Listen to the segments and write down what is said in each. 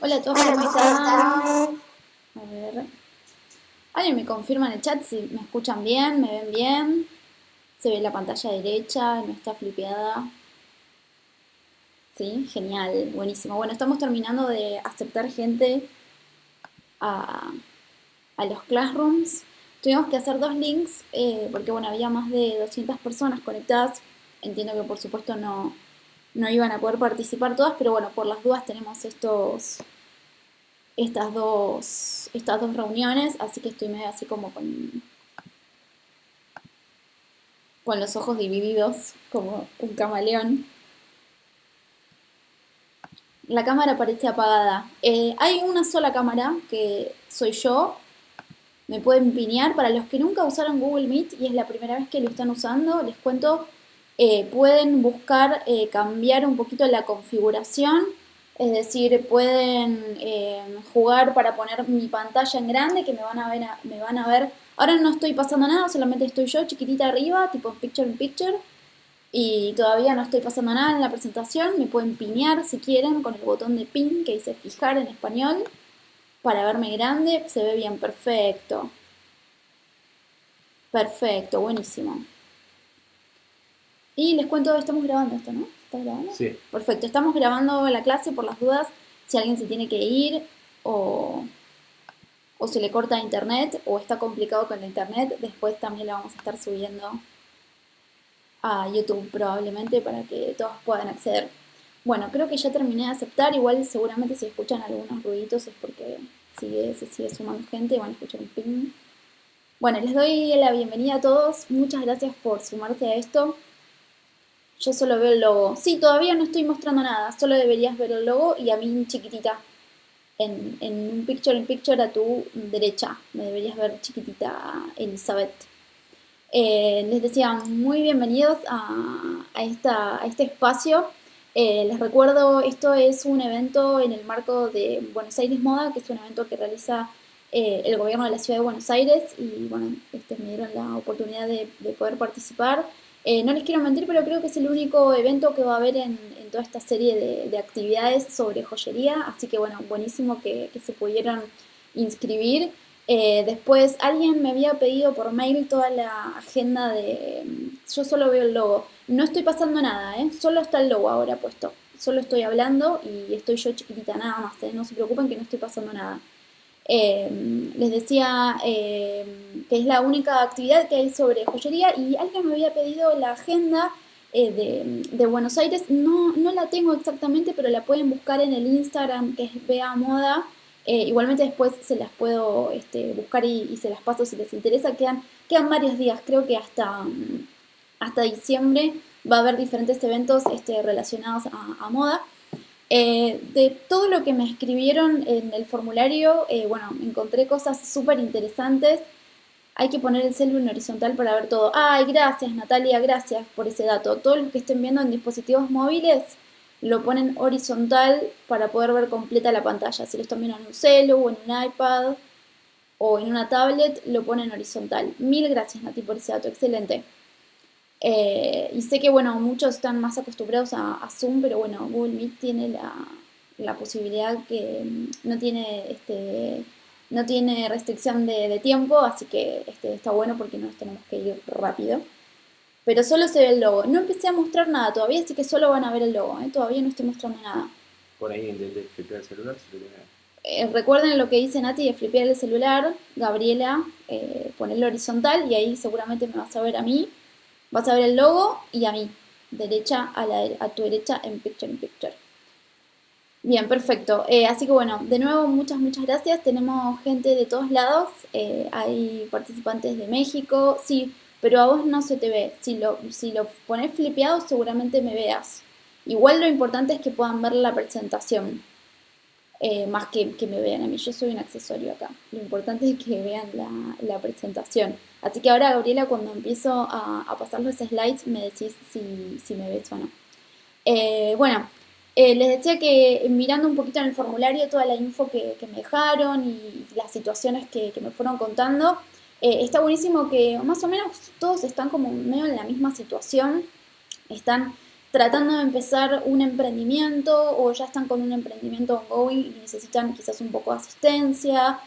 Hola a todos, ¿cómo están? A ver. ¿Alguien me confirma en el chat si me escuchan bien, me ven bien? ¿Se ve la pantalla derecha? ¿No está flipeada? Sí, genial, buenísimo. Bueno, estamos terminando de aceptar gente a, a los classrooms. Tuvimos que hacer dos links porque, bueno, había más de 200 personas conectadas. Entiendo que, por supuesto, no iban a poder participar todas, pero bueno, por las dudas tenemos estas dos reuniones, así que estoy medio así como con los ojos divididos, como un camaleón. La cámara parece apagada. Hay una sola cámara, que soy yo. Me pueden pinear. Para los que nunca usaron Google Meet y es la primera vez que lo están usando, les cuento, pueden buscar cambiar un poquito la configuración. Es decir, pueden jugar para poner mi pantalla en grande, que me van a ver. Ahora no estoy pasando nada, solamente estoy yo chiquitita arriba, tipo picture in picture. Y todavía no estoy pasando nada en la presentación. Me pueden pinear si quieren con el botón de pin que dice fijar en español para verme grande. Se ve bien, perfecto. Perfecto, buenísimo. Y les cuento, estamos grabando esto, ¿no? ¿Estás grabando? Sí, Perfecto, estamos grabando la clase por las dudas. Si alguien se tiene que ir o, o se le corta internet o está complicado con la internet, después también la vamos a estar subiendo a YouTube probablemente para que todos puedan acceder. Bueno, creo que ya terminé de aceptar. Igual seguramente si escuchan algunos ruiditos es porque se sigue sumando gente y van a escuchar un ping. Bueno, les doy la bienvenida a todos. Muchas gracias por sumarse a esto. Yo solo veo el logo. Sí, todavía no estoy mostrando nada. Solo deberías ver el logo y a mí chiquitita. En un picture in picture a tu derecha. Me deberías ver chiquitita, Elizabeth. Les decía, muy bienvenidos a este espacio. Les recuerdo, esto es un evento en el marco de Buenos Aires Moda, que es un evento que realiza el gobierno de la ciudad de Buenos Aires y bueno, me dieron la oportunidad de poder participar. No les quiero mentir, pero creo que es el único evento que va a haber en toda esta serie de actividades sobre joyería, así que bueno, buenísimo que se pudieron inscribir. Después alguien me había pedido por mail toda la agenda de... Yo solo veo el logo. No estoy pasando nada, ¿eh? Solo está el logo ahora puesto. Solo estoy hablando y estoy yo chiquitita, nada más, ¿eh? No se preocupen que no estoy pasando nada. Les decía que es la única actividad que hay sobre joyería y alguien me había pedido la agenda de Buenos Aires. No la tengo exactamente, pero la pueden buscar en el Instagram que es Bea Moda. Igualmente después se las puedo buscar y se las paso si les interesa. Quedan varios días, creo que hasta diciembre va a haber diferentes eventos relacionados a moda. De todo lo que me escribieron en el formulario, bueno, encontré cosas súper interesantes. Hay que poner el celu en horizontal para ver todo. Ay, gracias Natalia, gracias por ese dato. Todos los que estén viendo en dispositivos móviles lo ponen horizontal para poder ver completa la pantalla. Si lo están viendo en un celu o en un iPad o en una tablet, lo ponen horizontal. Mil gracias Nati por ese dato, excelente. Y sé que, bueno, muchos están más acostumbrados a Zoom, pero bueno, Google Meet tiene la posibilidad que no tiene restricción de tiempo, así que está bueno porque no nos tenemos que ir rápido. Pero solo se ve el logo. No empecé a mostrar nada todavía, así que solo van a ver el logo, ¿eh? Todavía no estoy mostrando nada. por ahí intenté flipear el celular, se lo tiene. Recuerden lo que dice Nati de flipear el celular, Gabriela, ponerlo horizontal y ahí seguramente me vas a ver a mí. Vas a ver el logo y a mí, derecha a tu derecha en Picture in Picture. Bien, perfecto. Así que bueno, de nuevo muchas gracias. Tenemos gente de todos lados. Hay participantes de México, sí, pero a vos no se te ve. Si lo pones flipeado seguramente me veas. Igual lo importante es que puedan ver la presentación, más que me vean a mí. Yo soy un accesorio acá. Lo importante es que vean la presentación. Así que ahora, Gabriela, cuando empiezo a pasar los slides, me decís si me ves o no. Bueno, les decía que mirando un poquito en el formulario toda la info que me dejaron y las situaciones que me fueron contando, está buenísimo que más o menos todos están como medio en la misma situación. Están tratando de empezar un emprendimiento o ya están con un emprendimiento ongoing y necesitan quizás un poco de asistencia,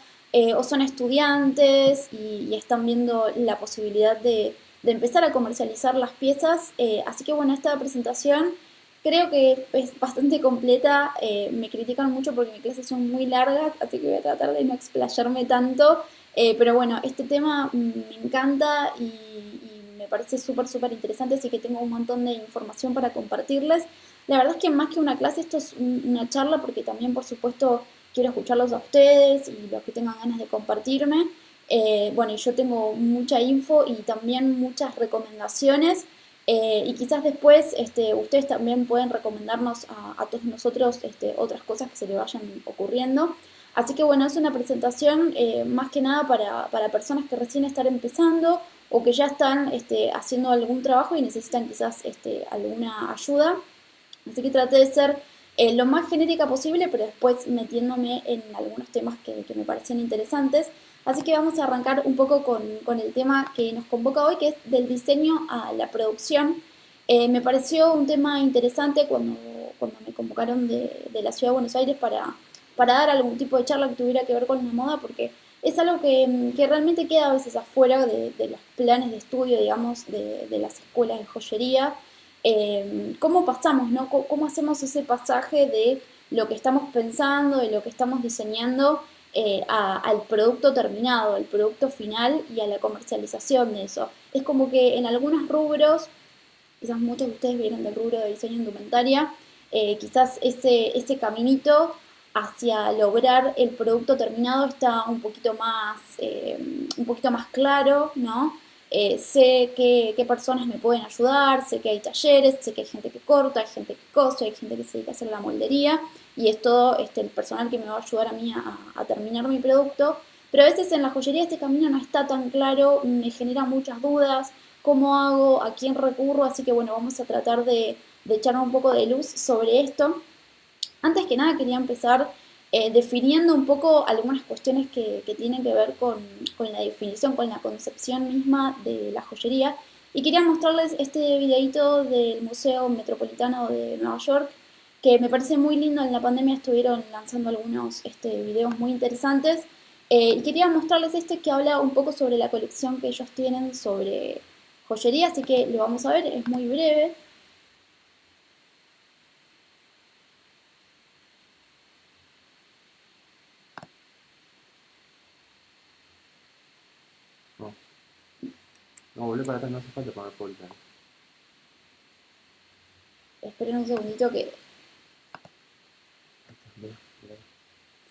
o son estudiantes y están viendo la posibilidad de empezar a comercializar las piezas. Así que bueno, esta presentación creo que es bastante completa. Me critican mucho porque mis clases son muy largas, así que voy a tratar de no explayarme tanto. Pero bueno, este tema me encanta y me parece súper, súper interesante, así que tengo un montón de información para compartirles. La verdad es que más que una clase, esto es una charla porque también, por supuesto, quiero escucharlos a ustedes y los que tengan ganas de compartirme. Bueno, y yo tengo mucha info y también muchas recomendaciones. Y quizás después ustedes también pueden recomendarnos a todos nosotros otras cosas que se les vayan ocurriendo. Así que bueno, es una presentación más que nada para personas que recién están empezando o que ya están haciendo algún trabajo y necesitan quizás alguna ayuda. Así que traté de ser lo más genérica posible, pero después metiéndome en algunos temas que me parecen interesantes. Así que vamos a arrancar un poco con el tema que nos convoca hoy, que es del diseño a la producción. Me pareció un tema interesante cuando me convocaron de la Ciudad de Buenos Aires para dar algún tipo de charla que tuviera que ver con la moda, porque es algo que realmente queda a veces afuera de los planes de estudio, digamos, de las escuelas de joyería. ¿Cómo pasamos, no? ¿Cómo hacemos ese pasaje de lo que estamos pensando, de lo que estamos diseñando, al producto terminado, al producto final y a la comercialización de eso? Es como que en algunos rubros, quizás muchos de ustedes vienen del rubro de diseño indumentaria, quizás ese caminito hacia lograr el producto terminado está un poquito más claro, ¿no? Sé qué personas me pueden ayudar, sé que hay talleres, sé que hay gente que corta, hay gente que cose, hay gente que se dedica a hacer la moldería y es todo el personal que me va a ayudar a mí a terminar mi producto. Pero a veces en la joyería este camino no está tan claro, me genera muchas dudas, cómo hago, a quién recurro, así que bueno, vamos a tratar de echar un poco de luz sobre esto. Antes que nada quería empezar definiendo un poco algunas cuestiones que tienen que ver con la definición, con la concepción misma de la joyería. Y quería mostrarles este videito del Museo Metropolitano de Nueva York, que me parece muy lindo. En la pandemia estuvieron lanzando algunos videos muy interesantes. Y quería mostrarles este que habla un poco sobre la colección que ellos tienen sobre joyería, así que lo vamos a ver, es muy breve. No, no, volver para atrás no hace falta poner publicar. Esperen un segundito que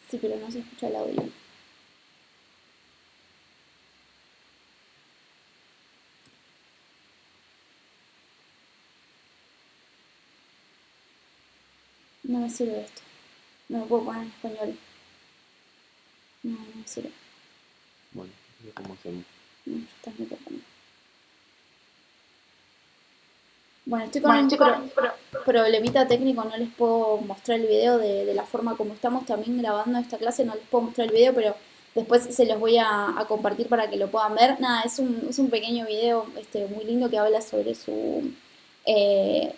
sí, pero no se escucha el audio. No me sirve esto. No lo puedo poner en español. No, no me sirve. Bueno, ¿cómo hacemos? No, ya está, me puedo poner. Bueno, estoy con un problemita técnico, no les puedo mostrar el video de la forma como estamos también grabando esta clase, no les puedo mostrar el video, pero después se los voy a compartir para que lo puedan ver. Nada, es un pequeño video muy lindo que habla sobre su... eh,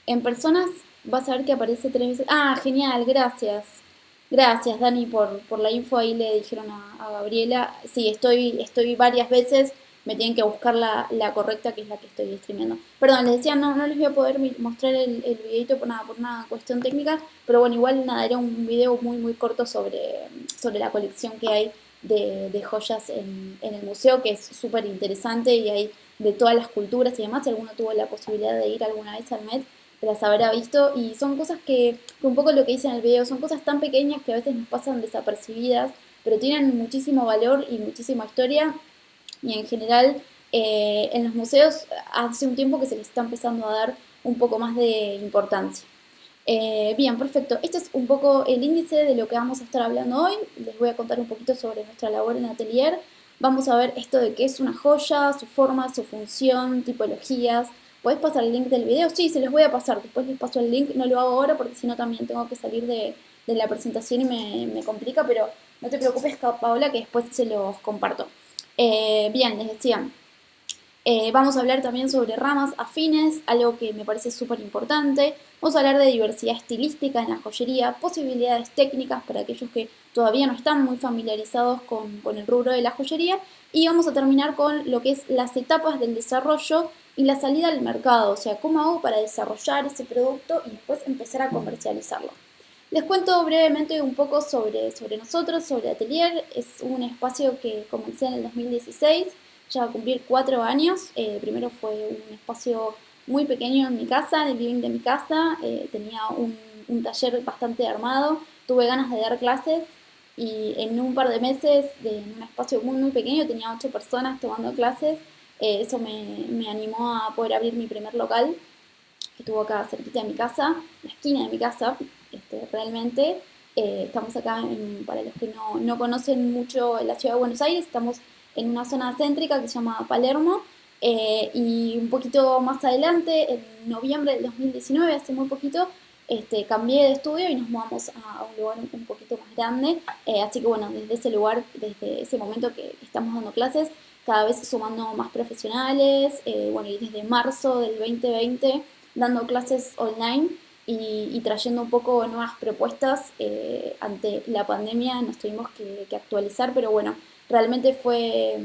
en personas vas a ver que aparece 3 veces. Ah, genial, gracias. Gracias, Dani, por la info. Ahí le dijeron a Gabriela. Sí, estoy varias veces. Me tienen que buscar la correcta, que es la que estoy streameando. Perdón, les decía, no les voy a poder mostrar el videito por una cuestión técnica. Pero bueno, igual nada, era un video muy, muy corto sobre la colección que hay de joyas en el museo, que es súper interesante y hay de todas las culturas y demás. Si alguno tuvo la posibilidad de ir alguna vez al Met, las habrá visto y son cosas que un poco lo que dice en el video, son cosas tan pequeñas que a veces nos pasan desapercibidas, pero tienen muchísimo valor y muchísima historia y en general en los museos hace un tiempo que se les está empezando a dar un poco más de importancia. Bien, perfecto. Este es un poco el índice de lo que vamos a estar hablando hoy. Les voy a contar un poquito sobre nuestra labor en Atelier. Vamos a ver esto de qué es una joya, su forma, su función, tipologías. ¿Podés pasar el link del video? Sí, se los voy a pasar. Después les paso el link. No lo hago ahora porque si no también tengo que salir de la presentación y me complica, pero no te preocupes, Paola, que después se los comparto. Bien, les decía. Vamos a hablar también sobre ramas afines, algo que me parece súper importante. Vamos a hablar de diversidad estilística en la joyería, posibilidades técnicas para aquellos que todavía no están muy familiarizados con el rubro de la joyería. Y vamos a terminar con lo que es las etapas del desarrollo y la salida al mercado, o sea, cómo hago para desarrollar ese producto y después empezar a comercializarlo. Les cuento brevemente un poco sobre nosotros, sobre Atelier. Es un espacio que comencé en el 2016, ya va a cumplir 4 años. Primero fue un espacio muy pequeño en mi casa, en el living de mi casa. Tenía un taller bastante armado, tuve ganas de dar clases y en un par de meses, en un espacio muy muy pequeño, tenía 8 personas tomando clases. Eso me animó a poder abrir mi primer local que estuvo acá cerquita de mi casa, la esquina de mi casa, realmente. Estamos acá, para los que no conocen mucho la ciudad de Buenos Aires, estamos en una zona céntrica que se llama Palermo, y un poquito más adelante, en noviembre del 2019, hace muy poquito, cambié de estudio y nos mudamos a un lugar un poquito más grande, así que bueno, desde ese lugar, desde ese momento que estamos dando clases, cada vez sumando más profesionales, bueno, y desde marzo del 2020 dando clases online y trayendo un poco nuevas propuestas. Ante la pandemia nos tuvimos que actualizar, pero bueno, realmente fue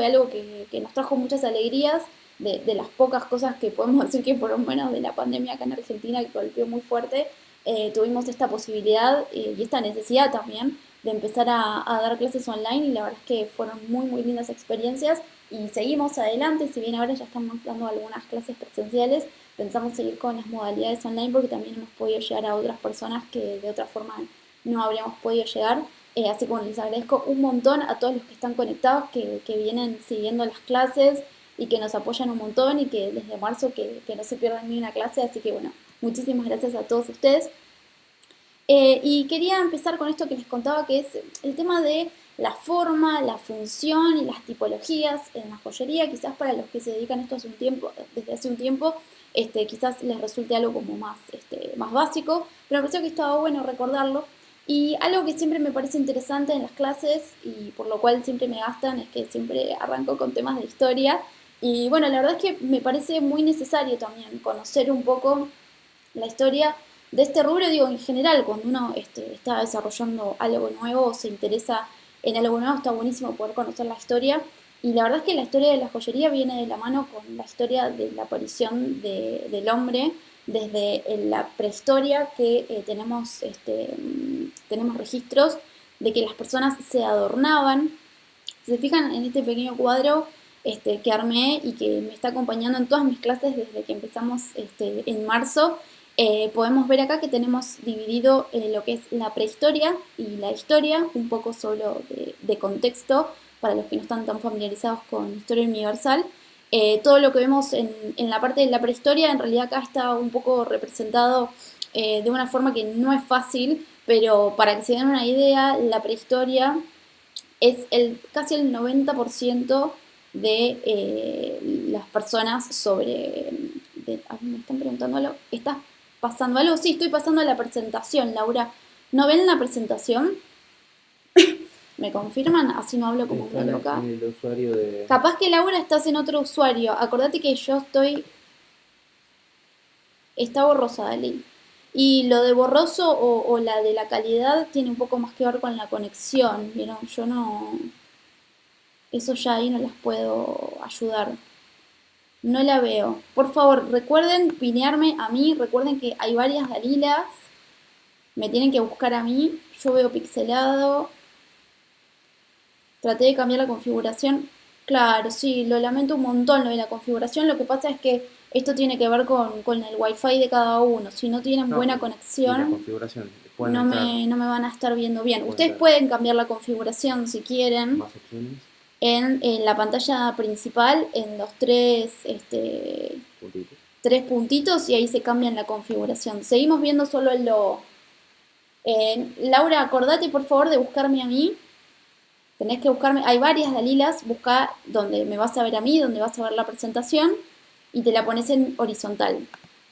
algo que nos trajo muchas alegrías de las pocas cosas que podemos decir que fueron buenas de la pandemia acá en Argentina, que golpeó muy fuerte. Tuvimos esta posibilidad y esta necesidad también de empezar a dar clases online y la verdad es que fueron muy muy lindas experiencias y seguimos adelante, si bien ahora ya estamos dando algunas clases presenciales, pensamos seguir con las modalidades online porque también hemos podido llegar a otras personas que de otra forma no habríamos podido llegar. Así que bueno, les agradezco un montón a todos los que están conectados, que vienen siguiendo las clases y que nos apoyan un montón y que desde marzo que no se pierdan ni una clase. Así que bueno, muchísimas gracias a todos ustedes. Y quería empezar con esto que les contaba, que es el tema de la forma, la función y las tipologías en la joyería. Quizás para los que se dedican a esto hace un tiempo, desde hace un tiempo, quizás les resulte algo como más básico, pero me pareció que estaba bueno recordarlo. Y algo que siempre me parece interesante en las clases y por lo cual siempre me gastan es que siempre arranco con temas de historia. Y bueno, la verdad es que me parece muy necesario también conocer un poco la historia de este rubro. Digo, en general, cuando uno está desarrollando algo nuevo o se interesa en algo nuevo, está buenísimo poder conocer la historia. Y la verdad es que la historia de la joyería viene de la mano con la historia de la aparición del hombre, desde la prehistoria que tenemos registros de que las personas se adornaban. Si se fijan en este pequeño cuadro que armé y que me está acompañando en todas mis clases desde que empezamos en marzo, podemos ver acá que tenemos dividido lo que es la prehistoria y la historia, un poco solo de contexto para los que no están tan familiarizados con historia universal. Todo lo que vemos en la parte de la prehistoria, en realidad acá está un poco representado de una forma que no es fácil, pero para que se den una idea, la prehistoria es casi el 90% de las personas sobre... me están preguntando algo. ¿Estás pasando algo? Sí, estoy pasando a la presentación, Laura. ¿No ven la presentación? ¿Me confirman? Así no hablo como una loca. En el usuario de... Capaz que Laura estás en otro usuario. Acordate que yo estoy... Está borrosa, Dalí. Y lo de borroso o la de la calidad tiene un poco más que ver con la conexión. ¿Vieron? Yo no... Eso ya ahí no las puedo ayudar. No la veo. Por favor, recuerden pinearme a mí. Recuerden que hay varias Dalilas. Me tienen que buscar a mí. Yo veo pixelado. Traté de cambiar la configuración. Claro, sí, lo lamento un montón lo de la configuración. Lo que pasa es que esto tiene que ver con el wifi de cada uno. Si no tienen No, buena y la conexión, configuración. Pueden entrar, no me van a estar viendo bien. pueden Ustedes entrar pueden cambiar la configuración si quieren más opciones, en la pantalla principal, en los puntitos. tres puntitos y ahí se cambia la configuración. Seguimos viendo solo el logo. Laura, acordate por favor de buscarme a mí. Tenés que buscarme, hay varias Dalilas, busca donde me vas a ver a mí, donde vas a ver la presentación y te la pones en horizontal.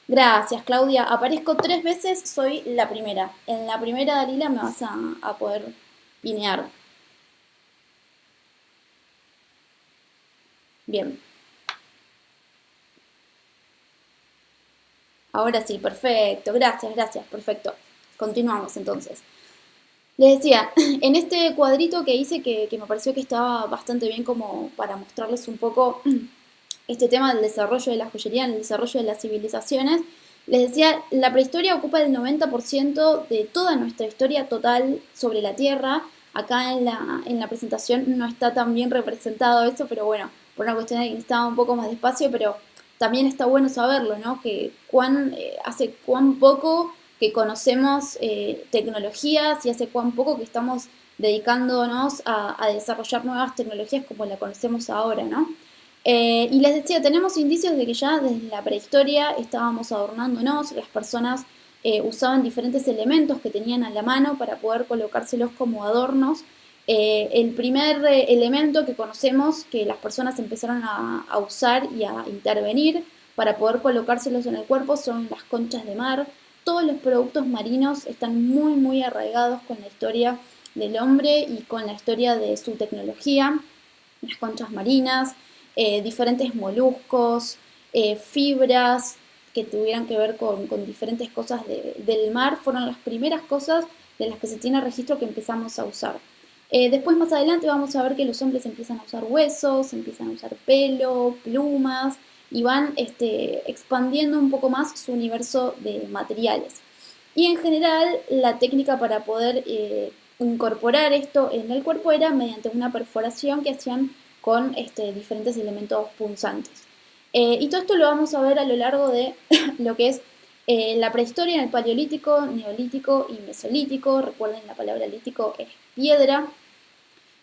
Gracias, Claudia. Aparezco 3 veces, soy la primera. En la primera Dalila me vas a poder pinear. Bien. Ahora sí, perfecto. Gracias, perfecto. Continuamos entonces. Les decía, en este cuadrito que hice que me pareció que estaba bastante bien como para mostrarles un poco este tema del desarrollo de la joyería, en el desarrollo de las civilizaciones, les decía, la prehistoria ocupa el 90% de toda nuestra historia total sobre la Tierra. Acá en la presentación no está tan bien representado eso, pero bueno, por una cuestión de que estaba un poco más despacio, pero también está bueno saberlo, ¿no? Que hace cuán poco que conocemos tecnologías y hace cuán poco que estamos dedicándonos a desarrollar nuevas tecnologías como la conocemos ahora, ¿no? Y les decía, tenemos indicios de que ya desde la prehistoria estábamos adornándonos, las personas usaban diferentes elementos que tenían a la mano para poder colocárselos como adornos. El primer elemento que conocemos que las personas empezaron a usar y a intervenir para poder colocárselos en el cuerpo son las conchas de mar. Todos los productos marinos están muy arraigados con la historia del hombre y con la historia de su tecnología. Las conchas marinas, diferentes moluscos, fibras que tuvieran que ver con diferentes cosas del mar, fueron las primeras cosas de las que se tiene registro que empezamos a usar. Después más adelante vamos a ver que los hombres empiezan a usar huesos, empiezan a usar pelo, plumas y van expandiendo un poco más su universo de materiales. Y en general la técnica para poder incorporar esto en el cuerpo era mediante una perforación que hacían con diferentes elementos punzantes. Y todo esto lo vamos a ver a lo largo de lo que es la prehistoria en el paleolítico, neolítico y mesolítico. Recuerden, la palabra lítico es piedra.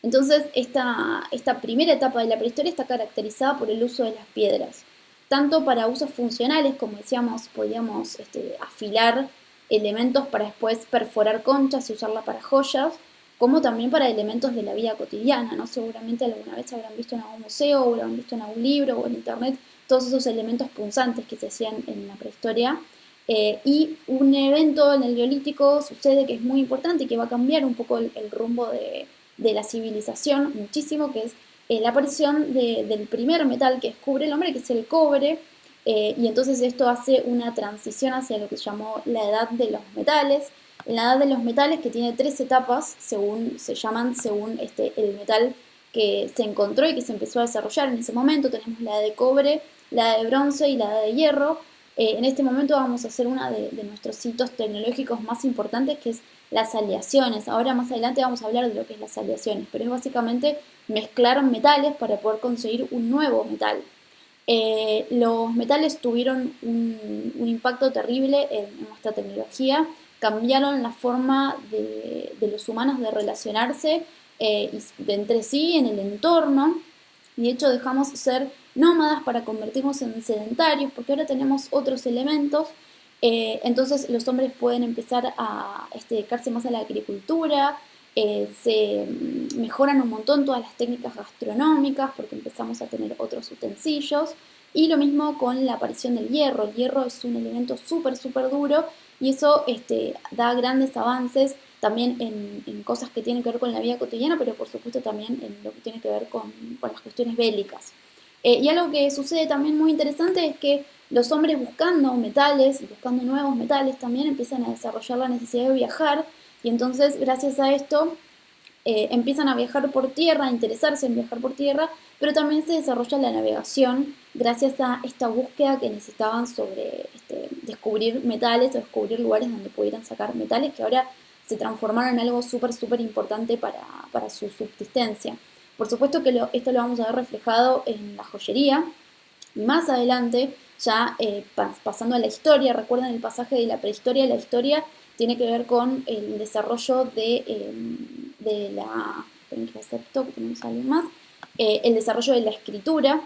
Entonces, esta primera etapa de la prehistoria está caracterizada por el uso de las piedras, tanto para usos funcionales, como decíamos, podíamos afilar elementos para después perforar conchas y usarla para joyas, como también para elementos de la vida cotidiana, ¿no? Seguramente alguna vez habrán visto en algún museo, o lo habrán visto en algún libro o en internet, todos esos elementos punzantes que se hacían en la prehistoria. Y un evento en el Neolítico sucede que es muy importante y que va a cambiar un poco el rumbo de la civilización muchísimo, que es la aparición del primer metal que descubre el hombre, que es el cobre, y entonces esto hace una transición hacia lo que se llamó la edad de los metales. En la edad de los metales, que tiene tres etapas, se llaman según el metal que se encontró y que se empezó a desarrollar en ese momento. Tenemos la edad de cobre, la edad de bronce y la edad de hierro. En este momento vamos a hacer uno de nuestros hitos tecnológicos más importantes, que es las aleaciones. Ahora más adelante vamos a hablar de lo que es las aleaciones, pero es básicamente mezclar metales para poder conseguir un nuevo metal. Los metales tuvieron un impacto terrible en nuestra tecnología, cambiaron la forma de los humanos de relacionarse de entre sí en el entorno, y de hecho dejamos ser nómadas para convertirnos en sedentarios, porque ahora tenemos otros elementos. Entonces los hombres pueden empezar a dedicarse más a la agricultura, se mejoran un montón todas las técnicas gastronómicas porque empezamos a tener otros utensilios, y lo mismo con la aparición del hierro. El hierro es un elemento súper duro, y eso da grandes avances también en cosas que tienen que ver con la vida cotidiana, pero por supuesto también en lo que tiene que ver con las cuestiones bélicas. Y algo que sucede también muy interesante es que los hombres buscando metales y buscando nuevos metales también empiezan a desarrollar la necesidad de viajar, y entonces gracias a esto empiezan a viajar por tierra, a interesarse en viajar por tierra, pero también se desarrolla la navegación gracias a esta búsqueda que necesitaban sobre descubrir metales o descubrir lugares donde pudieran sacar metales que ahora se transformaron en algo súper importante para su subsistencia. Por supuesto que esto lo vamos a ver reflejado en la joyería, y más adelante, ya pasando a la historia. Recuerden el pasaje de la prehistoria. La historia tiene que ver con el desarrollo de la... Esperen que acepto, que tenemos algo más. El desarrollo de la escritura.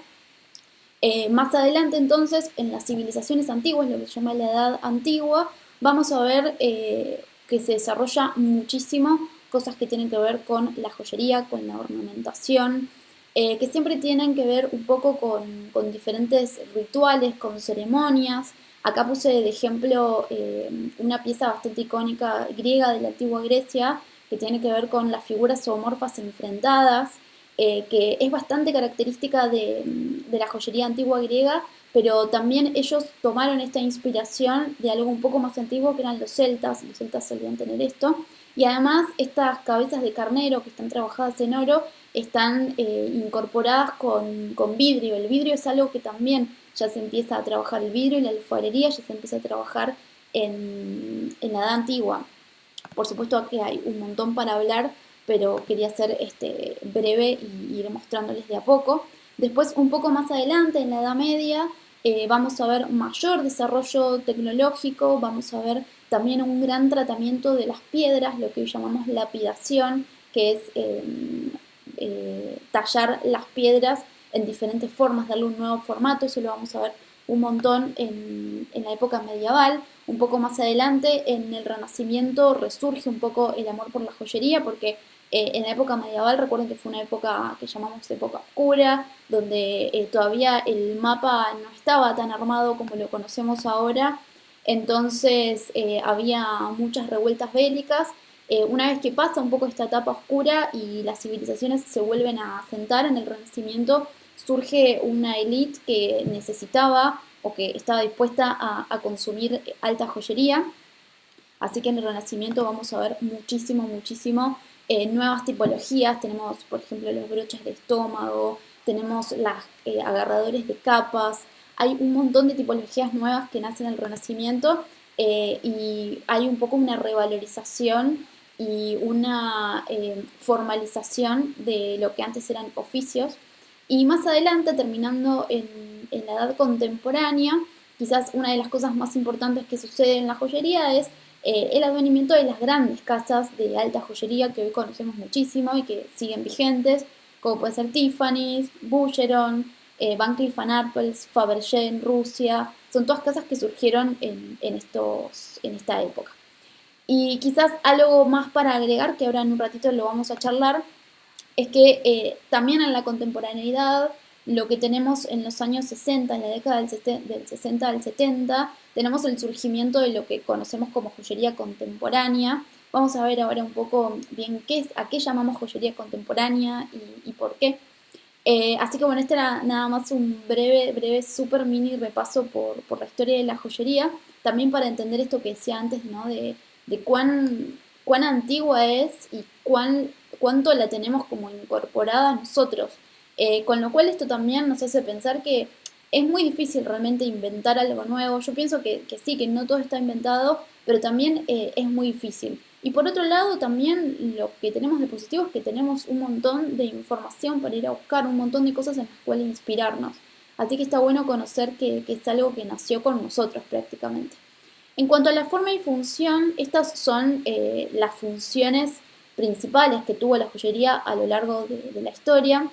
Más adelante, entonces, en las civilizaciones antiguas, lo que se llama la Edad Antigua, vamos a ver que se desarrolla muchísimo cosas que tienen que ver con la joyería, con la ornamentación, que siempre tienen que ver un poco con diferentes rituales, con ceremonias. Acá puse de ejemplo una pieza bastante icónica griega de la antigua Grecia, que tiene que ver con las figuras zoomorfas enfrentadas, que es bastante característica de la joyería antigua griega, pero también ellos tomaron esta inspiración de algo un poco más antiguo que eran los celtas solían tener esto, y además estas cabezas de carnero que están trabajadas en oro están incorporadas con vidrio. El vidrio es algo que también ya se empieza a trabajar, el vidrio y la alfarería ya se empieza a trabajar en la edad antigua. Por supuesto que hay un montón para hablar, pero quería ser breve y ir mostrándoles de a poco. Después, un poco más adelante, en la Edad Media, vamos a ver mayor desarrollo tecnológico, vamos a ver también un gran tratamiento de las piedras, lo que hoy llamamos lapidación, que es tallar las piedras en diferentes formas, darle un nuevo formato. Eso lo vamos a ver un montón en la época medieval. Un poco más adelante, en el Renacimiento, resurge un poco el amor por la joyería, porque en la época medieval, recuerden que fue una época que llamamos época oscura, donde todavía el mapa no estaba tan armado como lo conocemos ahora. Entonces había muchas revueltas bélicas. Una vez que pasa un poco esta etapa oscura y las civilizaciones se vuelven a asentar en el Renacimiento, surge una élite que necesitaba o que estaba dispuesta a consumir alta joyería. Así que en el Renacimiento vamos a ver muchísimo nuevas tipologías. Tenemos, por ejemplo, los broches de estómago, tenemos los agarradores de capas. Hay un montón de tipologías nuevas que nacen en el Renacimiento y hay un poco una revalorización y una formalización de lo que antes eran oficios. Y más adelante, terminando en la edad contemporánea, quizás una de las cosas más importantes que sucede en la joyería es el advenimiento de las grandes casas de alta joyería que hoy conocemos muchísimo y que siguen vigentes, como puede ser Tiffany's, Boucheron, Van Cleef Arpels, Fabergé en Rusia. Son todas casas que surgieron en esta época. Y quizás algo más para agregar, que ahora en un ratito lo vamos a charlar, es que también en la contemporaneidad, lo que tenemos en los años 60, en la década del 60 al 70, tenemos el surgimiento de lo que conocemos como joyería contemporánea. Vamos a ver ahora un poco bien a qué llamamos joyería contemporánea y por qué. Así que bueno, este era nada más un breve, super mini repaso por la historia de la joyería, también para entender esto que decía antes, ¿no? De cuán antigua es y cuánto la tenemos como incorporada nosotros. Con lo cual esto también nos hace pensar que es muy difícil realmente inventar algo nuevo. Yo pienso que sí, que no todo está inventado, pero también es muy difícil. Y por otro lado, también lo que tenemos de positivo es que tenemos un montón de información para ir a buscar, un montón de cosas en las cuales inspirarnos. Así que está bueno conocer que es algo que nació con nosotros prácticamente. En cuanto a la forma y función, estas son las funciones principales que tuvo la joyería a lo largo de la historia.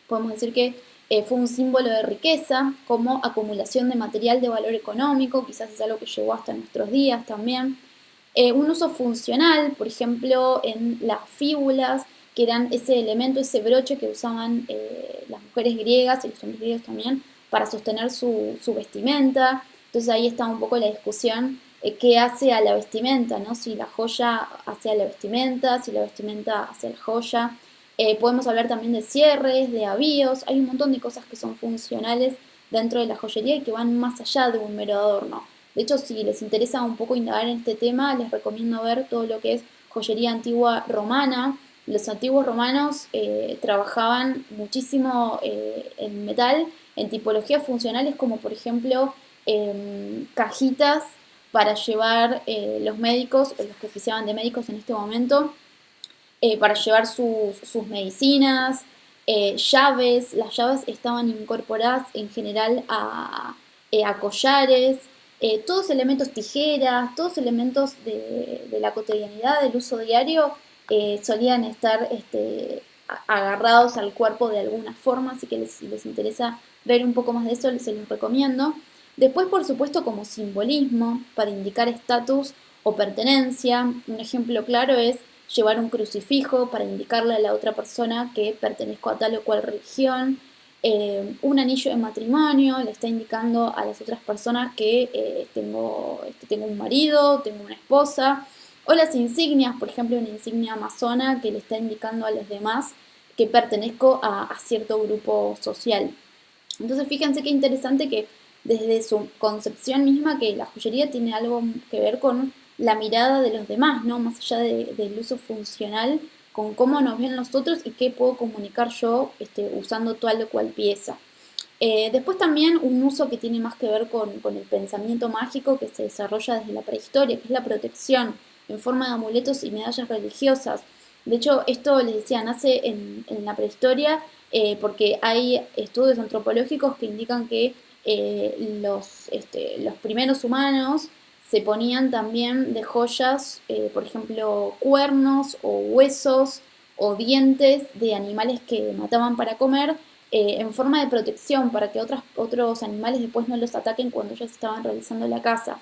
Podemos decir que fue un símbolo de riqueza, como acumulación de material de valor económico, quizás es algo que llegó hasta nuestros días también. Un uso funcional, por ejemplo, en las fíbulas, que eran ese elemento, ese broche que usaban las mujeres griegas y los hombres griegos también para sostener su vestimenta. Entonces ahí está un poco la discusión, qué hace a la vestimenta, ¿no? Si la joya hace a la vestimenta, si la vestimenta hace a la joya. Podemos hablar también de cierres, de avíos. Hay un montón de cosas que son funcionales dentro de la joyería y que van más allá de un mero adorno. De hecho, si les interesa un poco indagar en este tema, les recomiendo ver todo lo que es joyería antigua romana. Los antiguos romanos trabajaban muchísimo en metal, en tipologías funcionales como por ejemplo cajitas para llevar los médicos, o los que oficiaban de médicos en este momento, para llevar sus medicinas, llaves. Las llaves estaban incorporadas en general a collares, todos elementos tijeras, todos elementos de la cotidianidad, del uso diario, solían estar agarrados al cuerpo de alguna forma, así que si les interesa ver un poco más de eso, se los recomiendo. Después, por supuesto, como simbolismo, para indicar estatus o pertenencia, un ejemplo claro es llevar un crucifijo para indicarle a la otra persona que pertenezco a tal o cual religión. Un anillo de matrimonio le está indicando a las otras personas que tengo un marido, tengo una esposa. O las insignias, por ejemplo, una insignia amazona que le está indicando a los demás que pertenezco a cierto grupo social. Entonces fíjense qué interesante que desde su concepción misma que la joyería tiene algo que ver con la mirada de los demás, ¿no? Más allá del uso funcional, con cómo nos ven los otros y qué puedo comunicar yo usando tal o cual pieza. Después también un uso que tiene más que ver con el pensamiento mágico que se desarrolla desde la prehistoria, que es la protección en forma de amuletos y medallas religiosas. De hecho, esto les decía, nace en la prehistoria porque hay estudios antropológicos que indican que los primeros humanos se ponían también de joyas, por ejemplo, cuernos o huesos o dientes de animales que mataban para comer en forma de protección para que otros animales después no los ataquen cuando ellos estaban realizando la caza.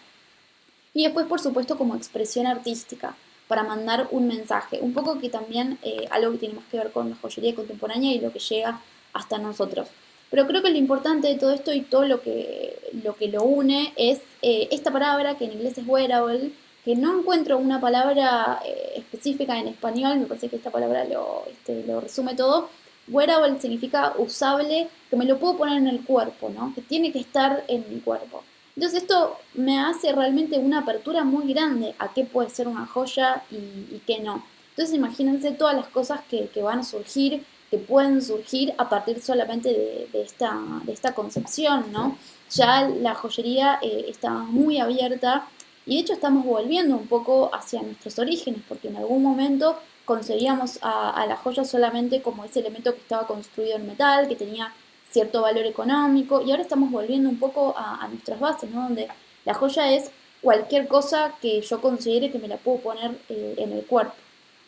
Y después, por supuesto, como expresión artística, para mandar un mensaje. Un poco que también algo que tiene más que ver con la joyería contemporánea y lo que llega hasta nosotros. Pero creo que lo importante de todo esto y todo lo une es esta palabra que en inglés es wearable, que no encuentro una palabra específica en español, me parece que esta palabra lo resume todo. Wearable significa usable, que me lo puedo poner en el cuerpo, ¿no? Que tiene que estar en mi cuerpo. Entonces esto me hace realmente una apertura muy grande a qué puede ser una joya y qué no. Entonces imagínense todas las cosas que van a surgir, que pueden surgir a partir solamente de esta concepción, ¿no? Ya la joyería está muy abierta y de hecho estamos volviendo un poco hacia nuestros orígenes, porque en algún momento concebíamos a la joya solamente como ese elemento que estaba construido en metal, que tenía cierto valor económico, y ahora estamos volviendo un poco a nuestras bases, ¿no? Donde la joya es cualquier cosa que yo considere que me la puedo poner en el cuerpo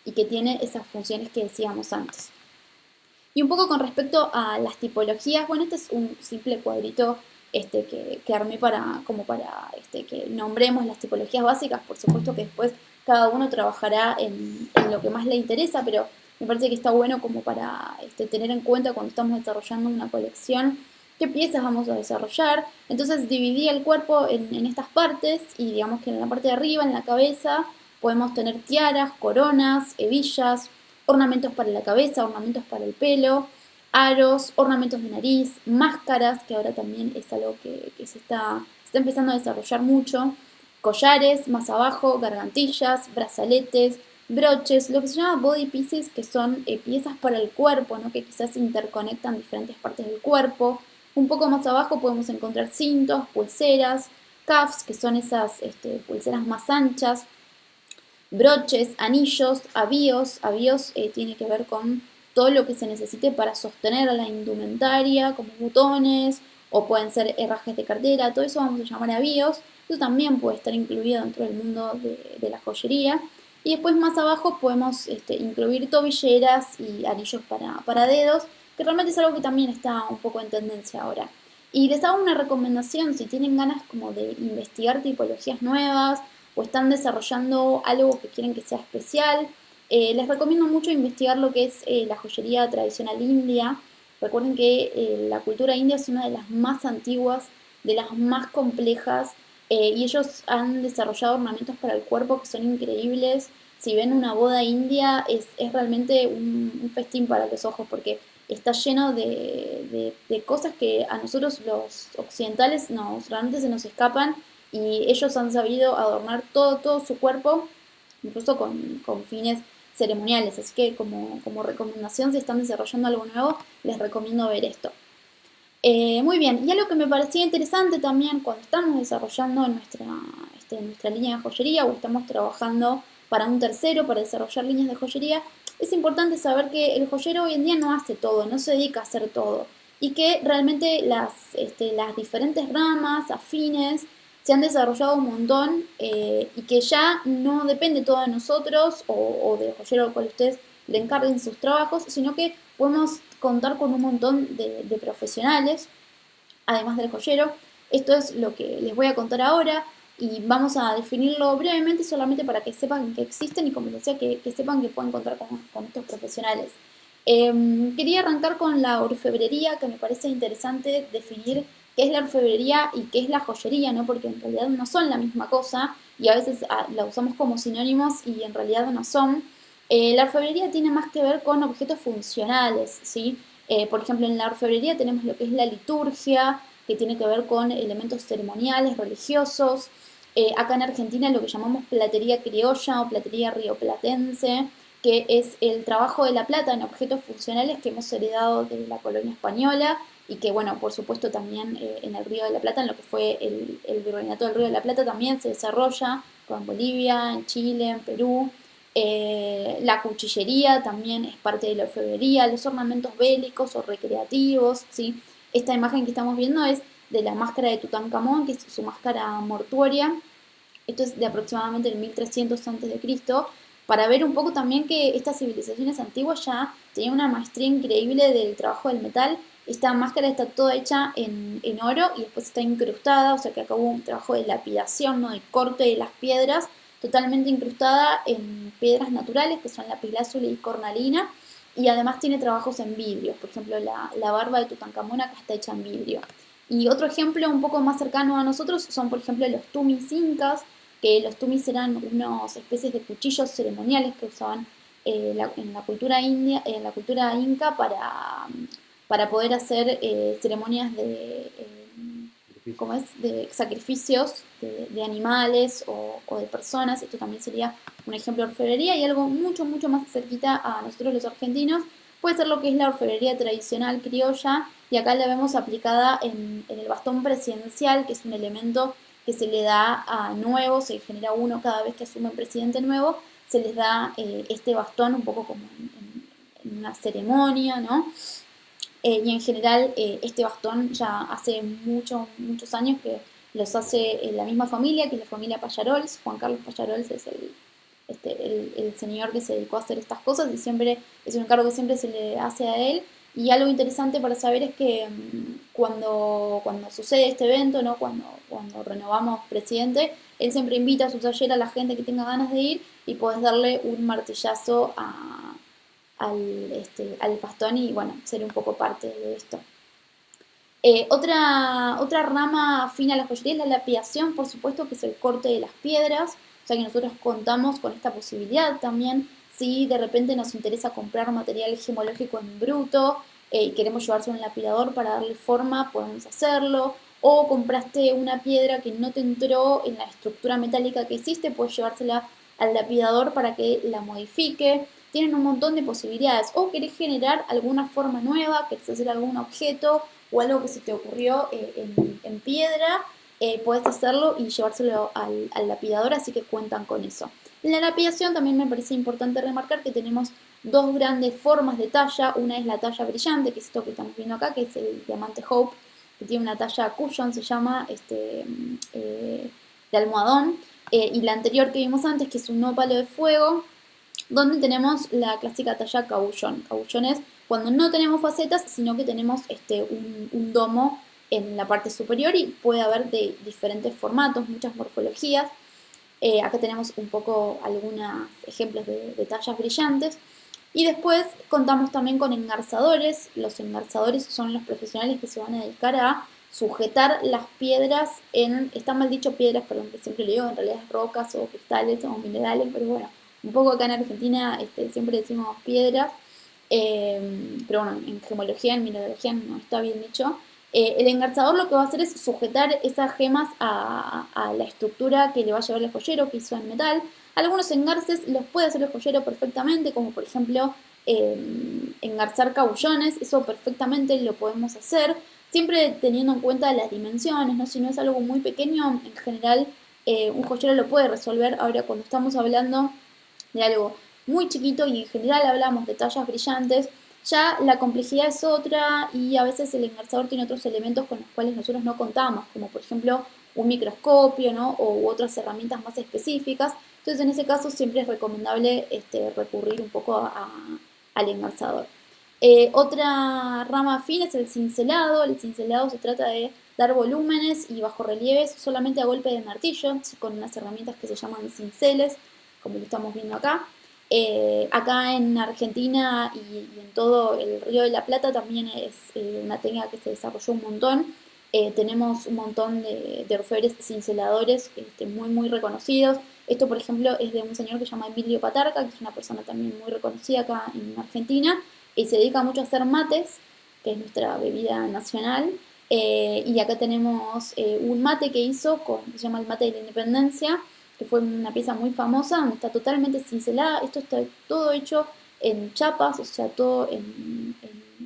y que tiene esas funciones que decíamos antes. Y un poco con respecto a las tipologías, bueno, este es un simple cuadrito que armé para que nombremos las tipologías básicas. Por supuesto que después cada uno trabajará en lo que más le interesa, pero me parece que está bueno como para tener en cuenta cuando estamos desarrollando una colección qué piezas vamos a desarrollar. Entonces dividí el cuerpo en estas partes y digamos que en la parte de arriba, en la cabeza, podemos tener tiaras, coronas, hebillas, ornamentos para la cabeza, ornamentos para el pelo, aros, ornamentos de nariz, máscaras, que ahora también es algo que se está empezando a desarrollar mucho, collares, más abajo, gargantillas, brazaletes, broches, lo que se llama body pieces, que son piezas para el cuerpo, ¿no? Que quizás interconectan diferentes partes del cuerpo. Un poco más abajo podemos encontrar cintos, pulseras, cuffs, que son esas pulseras más anchas, broches, anillos, avíos. Avíos tiene que ver con todo lo que se necesite para sostener a la indumentaria, como botones, o pueden ser herrajes de cartera, todo eso vamos a llamar avíos. Eso también puede estar incluido dentro del mundo de la joyería. Y después más abajo podemos incluir tobilleras y anillos para dedos, que realmente es algo que también está un poco en tendencia ahora. Y les hago una recomendación si tienen ganas como de investigar tipologías nuevas o están desarrollando algo que quieren que sea especial. Les recomiendo mucho investigar lo que es la joyería tradicional india. Recuerden que la cultura india es una de las más antiguas, de las más complejas, y ellos han desarrollado ornamentos para el cuerpo que son increíbles. Si ven una boda india es realmente un festín para los ojos porque está lleno de cosas que a nosotros los occidentales realmente se nos escapan y ellos han sabido adornar todo su cuerpo, incluso con fines ceremoniales. Así que como recomendación, si están desarrollando algo nuevo, les recomiendo ver esto. Muy bien, y algo que me parecía interesante también cuando estamos desarrollando nuestra línea de joyería o estamos trabajando para un tercero para desarrollar líneas de joyería, es importante saber que el joyero hoy en día no hace todo, no se dedica a hacer todo y que realmente las diferentes ramas, afines, se han desarrollado un montón y que ya no depende todo de nosotros o del joyero al cual ustedes le encarguen sus trabajos, sino que podemos contar con un montón de profesionales, además del joyero. Esto es lo que les voy a contar ahora y vamos a definirlo brevemente solamente para que sepan que existen y como les decía, que sepan que pueden contar con estos profesionales. Quería arrancar con la orfebrería, que me parece interesante definir qué es la orfebrería y qué es la joyería, ¿no? Porque en realidad no son la misma cosa y a veces la usamos como sinónimos y en realidad no son. La orfebrería tiene más que ver con objetos funcionales, ¿sí? Por ejemplo, en la orfebrería tenemos lo que es la liturgia, que tiene que ver con elementos ceremoniales, religiosos. Acá en Argentina lo que llamamos platería criolla o platería rioplatense, que es el trabajo de la plata en objetos funcionales que hemos heredado de la colonia española y que, bueno, por supuesto también en el Río de la Plata, en lo que fue el virreinato del Río de la Plata, también se desarrolla, en Bolivia, en Chile, en Perú. La cuchillería también es parte de la orfebrería, los ornamentos bélicos o recreativos, ¿sí? Esta imagen que estamos viendo es de la máscara de Tutankamón, que es su máscara mortuoria. Esto es de aproximadamente el 1300 a.C., para ver un poco también que estas civilizaciones antiguas ya tenían una maestría increíble del trabajo del metal. Esta máscara está toda hecha en oro y después está incrustada, o sea que acá hubo un trabajo de lapidación, ¿no? De corte de las piedras, totalmente incrustada en piedras naturales, que son lapislázuli y cornalina, y además tiene trabajos en vidrio. Por ejemplo, la barba de Tutankamón acá está hecha en vidrio. Y otro ejemplo un poco más cercano a nosotros son, por ejemplo, los tumis incas, que los tumis eran unas especies de cuchillos ceremoniales que usaban en la cultura india, en la cultura inca para poder hacer ceremonias ¿cómo es? De sacrificios de animales o de personas. Esto también sería un ejemplo de orfebrería y algo mucho, mucho más cerquita a nosotros los argentinos. Puede ser lo que es la orfebrería tradicional criolla y acá la vemos aplicada en el bastón presidencial, que es un elemento que se le da a nuevos, se genera uno cada vez que asume un presidente nuevo, se les da este bastón un poco como en una ceremonia, ¿no? Y en general este bastón ya hace muchos años que los hace la misma familia, que es la familia Pallarols. Juan Carlos Pallarols es el señor que se dedicó a hacer estas cosas y siempre es un encargo que siempre se le hace a él. Y algo interesante para saber es que cuando sucede este evento, ¿no? Cuando renovamos presidente, él siempre invita a su taller a la gente que tenga ganas de ir y podés darle un martillazo al bastón y, bueno, ser un poco parte de esto. Otra rama afín a la joyería es la lapidación, por supuesto, que es el corte de las piedras. O sea que nosotros contamos con esta posibilidad también. Si de repente nos interesa comprar material gemológico en bruto y queremos llevarse un lapidador para darle forma, podemos hacerlo. O compraste una piedra que no te entró en la estructura metálica que hiciste, puedes llevársela al lapidador para que la modifique. Tienen un montón de posibilidades. O querés generar alguna forma nueva, querés hacer algún objeto o algo que se te ocurrió en piedra, puedes hacerlo y llevárselo al lapidador, así que cuentan con eso. En la lapidación también me parece importante remarcar que tenemos dos grandes formas de talla. Una es la talla brillante, que es esto que estamos viendo acá, que es el diamante Hope, que tiene una talla cushion, se llama, de almohadón. Y la anterior que vimos antes, que es un ópalo de fuego, donde tenemos la clásica talla cabullón. Cabullón es cuando no tenemos facetas, sino que tenemos un domo en la parte superior y puede haber de diferentes formatos, muchas morfologías. Acá tenemos un poco algunos ejemplos de tallas brillantes. Y después contamos también con engarzadores. Los engarzadores son los profesionales que se van a dedicar a sujetar las piedras está mal dicho piedras, perdón, que siempre le digo, en realidad es rocas o cristales o minerales, pero bueno, un poco acá en Argentina siempre decimos piedras, pero bueno, en gemología, en mineralogía no está bien dicho. El engarzador lo que va a hacer es sujetar esas gemas a la estructura que le va a llevar el joyero que hizo en metal. Algunos engarces los puede hacer el joyero perfectamente, como por ejemplo engarzar cabullones, eso perfectamente lo podemos hacer, siempre teniendo en cuenta las dimensiones, ¿no? Si no es algo muy pequeño, en general un joyero lo puede resolver. Ahora, cuando estamos hablando de algo muy chiquito y en general hablamos de tallas brillantes, ya la complejidad es otra y a veces el engarzador tiene otros elementos con los cuales nosotros no contamos, como por ejemplo un microscopio, ¿no? U otras herramientas más específicas. Entonces en ese caso siempre es recomendable recurrir un poco al engarzador. Otra rama afín es el cincelado. El cincelado se trata de dar volúmenes y bajorrelieves solamente a golpe de martillo, con unas herramientas que se llaman cinceles, como lo estamos viendo acá. Acá en Argentina y en todo el Río de la Plata también es una técnica que se desarrolló un montón. Tenemos un montón de orfebres cinceladores muy, muy reconocidos. Esto, por ejemplo, es de un señor que se llama Emilio Patarca, que es una persona también muy reconocida acá en Argentina, y se dedica mucho a hacer mates, que es nuestra bebida nacional. Y acá tenemos un mate que hizo, que se llama el mate de la independencia, que fue una pieza muy famosa, donde está totalmente cincelada. Esto está todo hecho en chapas, o sea, todo en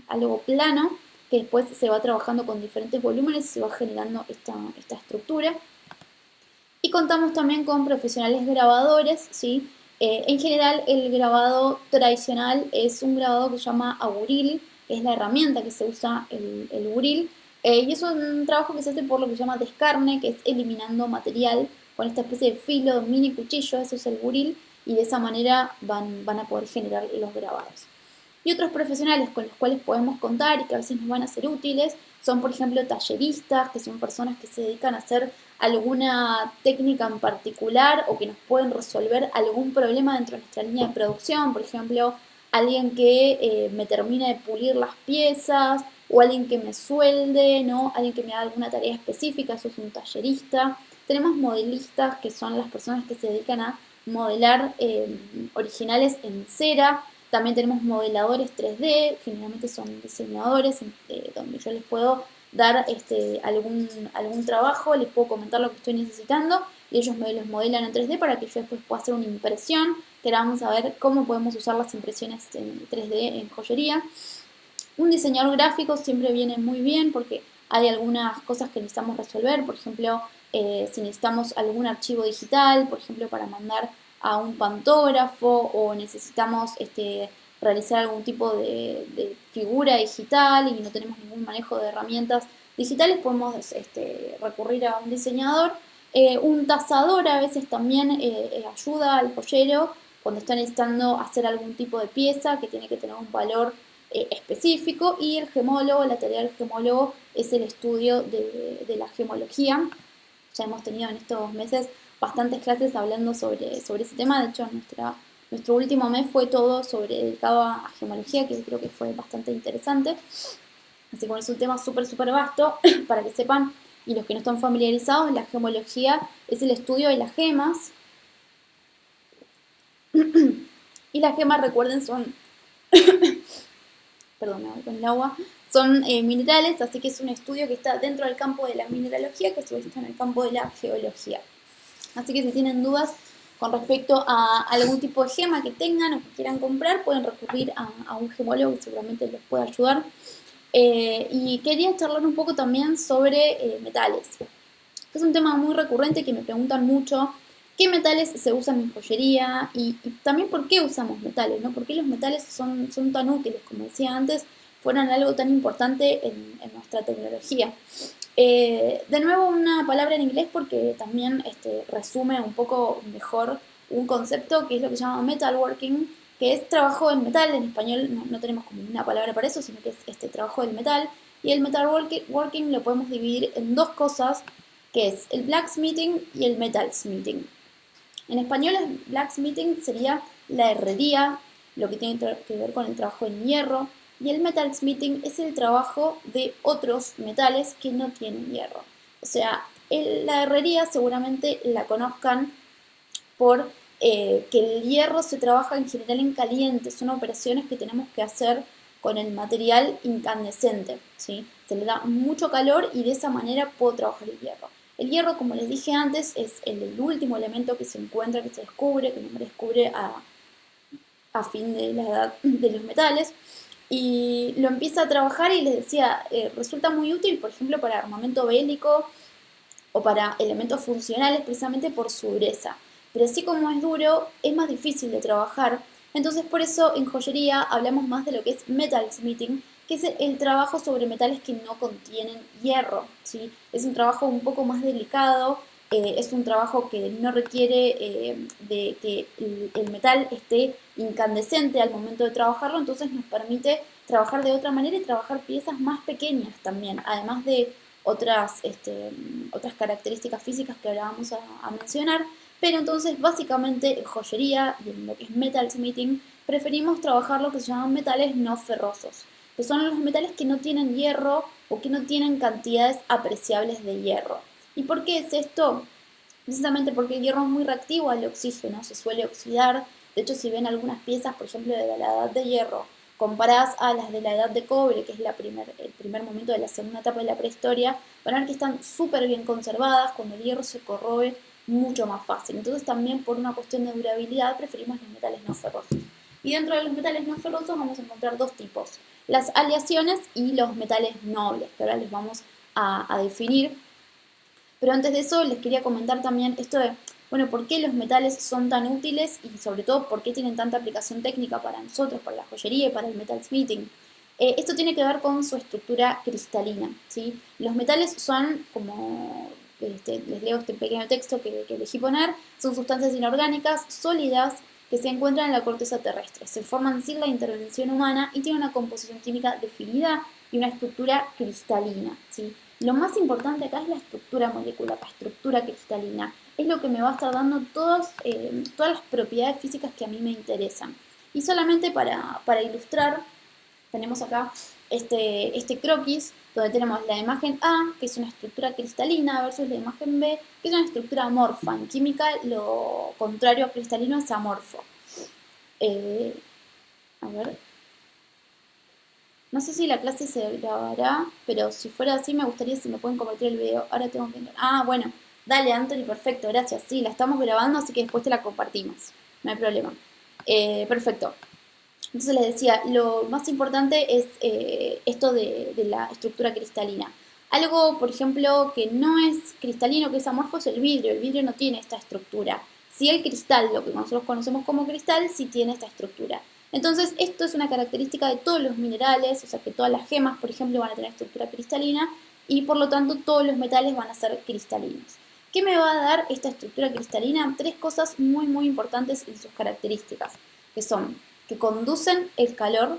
algo plano, que después se va trabajando con diferentes volúmenes y se va generando esta estructura. Y contamos también con profesionales grabadores, ¿sí? En general, el grabado tradicional es un grabado que se llama aburil, que es la herramienta que se usa el buril, y es un trabajo que se hace por lo que se llama descarne, que es eliminando material con esta especie de filo, de mini cuchillo, eso es el buril, y de esa manera van a poder generar los grabados. Y otros profesionales con los cuales podemos contar y que a veces nos van a ser útiles son, por ejemplo, talleristas, que son personas que se dedican a hacer alguna técnica en particular o que nos pueden resolver algún problema dentro de nuestra línea de producción. Por ejemplo, alguien que me termine de pulir las piezas o alguien que me suelde, ¿no? Alguien que me haga alguna tarea específica, eso es un tallerista. Tenemos modelistas, que son las personas que se dedican a modelar originales en cera. También tenemos modeladores 3D, generalmente son diseñadores, donde yo les puedo dar algún trabajo, les puedo comentar lo que estoy necesitando y ellos me los modelan en 3D para que yo después pueda hacer una impresión, que ahora vamos a ver cómo podemos usar las impresiones en 3D en joyería. Un diseñador gráfico siempre viene muy bien porque hay algunas cosas que necesitamos resolver, por ejemplo, si necesitamos algún archivo digital, por ejemplo, para mandar a un pantógrafo o necesitamos realizar algún tipo de figura digital y no tenemos ningún manejo de herramientas digitales, podemos recurrir a un diseñador. Un tasador a veces también ayuda al joyero cuando está necesitando hacer algún tipo de pieza que tiene que tener un valor específico, y el gemólogo, la tarea del gemólogo es el estudio de la gemología. Ya hemos tenido en estos meses bastantes clases hablando sobre ese tema. De hecho, nuestro último mes fue todo dedicado a gemología, que creo que fue bastante interesante. Así que es un tema súper vasto para que sepan, y los que no están familiarizados, la gemología es el estudio de las gemas. Y las gemas, recuerden, son perdón, con el agua, son minerales, así que es un estudio que está dentro del campo de la mineralogía, que a su vez está en el campo de la geología. Así que si tienen dudas con respecto a algún tipo de gema que tengan o que quieran comprar, pueden recurrir a un gemólogo que seguramente les pueda ayudar. Y quería charlar un poco también sobre metales. Es un tema muy recurrente que me preguntan mucho qué metales se usan en joyería y también por qué usamos metales, ¿no? ¿Por qué los metales son tan útiles, como decía antes, fueron algo tan importante en nuestra tecnología? De nuevo una palabra en inglés porque también resume un poco mejor un concepto que es lo que se llama metalworking, que es trabajo en metal. En español no tenemos como una palabra para eso, sino que es este trabajo del metal. Y el metalworking lo podemos dividir en dos cosas, que es el blacksmithing y el metalsmithing. En español el blacksmithing sería la herrería, lo que tiene que ver con el trabajo en hierro, y el metalsmithing es el trabajo de otros metales que no tienen hierro. O sea, la herrería seguramente la conozcan por que el hierro se trabaja en general en caliente, son operaciones que tenemos que hacer con el material incandescente, ¿sí? Se le da mucho calor y de esa manera puedo trabajar el hierro. El hierro, como les dije antes, es el último elemento que se encuentra, que se descubre, que el hombre descubre a fin de la edad de los metales, y lo empieza a trabajar y les decía, resulta muy útil, por ejemplo, para armamento bélico o para elementos funcionales precisamente por su dureza. Pero así como es duro, es más difícil de trabajar. Entonces por eso en joyería hablamos más de lo que es metalsmithing, que es el trabajo sobre metales que no contienen hierro, ¿sí? Es un trabajo un poco más delicado, es un trabajo que no requiere de que el metal esté incandescente al momento de trabajarlo, entonces nos permite trabajar de otra manera y trabajar piezas más pequeñas también, además de otras características físicas que ahora vamos a mencionar. Pero entonces básicamente en joyería y en lo que es metalsmithing preferimos trabajar lo que se llaman metales no ferrosos, que son los metales que no tienen hierro o que no tienen cantidades apreciables de hierro. ¿Y por qué es esto? Precisamente porque el hierro es muy reactivo al oxígeno, se suele oxidar. De hecho, si ven algunas piezas, por ejemplo, de la edad de hierro, comparadas a las de la edad de cobre, que es el primer momento de la segunda etapa de la prehistoria, van a ver que están súper bien conservadas, cuando el hierro se corroe mucho más fácil. Entonces también por una cuestión de durabilidad preferimos los metales no ferrosos. Y dentro de los metales no ferrosos vamos a encontrar dos tipos, las aleaciones y los metales nobles, que ahora les vamos a definir. Pero antes de eso les quería comentar también esto de, bueno, por qué los metales son tan útiles y sobre todo por qué tienen tanta aplicación técnica para nosotros, para la joyería y para el metalsmithing. Esto tiene que ver con su estructura cristalina, ¿sí? Los metales son como, les leo este pequeño texto que elegí poner, son sustancias inorgánicas sólidas que se encuentran en la corteza terrestre, se forman sin la intervención humana y tienen una composición química definida y una estructura cristalina, ¿sí? Lo más importante acá es la estructura molecular, la estructura cristalina. Es lo que me va a estar dando todas las propiedades físicas que a mí me interesan. Y solamente para ilustrar, tenemos acá este croquis, donde tenemos la imagen A, que es una estructura cristalina, versus la imagen B, que es una estructura amorfa. En química, lo contrario a cristalino es amorfo. A ver, no sé si la clase se grabará, pero si fuera así me gustaría si me pueden compartir el video. Ahora tengo que entrar. Ah, bueno. Dale, Anthony, perfecto, gracias. Sí, la estamos grabando, así que después te la compartimos. No hay problema. Perfecto. Entonces les decía, lo más importante es esto de la estructura cristalina. Algo, por ejemplo, que no es cristalino, que es amorfo, es el vidrio. El vidrio no tiene esta estructura. Si el cristal, lo que nosotros conocemos como cristal, sí tiene esta estructura. Entonces, esto es una característica de todos los minerales, o sea que todas las gemas, por ejemplo, van a tener estructura cristalina y por lo tanto todos los metales van a ser cristalinos. ¿Qué me va a dar esta estructura cristalina? Tres cosas muy muy importantes en sus características, que son que conducen el calor,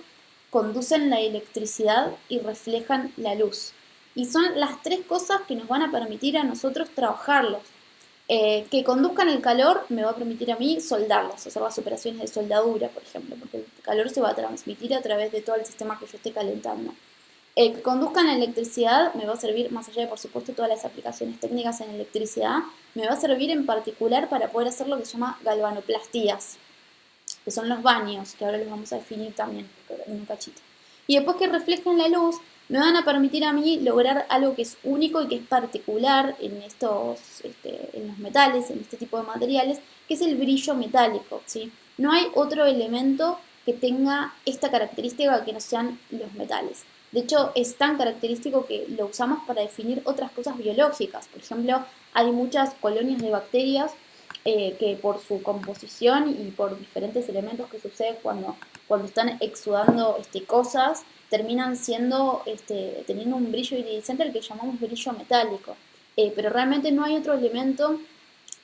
conducen la electricidad y reflejan la luz. Y son las tres cosas que nos van a permitir a nosotros trabajarlos. Que conduzcan el calor me va a permitir a mí soldarlos, hacer las operaciones de soldadura, por ejemplo, porque el calor se va a transmitir a través de todo el sistema que yo esté calentando. Que conduzcan la electricidad me va a servir, más allá de por supuesto todas las aplicaciones técnicas en electricidad, me va a servir en particular para poder hacer lo que se llama galvanoplastías, que son los baños, que ahora los vamos a definir también en un cachito. Y después que reflejen la luz, me van a permitir a mí lograr algo que es único y que es particular en en los metales, en este tipo de materiales, que es el brillo metálico, ¿sí? No hay otro elemento que tenga esta característica que no sean los metales. De hecho, es tan característico que lo usamos para definir otras cosas biológicas. Por ejemplo, hay muchas colonias de bacterias que por su composición y por diferentes elementos que suceden cuando están exudando cosas, terminan teniendo un brillo iridiscente al que llamamos brillo metálico. Pero realmente no hay otro elemento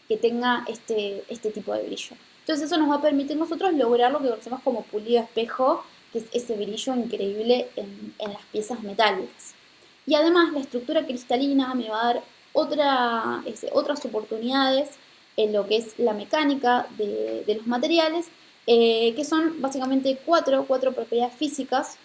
que tenga este tipo de brillo. Entonces eso nos va a permitir nosotros lograr lo que conocemos como pulido espejo, que es ese brillo increíble en las piezas metálicas. Y además la estructura cristalina me va a dar otras oportunidades en lo que es la mecánica de los materiales, que son básicamente cuatro propiedades físicas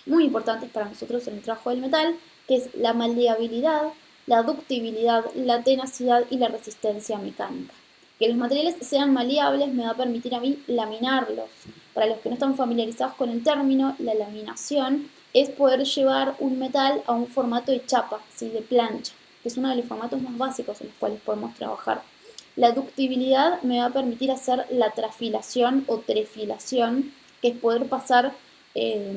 muy importantes para nosotros en el trabajo del metal, que es la maleabilidad, la ductibilidad, la tenacidad y la resistencia mecánica. Que los materiales sean maleables me va a permitir a mí laminarlos. Para los que no están familiarizados con el término, la laminación es poder llevar un metal a un formato de chapa, ¿sí? De plancha, que es uno de los formatos más básicos en los cuales podemos trabajar. La ductibilidad me va a permitir hacer la trafilación o trefilación, que es poder pasar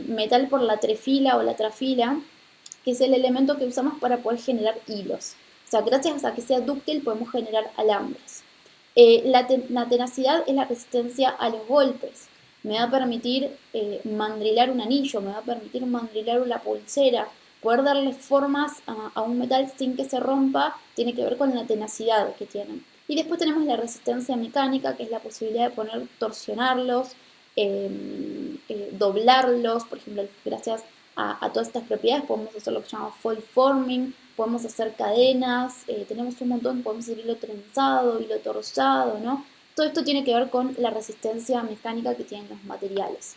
metal por la trefila o la trafila, que es el elemento que usamos para poder generar hilos. O sea, gracias a que sea dúctil podemos generar alambres. La tenacidad es la resistencia a los golpes. Me va a permitir mandrilar un anillo, me va a permitir mandrilar una pulsera. Poder darle formas a un metal sin que se rompa tiene que ver con la tenacidad que tienen. Y después tenemos la resistencia mecánica, que es la posibilidad de poder torsionarlos, doblarlos, por ejemplo, gracias a todas estas propiedades podemos hacer lo que se llama foil forming, podemos hacer cadenas, tenemos un montón, podemos hacer hilo trenzado, hilo torzado, ¿no? Todo esto tiene que ver con la resistencia mecánica que tienen los materiales.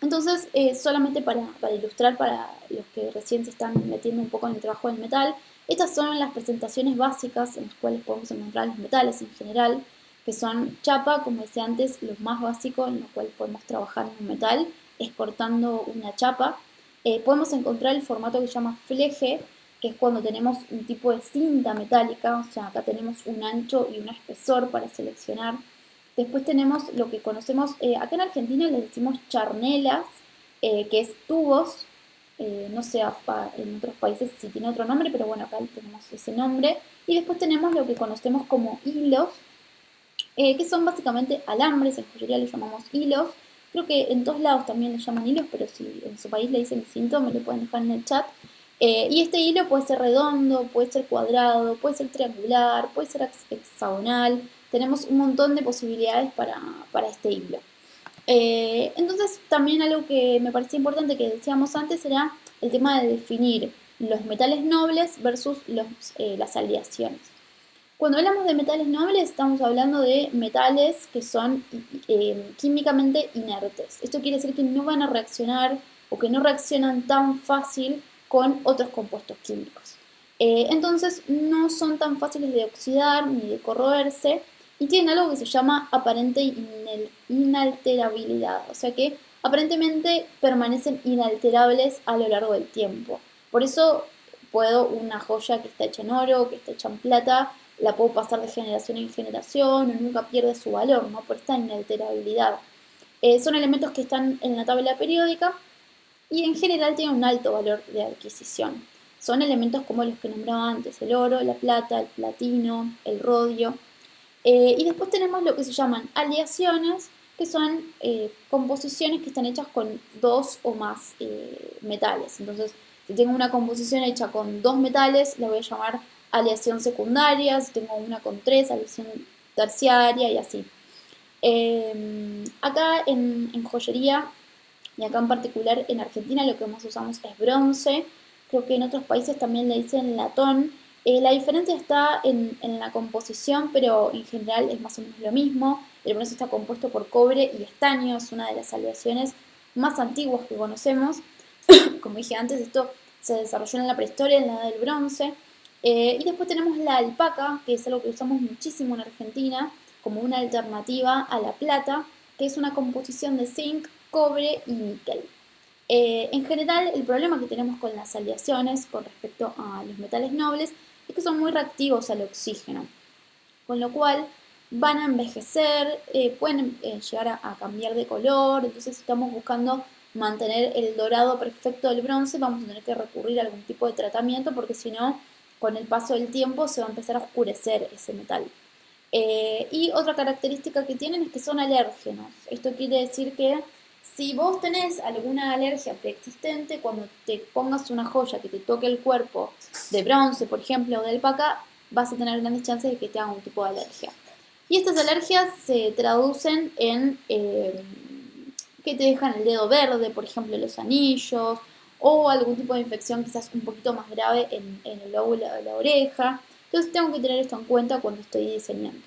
Entonces, solamente para ilustrar para los que recién se están metiendo un poco en el trabajo del metal, estas son las presentaciones básicas en las cuales podemos encontrar los metales en general, que son chapa, como decía antes, lo más básico en lo cual podemos trabajar en un metal, es cortando una chapa. Podemos encontrar el formato que se llama fleje, que es cuando tenemos un tipo de cinta metálica, o sea, acá tenemos un ancho y un espesor para seleccionar. Después tenemos lo que conocemos, acá en Argentina le decimos charnelas, que es tubos, no sé en otros países si tiene otro nombre, pero bueno, acá tenemos ese nombre. Y después tenemos lo que conocemos como hilos, que son básicamente alambres, en joyería le llamamos hilos. Creo que en todos lados también le llaman hilos, pero si en su país le dicen distinto, me lo pueden dejar en el chat. Y este hilo puede ser redondo, puede ser cuadrado, puede ser triangular, puede ser hexagonal. Tenemos un montón de posibilidades para este hilo. Entonces, también algo que me parecía importante que decíamos antes era el tema de definir los metales nobles versus las aleaciones. Cuando hablamos de metales nobles, estamos hablando de metales que son químicamente inertes. Esto quiere decir que no van a reaccionar o que no reaccionan tan fácil con otros compuestos químicos. Entonces no son tan fáciles de oxidar ni de corroerse y tienen algo que se llama aparente inalterabilidad, o sea que aparentemente permanecen inalterables a lo largo del tiempo. Por eso puedo una joya que está hecha en oro, que está hecha en plata, la puedo pasar de generación en generación o nunca pierde su valor, ¿no? Por esta inalterabilidad. Son elementos que están en la tabla periódica y en general tienen un alto valor de adquisición. Son elementos como los que nombraba antes, el oro, la plata, el platino, el rodio. Y después tenemos lo que se llaman aleaciones, que son composiciones que están hechas con dos o más metales. Entonces, si tengo una composición hecha con dos metales, la voy a llamar aleación secundaria. Si tengo una con tres, aleación terciaria y así. Acá en joyería, y acá en particular en Argentina, lo que más usamos es bronce. Creo que en otros países también le dicen latón. La diferencia está en la composición, pero en general es más o menos lo mismo. El bronce está compuesto por cobre y estaño, es una de las aleaciones más antiguas que conocemos. Como dije antes, esto se desarrolló en la prehistoria, en la edad del bronce. Y después tenemos la alpaca, que es algo que usamos muchísimo en Argentina, como una alternativa a la plata, que es una composición de zinc, cobre y níquel. En general, el problema que tenemos con las aleaciones con respecto a los metales nobles es que son muy reactivos al oxígeno, con lo cual van a envejecer, pueden llegar a cambiar de color. Entonces, si estamos buscando mantener el dorado perfecto del bronce, vamos a tener que recurrir a algún tipo de tratamiento, porque si no, con el paso del tiempo se va a empezar a oscurecer ese metal. Y otra característica que tienen es que son alérgenos. Esto quiere decir que si vos tenés alguna alergia preexistente, cuando te pongas una joya que te toque el cuerpo de bronce, por ejemplo, o de alpaca, vas a tener grandes chances de que te haga un tipo de alergia. Y estas alergias se traducen en que te dejan el dedo verde, por ejemplo, los anillos, o algún tipo de infección quizás un poquito más grave en el lóbulo de la oreja. Entonces tengo que tener esto en cuenta cuando estoy diseñando.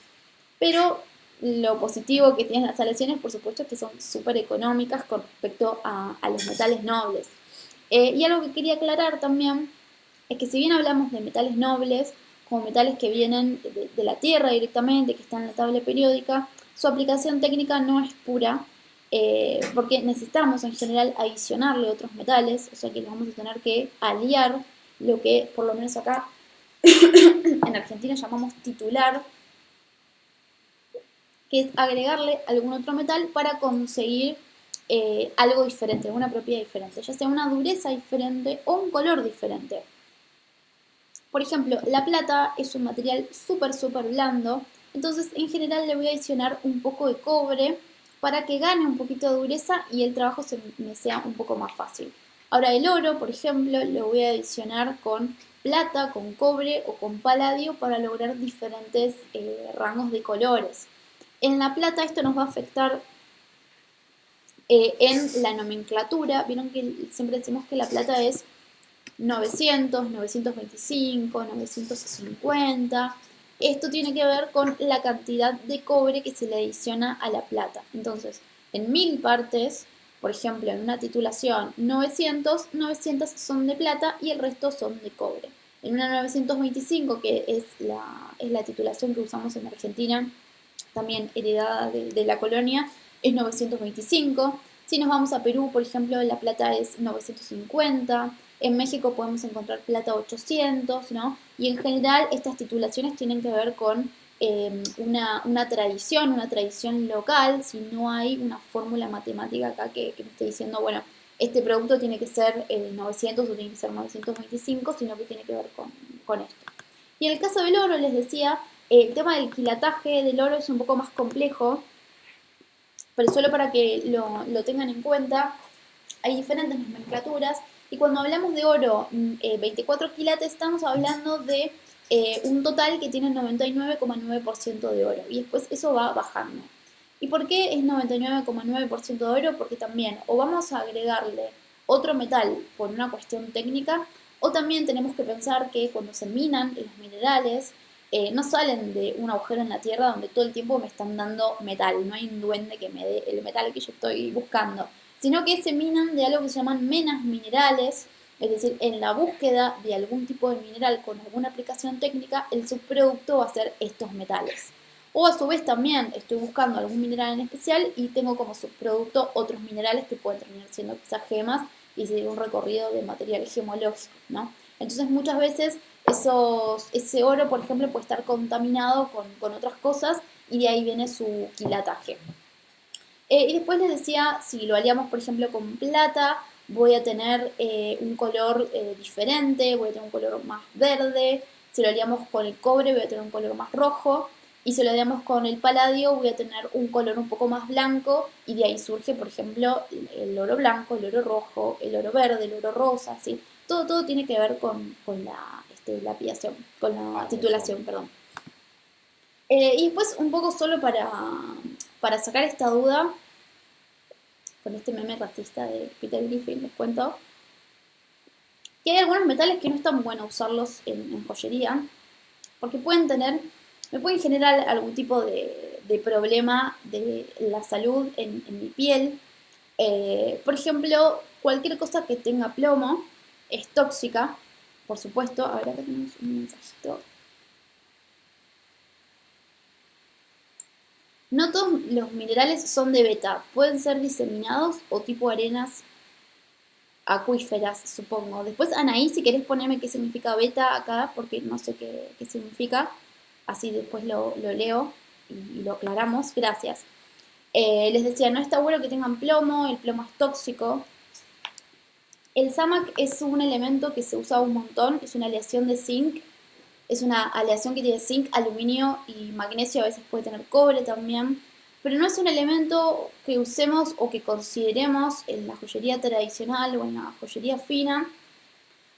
Pero lo positivo que tienen las aleaciones, por supuesto, es que son súper económicas con respecto a los metales nobles. Y algo que quería aclarar también es que si bien hablamos de metales nobles, como metales que vienen de la Tierra directamente, que están en la tabla periódica, su aplicación técnica no es pura, porque necesitamos en general adicionarle otros metales, o sea que vamos a tener que aliar lo que por lo menos acá en Argentina llamamos titular, que es agregarle algún otro metal para conseguir algo diferente, una propiedad diferente, ya sea una dureza diferente o un color diferente. Por ejemplo, la plata es un material súper blando, entonces en general le voy a adicionar un poco de cobre para que gane un poquito de dureza y el trabajo me sea un poco más fácil. Ahora el oro, por ejemplo, lo voy a adicionar con plata, con cobre o con paladio para lograr diferentes rangos de colores. En la plata esto nos va a afectar en la nomenclatura. Vieron que siempre decimos que la plata es 900, 925, 950. Esto tiene que ver con la cantidad de cobre que se le adiciona a la plata. Entonces, en 1000 partes, por ejemplo, en una titulación 900, 900 son de plata y el resto son de cobre. En una 925, que es la titulación que usamos en Argentina, también heredada de la colonia, es 925. Si nos vamos a Perú, por ejemplo, la plata es 950, en México podemos encontrar plata 800, ¿no? Y en general estas titulaciones tienen que ver con una tradición local, si no hay una fórmula matemática acá que me esté diciendo, bueno, este producto tiene que ser 900 o tiene que ser 925, sino que tiene que ver con esto. Y en el caso del oro, les decía, el tema del quilataje del oro es un poco más complejo, pero solo para que lo tengan en cuenta, hay diferentes nomenclaturas y cuando hablamos de oro 24 quilates estamos hablando de un total que tiene 99,9% de oro y después eso va bajando. ¿Y por qué es 99,9% de oro? Porque también o vamos a agregarle otro metal por una cuestión técnica o también tenemos que pensar que cuando se minan los minerales no salen de un agujero en la tierra donde todo el tiempo me están dando metal, no hay un duende que me dé el metal que yo estoy buscando, sino que se minan de algo que se llaman menas minerales, es decir, en la búsqueda de algún tipo de mineral con alguna aplicación técnica, el subproducto va a ser estos metales. O a su vez también estoy buscando algún mineral en especial y tengo como subproducto otros minerales que pueden terminar siendo quizás gemas y seguir un recorrido de material gemológico, ¿no? Entonces muchas veces ese oro, por ejemplo, puede estar contaminado con otras cosas y de ahí viene su quilataje. Y después les decía, si lo haríamos, por ejemplo, con plata, voy a tener un color diferente, voy a tener un color más verde. Si lo haríamos con el cobre, voy a tener un color más rojo. Y si lo haríamos con el paladio, voy a tener un color un poco más blanco. Y de ahí surge, por ejemplo, el oro blanco, el oro rojo, el oro verde, el oro rosa, ¿sí? Todo tiene que ver con la lapidación, con la titulación, perdón. Y después, un poco solo para sacar esta duda, con este meme racista de Peter Griffin, les cuento que hay algunos metales que no están bueno usarlos en joyería, porque me pueden generar algún tipo de problema de la salud en mi piel. Por ejemplo, cualquier cosa que tenga plomo es tóxica, por supuesto. A ver, acá tenemos un mensajito. No todos los minerales son de beta, pueden ser diseminados o tipo arenas acuíferas, supongo. Después, Anaí, si querés ponerme qué significa beta acá, porque no sé qué significa, así después lo leo y lo aclaramos. Gracias. Les decía, no está bueno que tengan plomo, el plomo es tóxico. El SAMAC es un elemento que se usa un montón, es una aleación de zinc, es una aleación que tiene zinc, aluminio y magnesio, a veces puede tener cobre también, pero no es un elemento que usemos o que consideremos en la joyería tradicional o en la joyería fina,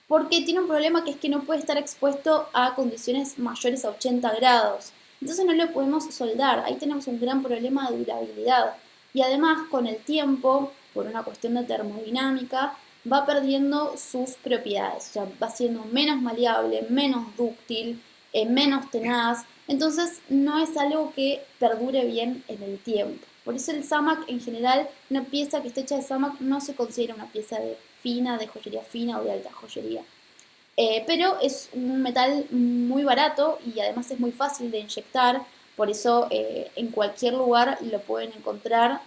porque tiene un problema que es que no puede estar expuesto a condiciones mayores a 80 grados. Entonces no lo podemos soldar, ahí tenemos un gran problema de durabilidad. Y además con el tiempo, por una cuestión de termodinámica, va perdiendo sus propiedades, o sea, va siendo menos maleable, menos dúctil, menos tenaz, entonces no es algo que perdure bien en el tiempo. Por eso el SAMAC en general, una pieza que esté hecha de SAMAC no se considera una pieza fina, de joyería fina o de alta joyería. Pero es un metal muy barato y además es muy fácil de inyectar, por eso en cualquier lugar lo pueden encontrar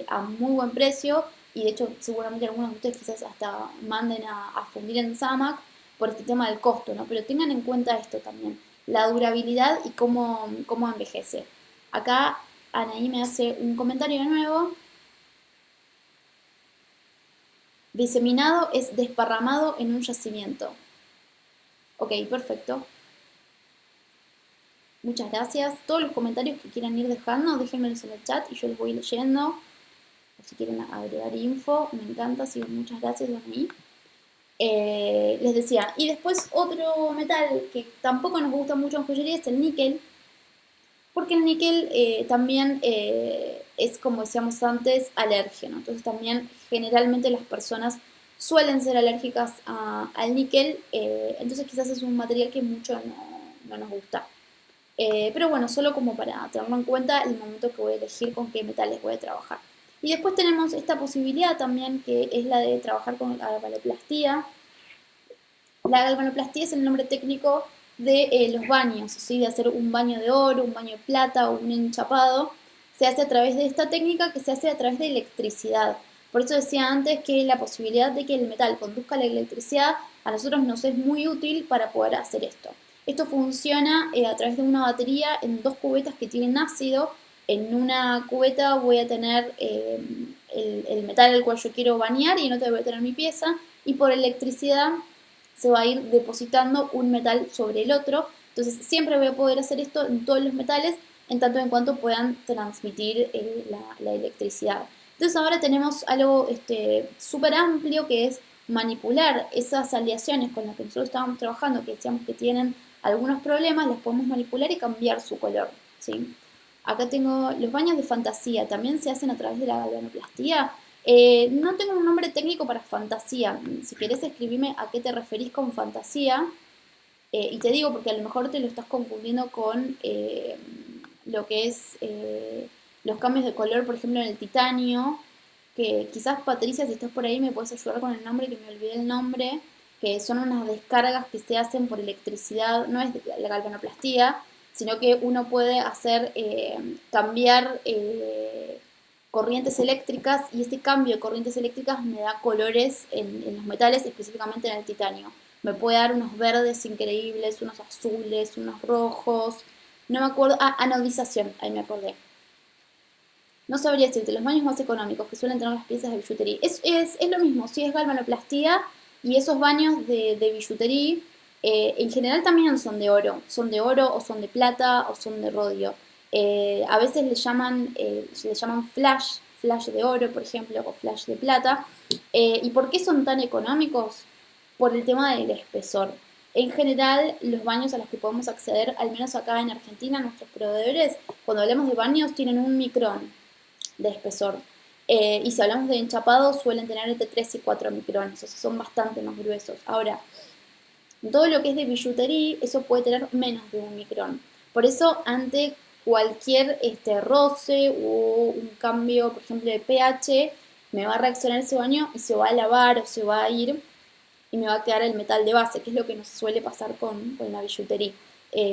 a muy buen precio y de hecho seguramente algunos de ustedes quizás hasta manden a fundir en SAMAC por este tema del costo, ¿no? Pero tengan en cuenta esto también, la durabilidad y cómo envejece. Acá Anaí me hace un comentario de nuevo. Diseminado es desparramado en un yacimiento. Ok, perfecto. Muchas gracias. Todos los comentarios que quieran ir dejando, déjenmelos en el chat y yo los voy leyendo. O si quieren agregar info, me encanta, así que muchas gracias, Dani. Les decía, y después otro metal que tampoco nos gusta mucho en joyería es el níquel, porque el níquel también es, como decíamos antes, alérgeno. Entonces también generalmente las personas suelen ser alérgicas al níquel, entonces quizás es un material que mucho no nos gusta. Pero bueno, solo como para tenerlo en cuenta el momento que voy a elegir con qué metales voy a trabajar. Y después tenemos esta posibilidad también que es la de trabajar con galvanoplastía. La galvanoplastía es el nombre técnico de los baños, ¿sí? De hacer un baño de oro, un baño de plata o un enchapado. Se hace a través de esta técnica que se hace a través de electricidad. Por eso decía antes que la posibilidad de que el metal conduzca la electricidad a nosotros nos es muy útil para poder hacer esto. Esto funciona a través de una batería en dos cubetas que tienen ácido. En una cubeta voy a tener el metal al cual yo quiero bañar y en otra voy a tener mi pieza, y por electricidad se va a ir depositando un metal sobre el otro. Entonces siempre voy a poder hacer esto en todos los metales en tanto en cuanto puedan transmitir la electricidad. Entonces ahora tenemos algo súper amplio, que es manipular esas aleaciones con las que nosotros estábamos trabajando, que decíamos que tienen algunos problemas, las podemos manipular y cambiar su color, ¿sí? Acá tengo los baños de fantasía, también se hacen a través de la galvanoplastía. No tengo un nombre técnico para fantasía. Si querés escribirme a qué te referís con fantasía, y te digo porque a lo mejor te lo estás confundiendo con lo que es los cambios de color, por ejemplo, en el titanio, que quizás Patricia, si estás por ahí, me puedes ayudar con el nombre, que me olvidé el nombre, que son unas descargas que se hacen por electricidad, no es la galvanoplastía, sino que uno puede hacer cambiar corrientes eléctricas, y ese cambio de corrientes eléctricas me da colores en los metales, específicamente en el titanio. Me puede dar unos verdes increíbles, unos azules, unos rojos, no me acuerdo, anodización, ahí me acordé. No sabría decirte, los baños más económicos que suelen tener las piezas de billutería. Es lo mismo, sí, es galvanoplastía, y esos baños de billutería en general también son de oro o son de plata o son de rodio. A veces le llaman flash de oro, por ejemplo, o flash de plata. ¿Y por qué son tan económicos? Por el tema del espesor. En general, los baños a los que podemos acceder, al menos acá en Argentina, nuestros proveedores, cuando hablamos de baños, tienen 1 micrón de espesor. Y si hablamos de enchapados, suelen tener entre 3 y 4 micrones, o sea, son bastante más gruesos. Ahora, todo lo que es de billutería, eso puede tener menos de 1 micrón. Por eso, ante cualquier roce o un cambio, por ejemplo, de pH, me va a reaccionar ese baño y se va a lavar o se va a ir y me va a quedar el metal de base, que es lo que nos suele pasar con la billutería.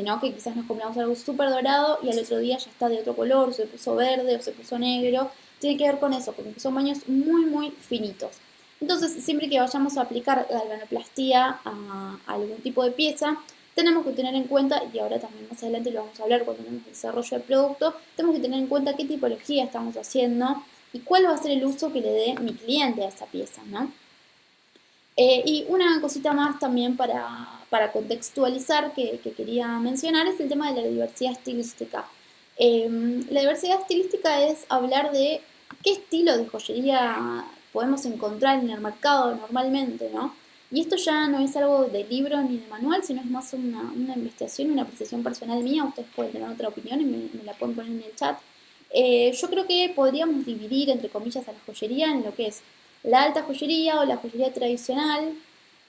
¿No? Que quizás nos compramos algo súper dorado y al otro día ya está de otro color, se puso verde o se puso negro. Tiene que ver con eso, porque son baños muy, muy finitos. Entonces, siempre que vayamos a aplicar la galvanoplastía a algún tipo de pieza, tenemos que tener en cuenta, y ahora también más adelante lo vamos a hablar cuando tenemos el desarrollo del producto, tenemos que tener en cuenta qué tipología estamos haciendo y cuál va a ser el uso que le dé mi cliente a esa pieza, ¿no? Y una cosita más también para contextualizar que quería mencionar es el tema de la diversidad estilística. La diversidad estilística es hablar de qué estilo de joyería podemos encontrar en el mercado normalmente, ¿no? Y esto ya no es algo de libro ni de manual, sino es más una investigación, una apreciación personal mía. Ustedes pueden tener otra opinión y me la pueden poner en el chat. Yo creo que podríamos dividir, entre comillas, a la joyería en lo que es la alta joyería o la joyería tradicional,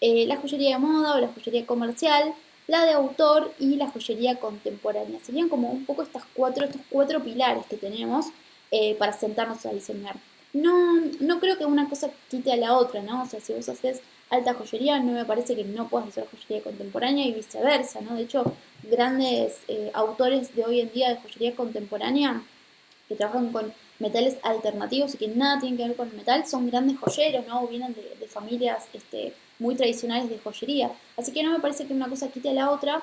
la joyería de moda o la joyería comercial, la de autor y la joyería contemporánea. Serían como un poco estos cuatro pilares que tenemos para sentarnos a diseñar. No creo que una cosa quite a la otra, ¿no? O sea, si vos haces alta joyería, no me parece que no puedas hacer joyería contemporánea y viceversa, ¿no? De hecho, grandes autores de hoy en día de joyería contemporánea que trabajan con metales alternativos y que nada tienen que ver con el metal, son grandes joyeros, ¿no? O vienen de familias muy tradicionales de joyería. Así que no me parece que una cosa quite a la otra,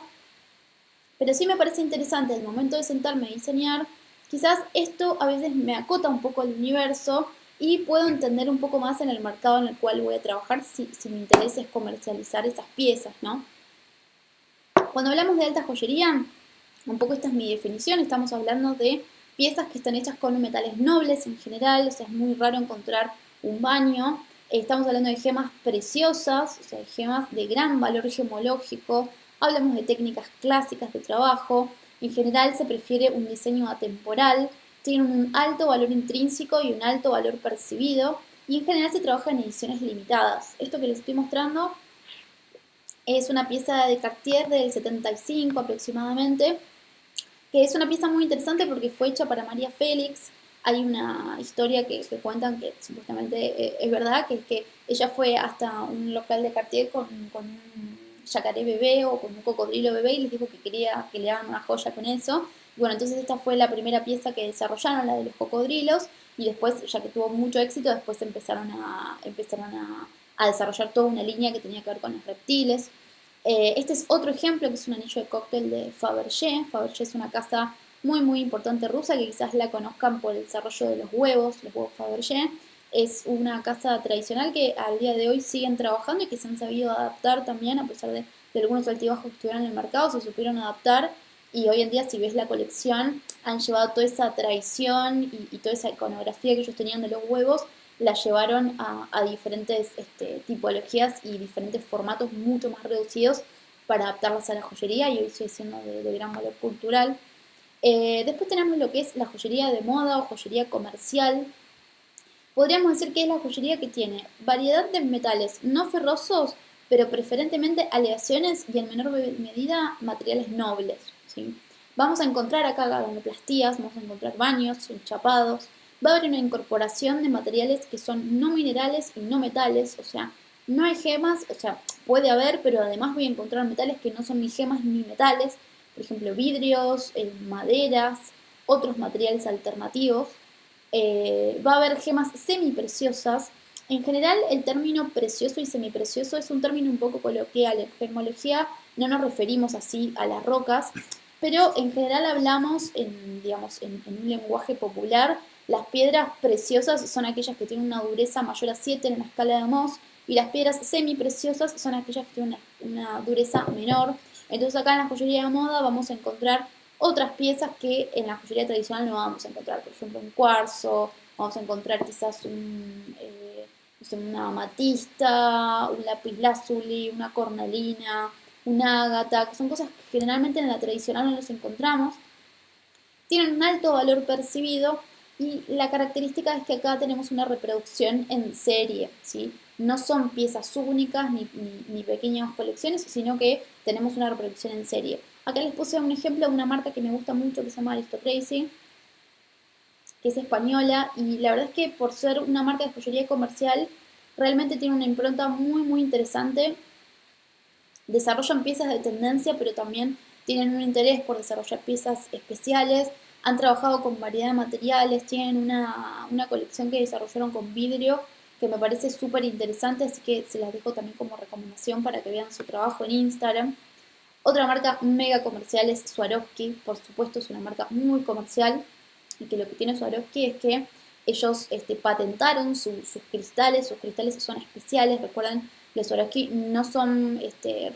pero sí me parece interesante el momento de sentarme a diseñar. Quizás esto a veces me acota un poco el universo y puedo entender un poco más en el mercado en el cual voy a trabajar si mi interés es comercializar esas piezas, ¿no? Cuando hablamos de alta joyería, un poco esta es mi definición, estamos hablando de piezas que están hechas con metales nobles en general, o sea, es muy raro encontrar un baño. Estamos hablando de gemas preciosas, o sea, de gemas de gran valor gemológico. Hablamos de técnicas clásicas de trabajo. En general se prefiere un diseño atemporal, tienen un alto valor intrínseco y un alto valor percibido, y en general se trabaja en ediciones limitadas. Esto que les estoy mostrando es una pieza de Cartier del 75 aproximadamente, que es una pieza muy interesante porque fue hecha para María Félix. Hay una historia que cuentan que supuestamente es verdad, que es que ella fue hasta un local de Cartier con un yacaré bebé o con un cocodrilo bebé y les dijo que quería que le hagan una joya con eso. Bueno, entonces esta fue la primera pieza que desarrollaron, la de los cocodrilos, y después, ya que tuvo mucho éxito, después a desarrollar toda una línea que tenía que ver con los reptiles. Este es otro ejemplo, que es un anillo de cóctel de Fabergé. Fabergé es una casa muy muy importante rusa, que quizás la conozcan por el desarrollo de los huevos Fabergé. Es una casa tradicional que al día de hoy siguen trabajando y que se han sabido adaptar también, a pesar de algunos altibajos que estuvieron en el mercado, se supieron adaptar. Y hoy en día, si ves la colección, han llevado toda esa tradición y toda esa iconografía que ellos tenían de los huevos, la llevaron a diferentes tipologías y diferentes formatos mucho más reducidos para adaptarlas a la joyería, y hoy sigue siendo de gran valor cultural. Después tenemos lo que es la joyería de moda o joyería comercial. Podríamos decir que es la joyería que tiene variedad de metales no ferrosos, pero preferentemente aleaciones y en menor medida materiales nobles, ¿sí? Vamos a encontrar acá galvanoplastías, vamos a encontrar baños, enchapados. Va a haber una incorporación de materiales que son no minerales y no metales, o sea, no hay gemas, o sea, puede haber, pero además voy a encontrar metales que no son ni gemas ni metales, por ejemplo, vidrios, maderas, otros materiales alternativos. Va a haber gemas semipreciosas. En general, el término precioso y semiprecioso es un término un poco coloquial. En gemología no nos referimos así a las rocas, pero en general hablamos en un lenguaje popular. Las piedras preciosas son aquellas que tienen una dureza mayor a 7 en la escala de Mohs, y las piedras semipreciosas son aquellas que tienen una dureza menor. Entonces acá en la joyería de moda vamos a encontrar otras piezas que en la joyería tradicional no vamos a encontrar. Por ejemplo, un cuarzo, vamos a encontrar quizás una amatista, un lapislázuli, una cornalina, un ágata, que son cosas que generalmente en la tradicional no los encontramos. Tienen un alto valor percibido, y la característica es que acá tenemos una reproducción en serie, ¿sí? No son piezas únicas ni pequeñas colecciones, sino que tenemos una reproducción en serie. Acá les puse un ejemplo de una marca que me gusta mucho, que se llama Aristocracy, que es española, y la verdad es que por ser una marca de joyería comercial, realmente tiene una impronta muy muy interesante. Desarrollan piezas de tendencia, pero también tienen un interés por desarrollar piezas especiales. Han trabajado con variedad de materiales, tienen una colección que desarrollaron con vidrio que me parece súper interesante, así que se las dejo también como recomendación para que vean su trabajo en Instagram. Otra marca mega comercial es Swarovski, por supuesto es una marca muy comercial, y que lo que tiene Swarovski es que ellos patentaron sus cristales son especiales. Recuerden, los Swarovski no son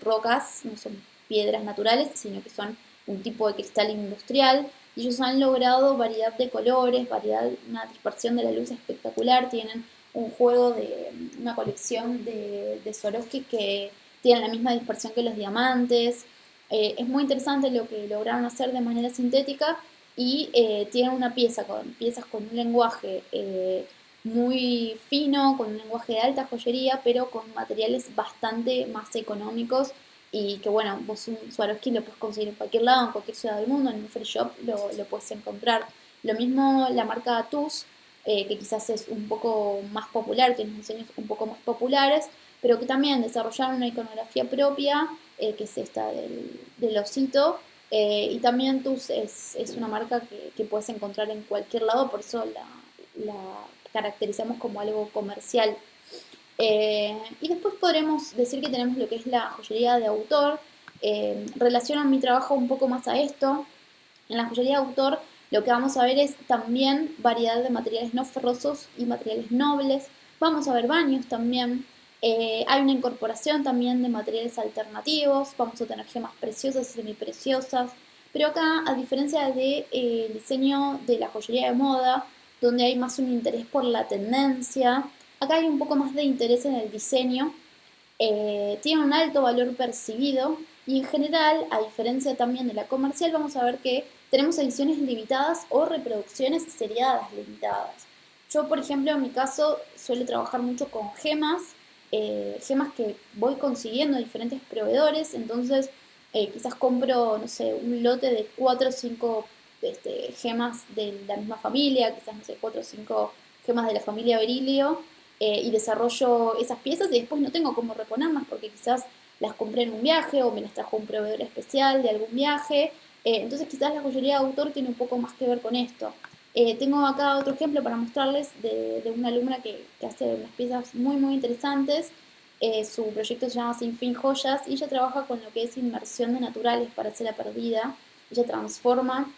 rocas, no son piedras naturales, sino que son un tipo de cristal industrial, y ellos han logrado variedad de colores, una dispersión de la luz espectacular. Tienen un juego una colección de Swarovski que tienen la misma dispersión que los diamantes. Es muy interesante lo que lograron hacer de manera sintética, y tienen piezas con un lenguaje muy fino, con un lenguaje de alta joyería, pero con materiales bastante más económicos, y que bueno, vos un Swarovski lo puedes conseguir en cualquier lado, en cualquier ciudad del mundo, en un free shop lo puedes encontrar. Lo mismo la marca TUS, que quizás es un poco más popular, tiene diseños un poco más populares, pero que también desarrollaron una iconografía propia, que es esta del osito. Y también TUS es una marca que puedes encontrar en cualquier lado, por eso la caracterizamos como algo comercial. Y después podremos decir que tenemos lo que es la joyería de autor. Relacionan mi trabajo un poco más a esto. En la joyería de autor lo que vamos a ver es también variedad de materiales no ferrosos y materiales nobles. Vamos a ver baños también. Hay una incorporación también de materiales alternativos. Vamos a tener gemas preciosas y semipreciosas. Pero acá, a diferencia del diseño de la joyería de moda, donde hay más un interés por la tendencia, acá hay un poco más de interés en el diseño. Tiene un alto valor percibido, y en general, a diferencia también de la comercial, vamos a ver que tenemos ediciones limitadas o reproducciones seriadas limitadas. Yo, por ejemplo, en mi caso, suelo trabajar mucho con gemas que voy consiguiendo de diferentes proveedores. Entonces quizás compro, no sé, un lote de 4 o 5 gemas de la misma familia, quizás, no sé, 4 o 5 gemas de la familia berilio, y desarrollo esas piezas, y después no tengo cómo reponerlas porque quizás las compré en un viaje o me las trajo un proveedor especial de algún viaje. Entonces quizás la joyería de autor tiene un poco más que ver con esto. Tengo acá otro ejemplo para mostrarles de una alumna que hace unas piezas muy muy interesantes. Su proyecto se llama Sin Fin Joyas y ella trabaja con lo que es inmersión de naturales para cera perdida. Ella transforma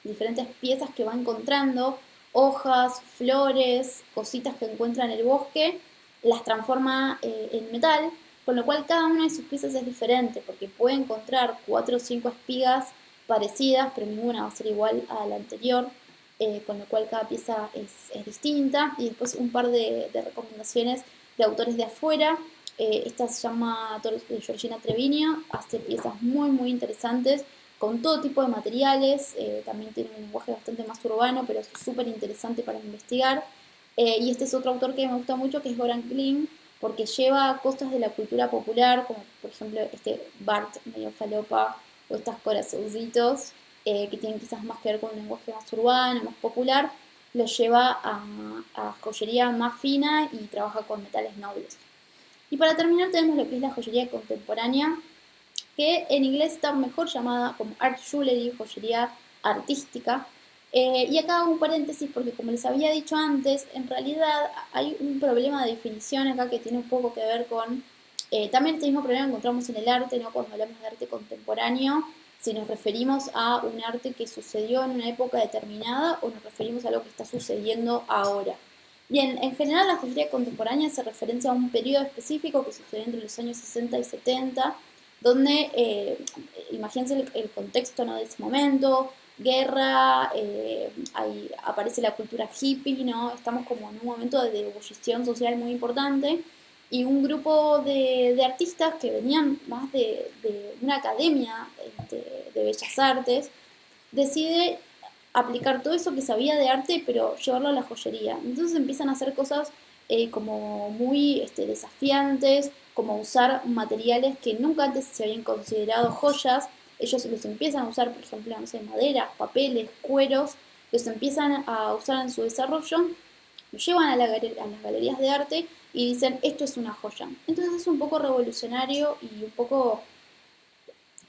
diferentes piezas que va encontrando, hojas, flores, cositas que encuentra en el bosque, las transforma en metal, con lo cual cada una de sus piezas es diferente, porque puede encontrar 4 o 5 espigas parecidas, pero ninguna va a ser igual a la anterior, con lo cual cada pieza es distinta. Y después un par de recomendaciones de autores de afuera. Esta se llama Georgina Treviño, hace piezas muy muy interesantes con todo tipo de materiales, también tiene un lenguaje bastante más urbano, pero es súper interesante para investigar. Y este es otro autor que me gusta mucho, que es Goran Kling, porque lleva cosas de la cultura popular, como por ejemplo este Bart medio falopa, o estas corazoncitos, que tienen quizás más que ver con un lenguaje más urbano, más popular, lo lleva a joyería más fina y trabaja con metales nobles. Y para terminar tenemos lo que es la joyería contemporánea, que en inglés está mejor llamada como art jewelry, joyería artística. Y acá hago un paréntesis porque como les había dicho antes, en realidad hay un problema de definición acá que tiene un poco que ver con... también este mismo problema encontramos en el arte, ¿no? Cuando hablamos de arte contemporáneo, si nos referimos a un arte que sucedió en una época determinada o nos referimos a lo que está sucediendo ahora. Bien, en general la joyería contemporánea se referencia a un periodo específico que sucedió entre los años 60 y 70, donde imagínense el contexto, ¿no? De ese momento, guerra, ahí aparece la cultura hippie, ¿no? Estamos como en un momento de ebullición social muy importante y un grupo de artistas que venían más de una academia de bellas artes decide aplicar todo eso que sabía de arte, pero llevarlo a la joyería. Entonces empiezan a hacer cosas como muy desafiantes, como usar materiales que nunca antes se habían considerado joyas. Ellos los empiezan a usar, por ejemplo, no sé, madera, papeles, cueros, los empiezan a usar en su desarrollo, lo llevan a las galerías de arte y dicen, esto es una joya. Entonces es un poco revolucionario y un poco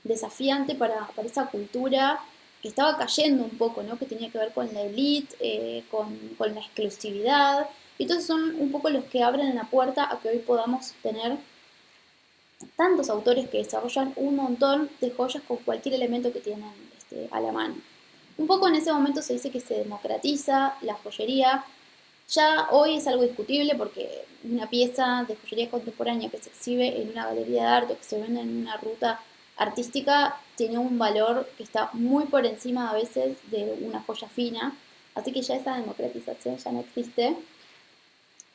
desafiante para esa cultura que estaba cayendo un poco, ¿no? Que tenía que ver con la elite, con la exclusividad. Y entonces son un poco los que abren la puerta a que hoy podamos tener tantos autores que desarrollan un montón de joyas con cualquier elemento que tienen a la mano. Un poco en ese momento se dice que se democratiza la joyería. Ya hoy es algo discutible porque una pieza de joyería contemporánea que se exhibe en una galería de arte o que se vende en una ruta artística tiene un valor que está muy por encima a veces de una joya fina, así que ya esa democratización ya no existe.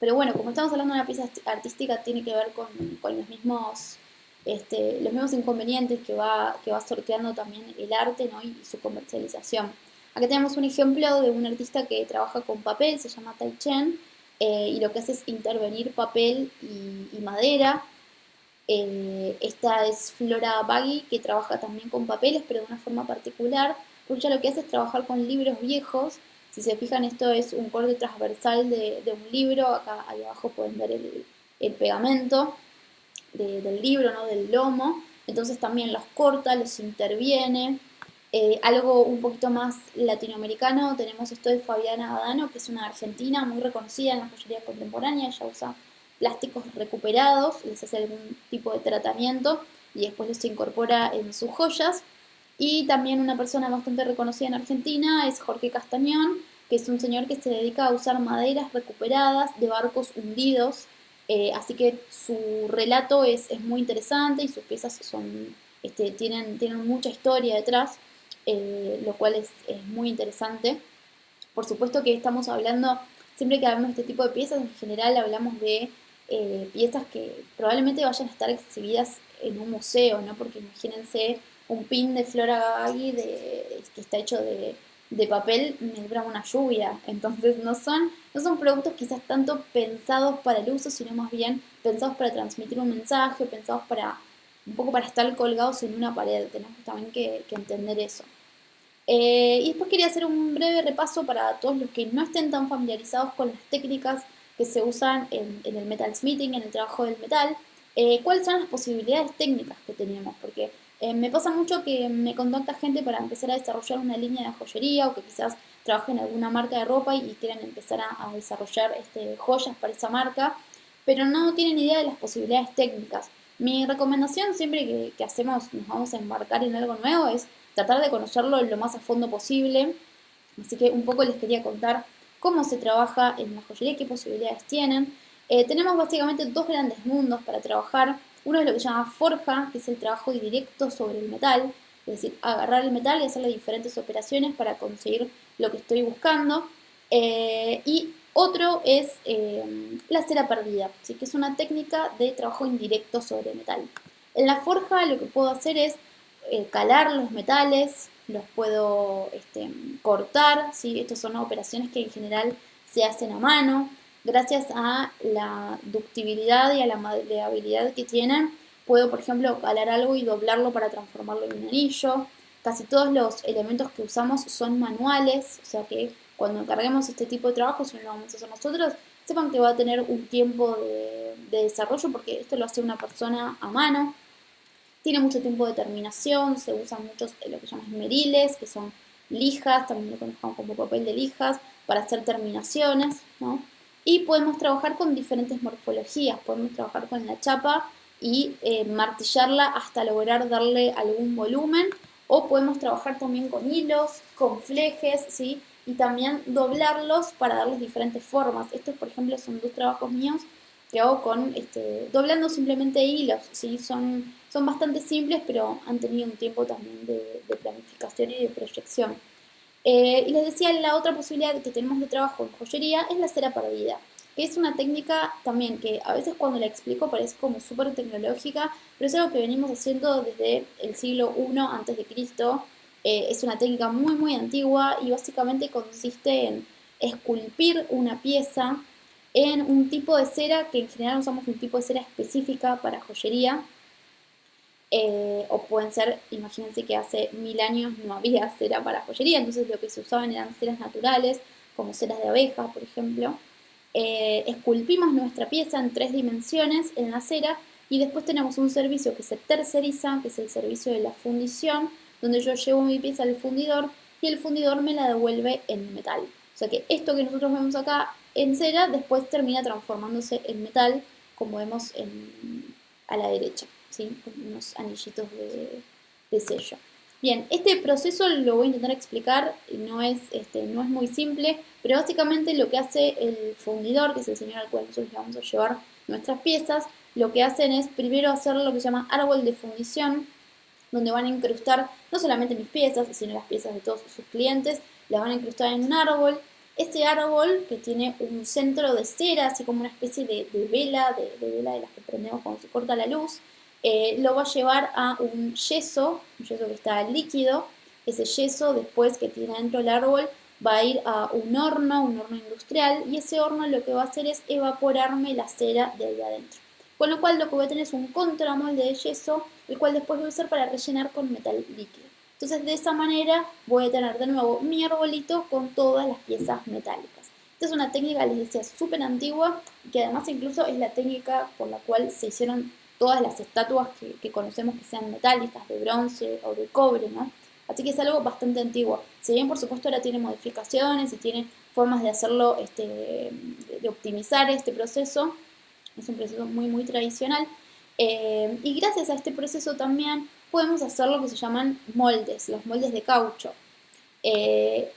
Pero bueno, como estamos hablando de una pieza artística, tiene que ver con los mismos inconvenientes que va sorteando también el arte, ¿no? Y su comercialización. Acá tenemos un ejemplo de un artista que trabaja con papel, se llama Tai Chen, y lo que hace es intervenir papel y madera. Esta es Flora Baggy, que trabaja también con papeles, pero de una forma particular, porque ella lo que hace es trabajar con libros viejos. Si se fijan, esto es un corte transversal de un libro. Acá ahí abajo pueden ver el pegamento del libro, ¿no? Del lomo. Entonces también los corta, los interviene. Algo un poquito más latinoamericano, tenemos esto de Fabiana Adano, que es una argentina muy reconocida en la joyería contemporánea. Ella usa plásticos recuperados, les hace algún tipo de tratamiento y después los incorpora en sus joyas. Y también una persona bastante reconocida en Argentina es Jorge Castañón, que es un señor que se dedica a usar maderas recuperadas de barcos hundidos. Así que su relato es muy interesante y sus piezas tienen mucha historia detrás, lo cual es muy interesante. Por supuesto que estamos hablando, siempre que hablamos de este tipo de piezas, en general hablamos de piezas que probablemente vayan a estar exhibidas en un museo, ¿no? Porque imagínense un pin de Flora Gaggi que está hecho de papel, me dura una lluvia. Entonces no son productos quizás tanto pensados para el uso, sino más bien pensados para transmitir un mensaje, pensados para un poco para estar colgados en una pared. Tenemos también que entender eso. Y después quería hacer un breve repaso para todos los que no estén tan familiarizados con las técnicas que se usan en el metalsmithing, en el trabajo del metal. ¿Cuáles son las posibilidades técnicas que tenemos? Porque Me pasa mucho que me contacta gente para empezar a desarrollar una línea de joyería o que quizás trabaje en alguna marca de ropa y quieren empezar a desarrollar joyas para esa marca, pero no tienen idea de las posibilidades técnicas. Mi recomendación siempre que hacemos, nos vamos a embarcar en algo nuevo, es tratar de conocerlo lo más a fondo posible. Así que un poco les quería contar cómo se trabaja en la joyería, qué posibilidades tienen. Tenemos básicamente dos grandes mundos para trabajar. Uno es lo que se llama forja, que es el trabajo directo sobre el metal, es decir, agarrar el metal y hacerle diferentes operaciones para conseguir lo que estoy buscando. Y otro es la cera perdida, ¿sí? Que es una técnica de trabajo indirecto sobre el metal. En la forja lo que puedo hacer es calar los metales, los puedo cortar, ¿sí? Estas son operaciones que en general se hacen a mano. Gracias a la ductibilidad y a la maleabilidad que tienen, puedo, por ejemplo, calar algo y doblarlo para transformarlo en un anillo. Casi todos los elementos que usamos son manuales, o sea que cuando encarguemos este tipo de trabajo, si no lo vamos a hacer nosotros, sepan que va a tener un tiempo de desarrollo porque esto lo hace una persona a mano. Tiene mucho tiempo de terminación, se usan muchos lo que llaman esmeriles, que son lijas, también lo conocemos como papel de lijas, para hacer terminaciones, ¿no? Y podemos trabajar con diferentes morfologías, podemos trabajar con la chapa y martillarla hasta lograr darle algún volumen, o podemos trabajar también con hilos, con flejes, ¿sí? Y también doblarlos para darles diferentes formas. Estos, por ejemplo, son dos trabajos míos que hago con doblando simplemente hilos, ¿sí? Son bastante simples, pero han tenido un tiempo también de planificación y de proyección. Y les decía, la otra posibilidad que tenemos de trabajo en joyería es la cera perdida, que es una técnica también que a veces cuando la explico parece como súper tecnológica, pero es algo que venimos haciendo desde el siglo I antes de Cristo. Es una técnica muy muy antigua y básicamente consiste en esculpir una pieza en un tipo de cera, que en general usamos un tipo de cera específica para joyería, o pueden ser, imagínense que hace 1000 años no había cera para joyería, entonces lo que se usaban eran ceras naturales, como ceras de abeja, por ejemplo. Esculpimos nuestra pieza en 3 dimensiones en la cera y después tenemos un servicio que se terceriza, que es el servicio de la fundición, donde yo llevo mi pieza al fundidor y el fundidor me la devuelve en metal. O sea que esto que nosotros vemos acá en cera después termina transformándose en metal, como vemos a la derecha, ¿sí? Con unos anillitos de sello. Bien, este proceso lo voy a intentar explicar, no es muy simple, pero básicamente lo que hace el fundidor, que es el señor al cual nosotros le vamos a llevar nuestras piezas, lo que hacen es primero hacer lo que se llama árbol de fundición, donde van a incrustar no solamente mis piezas, sino las piezas de todos sus clientes, las van a incrustar en un árbol. Ese árbol, que tiene un centro de cera, así como una especie de vela, de vela de las que prendemos cuando se corta la luz, lo va a llevar a un yeso que está líquido. Ese yeso, después que tiene dentro el árbol, va a ir a un horno industrial, y ese horno lo que va a hacer es evaporarme la cera de ahí adentro. Con lo cual lo que voy a tener es un contramolde de yeso, el cual después voy a usar para rellenar con metal líquido. Entonces de esa manera voy a tener de nuevo mi arbolito con todas las piezas metálicas. Esta es una técnica, les decía, súper antigua, que además incluso es la técnica por la cual se hicieron todas las estatuas que conocemos que sean metálicas, de bronce o de cobre, ¿no? Así que es algo bastante antiguo. Si bien por supuesto ahora tiene modificaciones y tiene formas de hacerlo, de optimizar este proceso, es un proceso muy muy tradicional. Y gracias a este proceso también podemos hacer lo que se llaman moldes, los moldes de caucho. Eh,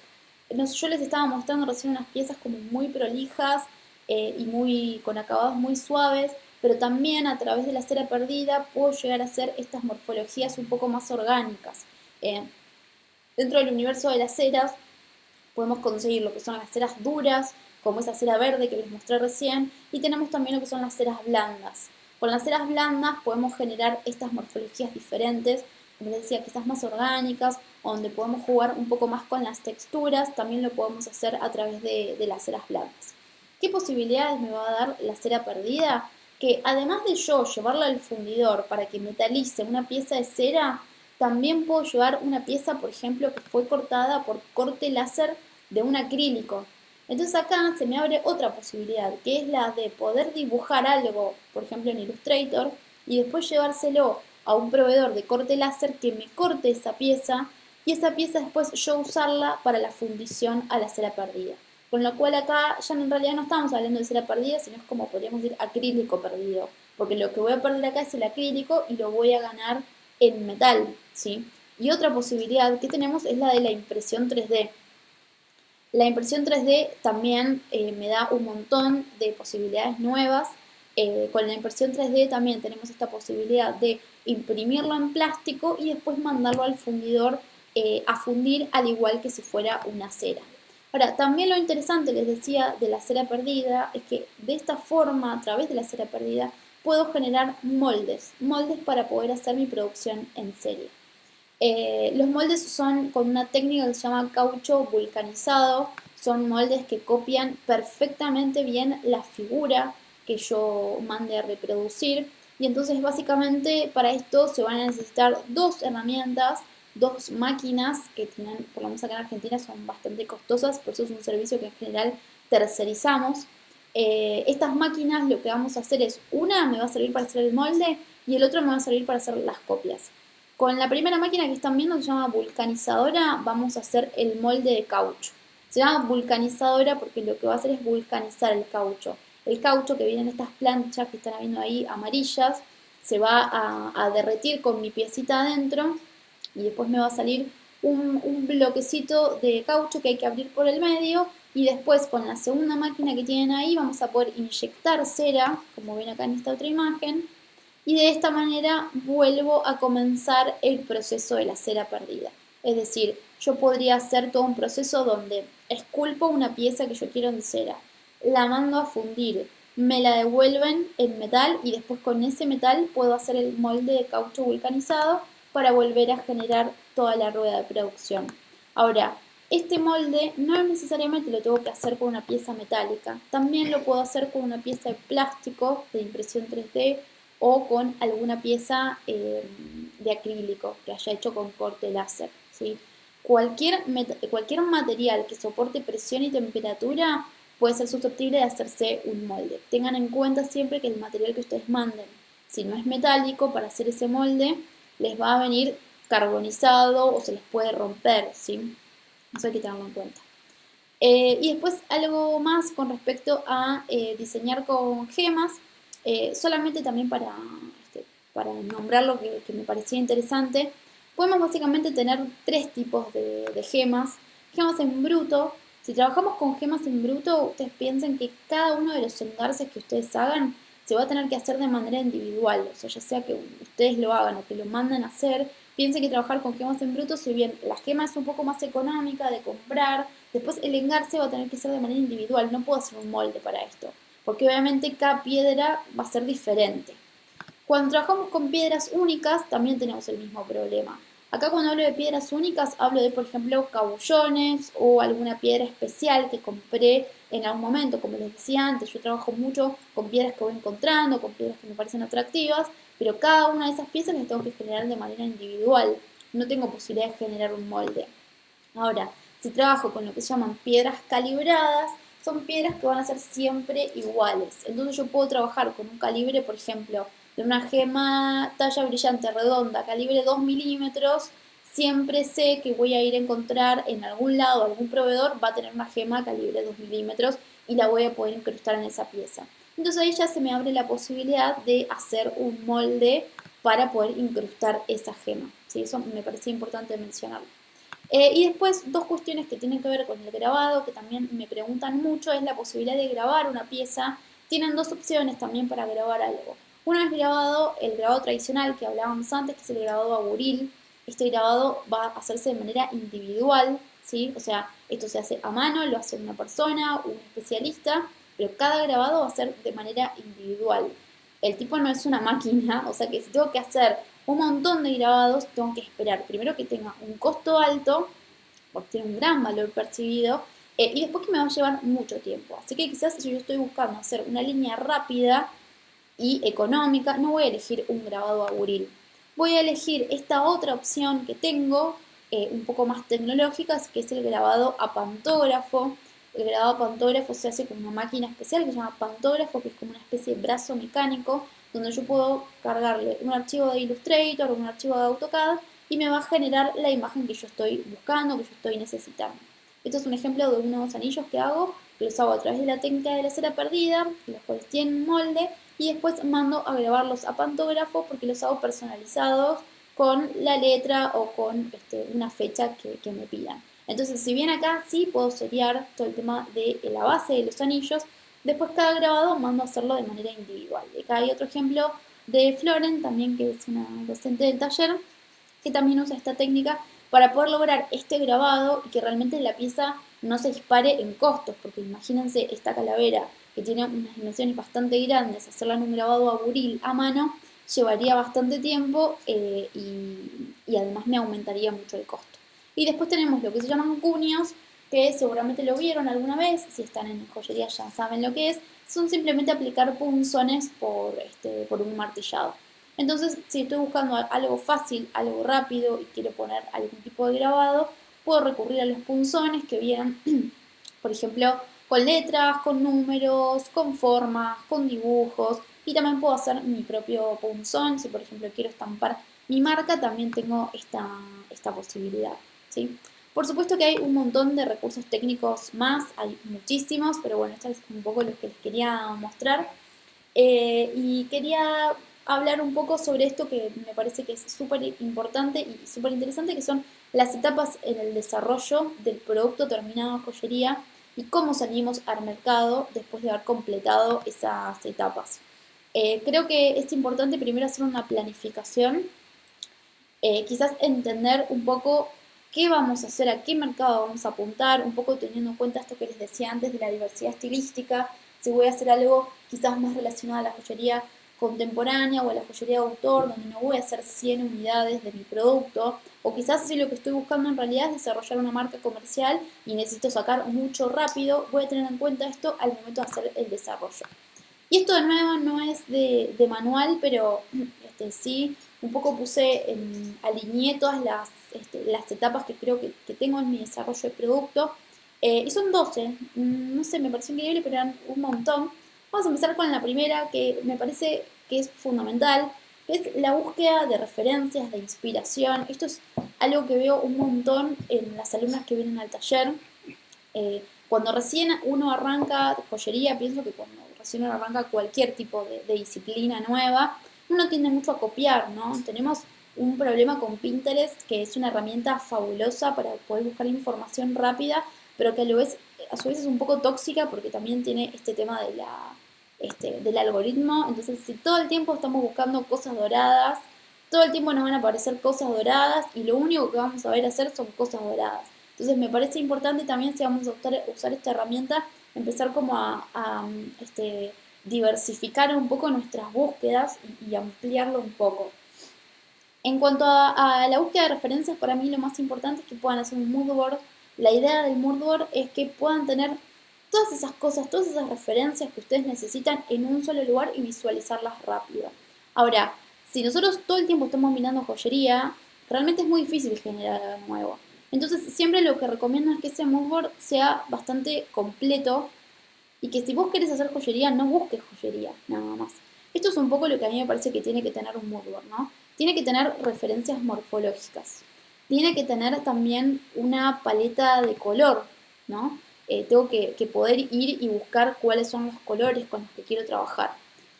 yo les estaba mostrando recién unas piezas como muy prolijas y con acabados muy suaves, pero también a través de la cera perdida puedo llegar a hacer estas morfologías un poco más orgánicas. Eh, Dentro del universo de las ceras podemos conseguir lo que son las ceras duras, como esa cera verde que les mostré recién, y tenemos también lo que son las ceras blandas. Con las ceras blandas podemos generar estas morfologías diferentes, como les decía, quizás más orgánicas, donde podemos jugar un poco más con las texturas, también lo podemos hacer a través de las ceras blandas. ¿Qué posibilidades me va a dar la cera perdida? Que además de yo llevarla al fundidor para que metalice una pieza de cera, también puedo llevar una pieza, por ejemplo, que fue cortada por corte láser de un acrílico. Entonces acá se me abre otra posibilidad, que es la de poder dibujar algo, por ejemplo en Illustrator, y después llevárselo a un proveedor de corte láser que me corte esa pieza y esa pieza después yo usarla para la fundición a la cera perdida. Con lo cual acá ya en realidad no estamos hablando de cera perdida, sino es como podríamos decir acrílico perdido, porque lo que voy a perder acá es el acrílico y lo voy a ganar en metal, ¿sí? Y otra posibilidad que tenemos es la de la impresión 3D. La impresión 3D también me da un montón de posibilidades nuevas. Con la impresión 3D también tenemos esta posibilidad de imprimirlo en plástico y después mandarlo al fundidor a fundir al igual que si fuera una cera. Ahora, también lo interesante, les decía, de la cera perdida es que de esta forma, a través de la cera perdida, puedo generar moldes para poder hacer mi producción en serie. Los moldes son con una técnica que se llama caucho vulcanizado, son moldes que copian perfectamente bien la figura que yo mande a reproducir y entonces básicamente para esto se van a necesitar dos herramientas, dos máquinas que tienen, por lo menos acá en Argentina son bastante costosas, por eso es un servicio que en general tercerizamos. Estas máquinas lo que vamos a hacer es, una me va a servir para hacer el molde y el otro me va a servir para hacer las copias. Con la primera máquina que están viendo, que se llama vulcanizadora, vamos a hacer el molde de caucho. Se llama vulcanizadora porque lo que va a hacer es vulcanizar el caucho. El caucho que viene en estas planchas que están viendo ahí amarillas, se va a derretir con mi piecita adentro y después me va a salir un bloquecito de caucho que hay que abrir por el medio y después con la segunda máquina que tienen ahí vamos a poder inyectar cera, como ven acá en esta otra imagen, y de esta manera vuelvo a comenzar el proceso de la cera perdida. Es decir, yo podría hacer todo un proceso donde esculpo una pieza que yo quiero en cera, la mando a fundir, me la devuelven en metal y después con ese metal puedo hacer el molde de caucho vulcanizado para volver a generar toda la rueda de producción. Ahora, este molde no necesariamente lo tengo que hacer con una pieza metálica, también lo puedo hacer con una pieza de plástico de impresión 3D o con alguna pieza de acrílico que haya hecho con corte láser, ¿sí? Cualquier material que soporte presión y temperatura puede ser susceptible de hacerse un molde. Tengan en cuenta siempre que el material que ustedes manden, si no es metálico, para hacer ese molde, les va a venir carbonizado o se les puede romper, ¿sí? Eso hay que tenerlo en cuenta. Y después algo más con respecto a diseñar con gemas, solamente también para nombrar lo que me parecía interesante, podemos básicamente tener tres tipos de gemas. Gemas en bruto. Si trabajamos con gemas en bruto, ustedes piensen que cada uno de los engarces que ustedes hagan se va a tener que hacer de manera individual. O sea, ya sea que ustedes lo hagan o que lo manden a hacer, piensen que trabajar con gemas en bruto, si bien la gema es un poco más económica de comprar, después el engarce va a tener que ser de manera individual. No puedo hacer un molde para esto, porque obviamente cada piedra va a ser diferente. Cuando trabajamos con piedras únicas también tenemos el mismo problema. Acá cuando hablo de piedras únicas hablo de, por ejemplo, cabullones o alguna piedra especial que compré en algún momento. Como les decía antes, yo trabajo mucho con piedras que voy encontrando, con piedras que me parecen atractivas, pero cada una de esas piezas las tengo que generar de manera individual. No tengo posibilidad de generar un molde. Ahora, si trabajo con lo que se llaman piedras calibradas, son piedras que van a ser siempre iguales. Entonces yo puedo trabajar con un calibre, por ejemplo, de una gema talla brillante redonda, calibre 2 milímetros, siempre sé que voy a ir a encontrar en algún lado, algún proveedor va a tener una gema calibre 2 milímetros y la voy a poder incrustar en esa pieza. Entonces ahí ya se me abre la posibilidad de hacer un molde para poder incrustar esa gema. ¿Sí? Eso me parece importante mencionarlo. Y después dos cuestiones que tienen que ver con el grabado, que también me preguntan mucho, es la posibilidad de grabar una pieza. Tienen dos opciones también para grabar algo. Uno es el grabado tradicional que hablábamos antes, que es el grabado a buril. Este grabado va a hacerse de manera individual, ¿sí? O sea, esto se hace a mano, lo hace una persona, un especialista, pero cada grabado va a ser de manera individual. El tipo no es una máquina, o sea que si tengo que hacer un montón de grabados, tengo que esperar primero que tenga un costo alto, porque tiene un gran valor percibido, y después que me va a llevar mucho tiempo. Así que quizás si yo estoy buscando hacer una línea rápida y económica, no voy a elegir un grabado a buril. Voy a elegir esta otra opción que tengo, un poco más tecnológica, que es el grabado a pantógrafo. El grabado a pantógrafo se hace con una máquina especial que se llama pantógrafo, que es como una especie de brazo mecánico donde yo puedo cargarle un archivo de Illustrator o un archivo de AutoCAD y me va a generar la imagen que yo estoy buscando, que yo estoy necesitando. Esto es un ejemplo de unos anillos que hago, que los hago a través de la técnica de la cera perdida, los cuales tienen molde, y después mando a grabarlos a pantógrafo porque los hago personalizados con la letra o con una fecha que me pidan. Entonces, si bien acá sí puedo seriar todo el tema de la base de los anillos, después cada grabado mando a hacerlo de manera individual. Y acá hay otro ejemplo de Floren, también que es una docente del taller, que también usa esta técnica para poder lograr este grabado y que realmente la pieza no se dispare en costos, porque imagínense esta calavera que tiene unas dimensiones bastante grandes, hacerla en un grabado a buril a mano llevaría bastante tiempo y además me aumentaría mucho el costo. Y después tenemos lo que se llaman cuños, que seguramente lo vieron alguna vez, si están en joyería ya saben lo que es, son simplemente aplicar punzones por un martillado. Entonces, si estoy buscando algo fácil, algo rápido y quiero poner algún tipo de grabado, puedo recurrir a los punzones que vienen, por ejemplo, con letras, con números, con formas, con dibujos, y también puedo hacer mi propio punzón. Si por ejemplo quiero estampar mi marca, también tengo esta posibilidad, ¿sí? Por supuesto que hay un montón de recursos técnicos más, hay muchísimos, pero bueno, esto es un poco lo que les quería mostrar. Y quería hablar un poco sobre esto que me parece que es súper importante y súper interesante, que son las etapas en el desarrollo del producto terminado en joyería y cómo salimos al mercado después de haber completado esas etapas. Creo que es importante primero hacer una planificación, quizás entender un poco qué vamos a hacer, a qué mercado vamos a apuntar, un poco teniendo en cuenta esto que les decía antes de la diversidad estilística, si voy a hacer algo quizás más relacionado a la joyería contemporánea o a la joyería de autor, donde no voy a hacer 100 unidades de mi producto, o quizás si lo que estoy buscando en realidad es desarrollar una marca comercial y necesito sacar mucho rápido, voy a tener en cuenta esto al momento de hacer el desarrollo. Y esto de nuevo no es de manual, pero sí, un poco alineé todas las etapas que creo que tengo en mi desarrollo de producto. Y son 12, no sé, me pareció increíble, pero eran un montón. Vamos a empezar con la primera, que me parece que es fundamental, que es la búsqueda de referencias, de inspiración. Esto es algo que veo un montón en las alumnas que vienen al taller. Cuando recién uno arranca joyería, pienso que cuando recién uno arranca cualquier tipo de disciplina nueva, uno tiende mucho a copiar, ¿no? Tenemos un problema con Pinterest, que es una herramienta fabulosa para poder buscar información rápida, pero que a su vez es un poco tóxica porque también tiene este tema del algoritmo. Entonces, si todo el tiempo estamos buscando cosas doradas, todo el tiempo nos van a aparecer cosas doradas y lo único que vamos a ver hacer son cosas doradas. Entonces me parece importante también si vamos a usar esta herramienta, empezar como a diversificar un poco nuestras búsquedas y ampliarlo un poco. En cuanto a la búsqueda de referencias, para mí lo más importante es que puedan hacer un mood board. La idea del mood board es que puedan tener todas esas cosas, todas esas referencias que ustedes necesitan en un solo lugar y visualizarlas rápido. Ahora, si nosotros todo el tiempo estamos mirando joyería, realmente es muy difícil generar algo nuevo. Entonces, siempre lo que recomiendo es que ese mood board sea bastante completo y que si vos querés hacer joyería, no busques joyería, nada más. Esto es un poco lo que a mí me parece que tiene que tener un mood board, ¿no? Tiene que tener referencias morfológicas. Tiene que tener también una paleta de color, ¿no? Tengo que poder ir y buscar cuáles son los colores con los que quiero trabajar.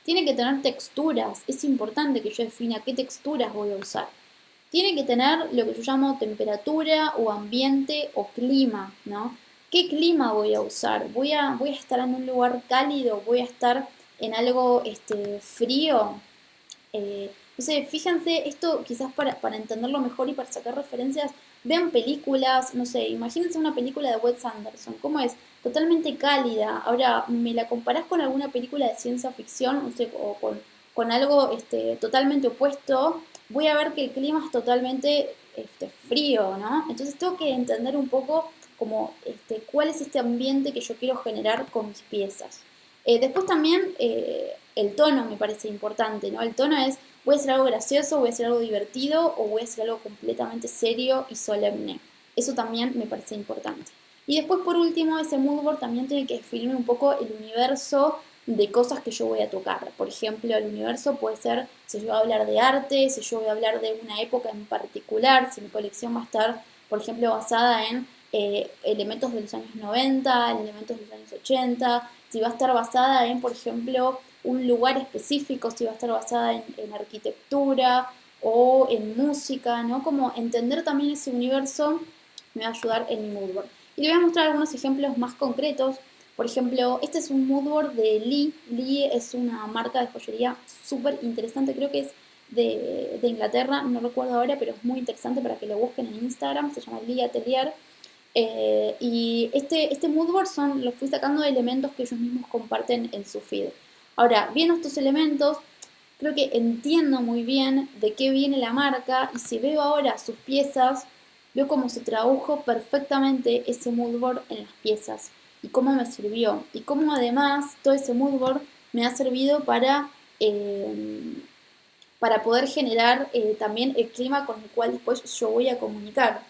Tiene que tener texturas. Es importante que yo defina qué texturas voy a usar. Tiene que tener lo que yo llamo temperatura o ambiente o clima, ¿no? ¿Qué clima voy a usar? ¿Voy a estar en un lugar cálido? ¿Voy a estar en algo frío? No sé, fíjense, esto quizás para entenderlo mejor y para sacar referencias, vean películas, no sé, imagínense una película de Wes Anderson, ¿cómo es? Totalmente cálida. Ahora, ¿me la comparás con alguna película de ciencia ficción, no sé, o con algo totalmente opuesto? Voy a ver que el clima es totalmente frío, ¿no? Entonces tengo que entender un poco como cuál es este ambiente que yo quiero generar con mis piezas. Después también el tono me parece importante, ¿no? El tono es, voy a hacer algo gracioso, voy a hacer algo divertido o voy a hacer algo completamente serio y solemne. Eso también me parece importante. Y después por último, ese mood board también tiene que definir un poco el universo de cosas que yo voy a tocar. Por ejemplo, el universo puede ser si yo voy a hablar de arte, si yo voy a hablar de una época en particular, si mi colección va a estar, por ejemplo, basada en elementos de los años 90, elementos de los años 80, si va a estar basada en, por ejemplo, un lugar específico, si va a estar basada en arquitectura o en música, ¿no? Como entender también ese universo me va a ayudar en mi moodboard. Y le voy a mostrar algunos ejemplos más concretos. Por ejemplo, este es un moodboard de Lee. Lee es una marca de joyería súper interesante, creo que es de Inglaterra, no recuerdo ahora, pero es muy interesante para que lo busquen en Instagram, se llama Lee Atelier. Y este moodboard lo fui sacando de elementos que ellos mismos comparten en su feed. Ahora, viendo estos elementos, creo que entiendo muy bien de qué viene la marca y si veo ahora sus piezas, veo cómo se tradujo perfectamente ese moodboard en las piezas y cómo me sirvió y cómo además todo ese moodboard me ha servido para poder generar también el clima con el cual después yo voy a comunicar.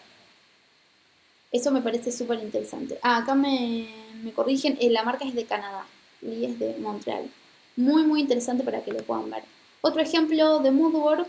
Eso me parece súper interesante. Ah, acá me corrigen, la marca es de Canadá, y es de Montreal. Muy, muy interesante para que lo puedan ver. Otro ejemplo de moodboard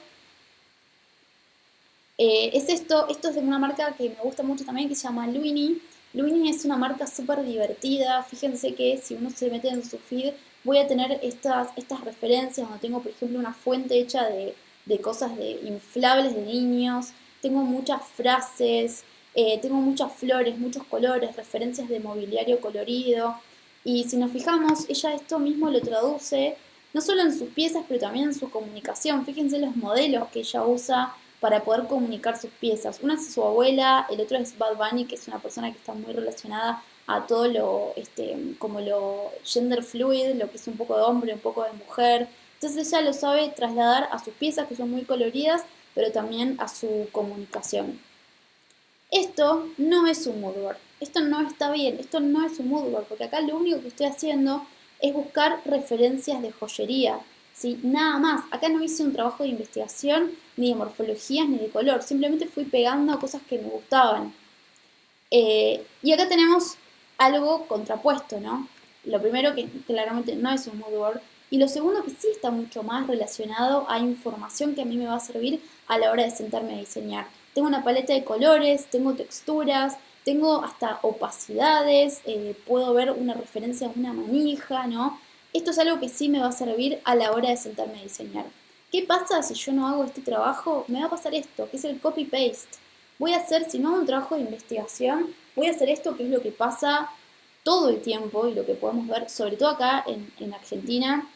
es esto es de una marca que me gusta mucho también, que se llama Luini. Luini es una marca súper divertida. Fíjense que si uno se mete en su feed, voy a tener estas referencias donde tengo, por ejemplo, una fuente hecha de cosas de inflables de niños. Tengo muchas frases, tengo muchas flores, muchos colores, referencias de mobiliario colorido. Y si nos fijamos, ella esto mismo lo traduce no solo en sus piezas, pero también en su comunicación. Fíjense los modelos que ella usa para poder comunicar sus piezas. Una es su abuela, el otro es Bad Bunny, que es una persona que está muy relacionada a todo como lo gender fluid, lo que es un poco de hombre, un poco de mujer. Entonces ella lo sabe trasladar a sus piezas, que son muy coloridas, pero también a su comunicación. Esto no es un moodboard, esto no está bien, esto no es un moodboard, porque acá lo único que estoy haciendo es buscar referencias de joyería, ¿sí? Nada más, acá no hice un trabajo de investigación, ni de morfologías, ni de color, simplemente fui pegando cosas que me gustaban. Y acá tenemos algo contrapuesto, ¿no? Lo primero que claramente no es un moodboard, y lo segundo que sí está mucho más relacionado a información que a mí me va a servir a la hora de sentarme a diseñar. Tengo una paleta de colores, tengo texturas, tengo hasta opacidades, puedo ver una referencia a una manija, ¿no? Esto es algo que sí me va a servir a la hora de sentarme a diseñar. ¿Qué pasa si yo no hago este trabajo? Me va a pasar esto, que es el copy-paste. Voy a hacer, si no hago un trabajo de investigación, voy a hacer esto que es lo que pasa todo el tiempo y lo que podemos ver, sobre todo acá en Argentina,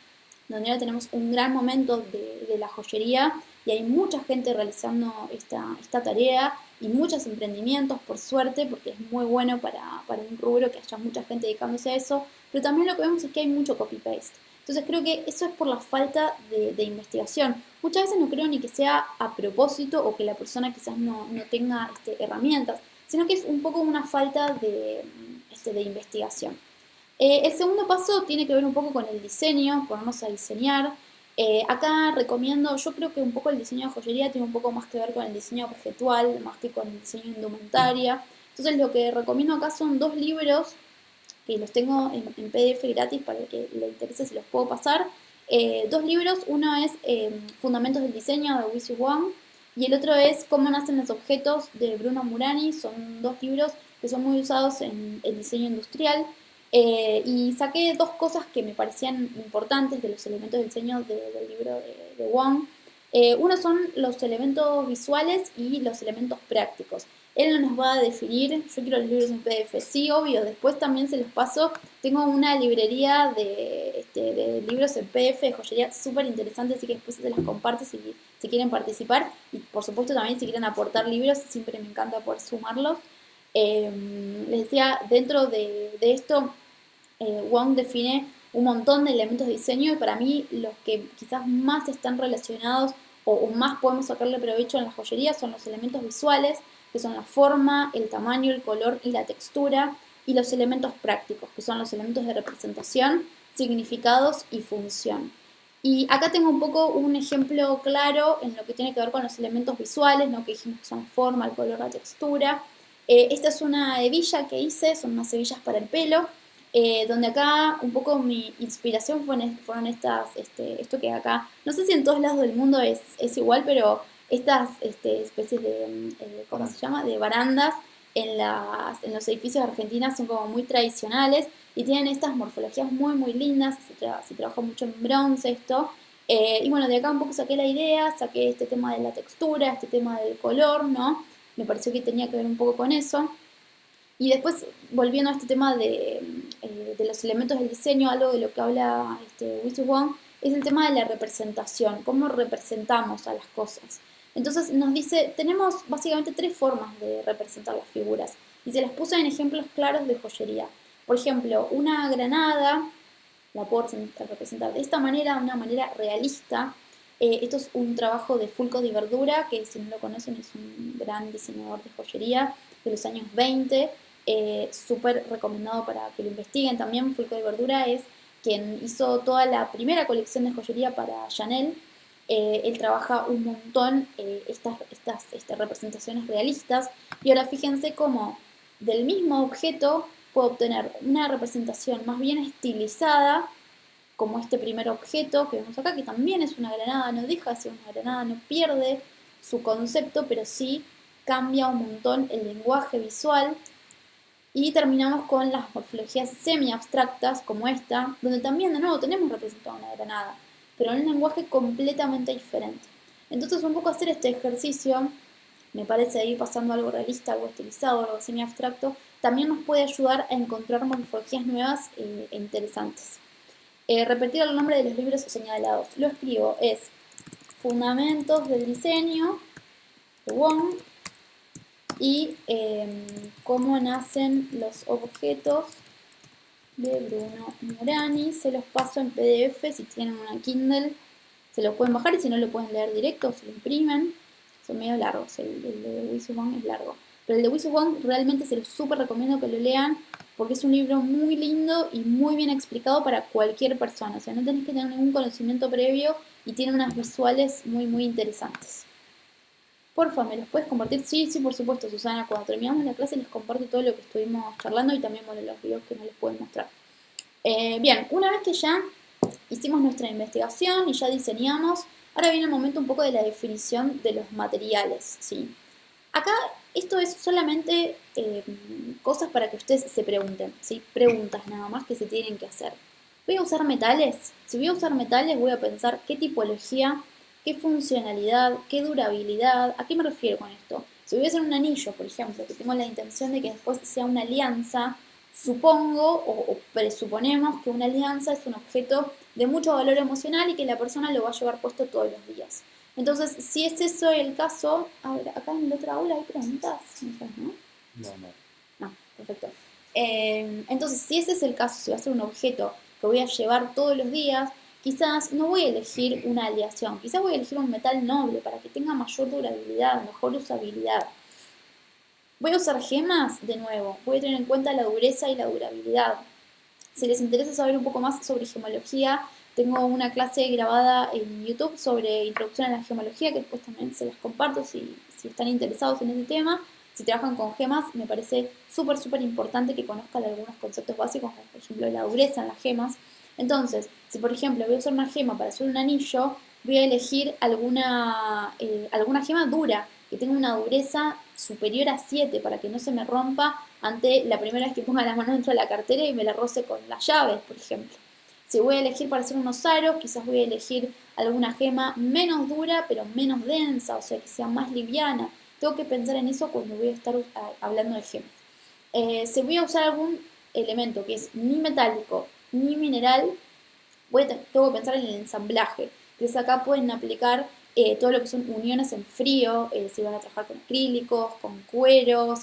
donde ahora tenemos un gran momento de la joyería y hay mucha gente realizando esta tarea y muchos emprendimientos, por suerte, porque es muy bueno para un rubro que haya mucha gente dedicándose a eso, pero también lo que vemos es que hay mucho copy-paste. Entonces creo que eso es por la falta de investigación. Muchas veces no creo ni que sea a propósito o que la persona quizás no tenga herramientas, sino que es un poco una falta de investigación. El segundo paso tiene que ver un poco con el diseño, ponernos a diseñar. Acá recomiendo, yo creo que un poco el diseño de joyería tiene un poco más que ver con el diseño objetual, más que con el diseño de indumentaria. Entonces lo que recomiendo acá son dos libros que los tengo en PDF gratis para el que le interese, se los puedo pasar. Dos libros, uno es Fundamentos del Diseño de Wissu Wang y el otro es Cómo nacen los objetos de Bruno Murani. Son dos libros que son muy usados en el diseño industrial. Y saqué dos cosas que me parecían importantes de los elementos del diseño del libro de Wang. Uno son los elementos visuales y los elementos prácticos. Él no nos va a definir, yo quiero los libros en PDF, sí, obvio, después también se los paso. Tengo una librería de libros en PDF de joyería súper interesante, así que después se las comparto si quieren participar. Y por supuesto también si quieren aportar libros, siempre me encanta poder sumarlos. Les decía, dentro de esto, Wong define un montón de elementos de diseño y para mí los que quizás más están relacionados o más podemos sacarle provecho en la joyería son los elementos visuales, que son la forma, el tamaño, el color y la textura, y los elementos prácticos, que son los elementos de representación, significados y función. Y acá tengo un poco un ejemplo claro en lo que tiene que ver con los elementos visuales, ¿no? Que dijimos que son forma, el color, la textura. Esta es una hebilla que hice, son unas hebillas para el pelo. Donde acá un poco mi inspiración fueron esto que acá, no sé si en todos lados del mundo es igual, pero estas especies de, ¿cómo se Baranda. llama? De barandas en los edificios de Argentina son como muy tradicionales y tienen estas morfologías muy, muy lindas, se trabaja mucho en bronce esto. Y bueno, de acá un poco saqué la idea, saqué este tema de la textura, este tema del color, ¿no? Me pareció que tenía que ver un poco con eso. Y después, volviendo a este tema de los elementos del diseño, algo de lo que habla Wizzy Wong, es el tema de la representación, cómo representamos a las cosas. Entonces nos dice, tenemos básicamente tres formas de representar las figuras. Y se las puse en ejemplos claros de joyería. Por ejemplo, una granada la puedo representar de esta manera, de una manera realista. Esto es un trabajo de Fulco Di Verdura, que si no lo conocen es un gran diseñador de joyería de los años 20, súper recomendado para que lo investiguen también. Fulco Di Verdura es quien hizo toda la primera colección de joyería para Chanel. Él trabaja un montón estas representaciones realistas y ahora fíjense cómo del mismo objeto puedo obtener una representación más bien estilizada, como este primer objeto que vemos acá, que también es una granada, no deja de ser una granada, no pierde su concepto, pero sí cambia un montón el lenguaje visual. Y terminamos con las morfologías semi-abstractas, como esta, donde también de nuevo tenemos representada una granada, pero en un lenguaje completamente diferente. Entonces, un poco hacer este ejercicio, me parece ir pasando algo realista, algo estilizado, algo semi-abstracto, también nos puede ayudar a encontrar morfologías nuevas e interesantes. Repetir el nombre de los libros señalados. Lo escribo, es Fundamentos del Diseño, de Wong, y Cómo nacen los objetos, de Bruno Murani. Se los paso en PDF, si tienen una Kindle se lo pueden bajar y si no lo pueden leer directo o se lo imprimen. Son medio largos, el de Wizzy Wong es largo. Pero el de Wizzy Wong realmente se los súper recomiendo que lo lean porque es un libro muy lindo y muy bien explicado para cualquier persona. O sea, no tenés que tener ningún conocimiento previo y tiene unas visuales muy, muy interesantes. Porfa, ¿me los puedes compartir? Sí, sí, por supuesto, Susana. Cuando terminamos la clase les comparto todo lo que estuvimos charlando y también bueno, los videos que no les pueden mostrar. Bien, una vez que ya hicimos nuestra investigación y ya diseñamos, ahora viene el momento un poco de la definición de los materiales, ¿sí? Acá esto es solamente cosas para que ustedes se pregunten, ¿sí? Preguntas nada más que se tienen que hacer. ¿Voy a usar metales? Si voy a usar metales voy a pensar qué tipología, qué funcionalidad, qué durabilidad, ¿a qué me refiero con esto? Si voy a hacer un anillo, por ejemplo, que tengo la intención de que después sea una alianza, supongo o presuponemos que una alianza es un objeto de mucho valor emocional y que la persona lo va a llevar puesto todos los días. Entonces, si es eso el caso, a ver, acá en la otra aula hay preguntas, ¿no? No, no. No, perfecto. Entonces, si ese es el caso, si va a ser un objeto que voy a llevar todos los días, quizás no voy a elegir una aleación, quizás voy a elegir un metal noble para que tenga mayor durabilidad, mejor usabilidad. Voy a usar gemas, de nuevo, voy a tener en cuenta la dureza y la durabilidad. Si les interesa saber un poco más sobre gemología, tengo una clase grabada en YouTube sobre introducción a la gemología, que después también se las comparto si están interesados en ese tema. Si trabajan con gemas, me parece súper, súper importante que conozcan algunos conceptos básicos, como por ejemplo la dureza en las gemas. Entonces, si por ejemplo voy a usar una gema para hacer un anillo, voy a elegir alguna gema dura, que tenga una dureza superior a 7 para que no se me rompa ante la primera vez que ponga la mano dentro de la cartera y me la roce con las llaves, por ejemplo. Si voy a elegir para hacer unos aros, quizás voy a elegir alguna gema menos dura, pero menos densa, o sea, que sea más liviana. Tengo que pensar en eso cuando voy a estar hablando de gemas. Si voy a usar algún elemento que es ni metálico ni mineral, tengo que pensar en el ensamblaje. Entonces acá pueden aplicar todo lo que son uniones en frío, si van a trabajar con acrílicos, con cueros,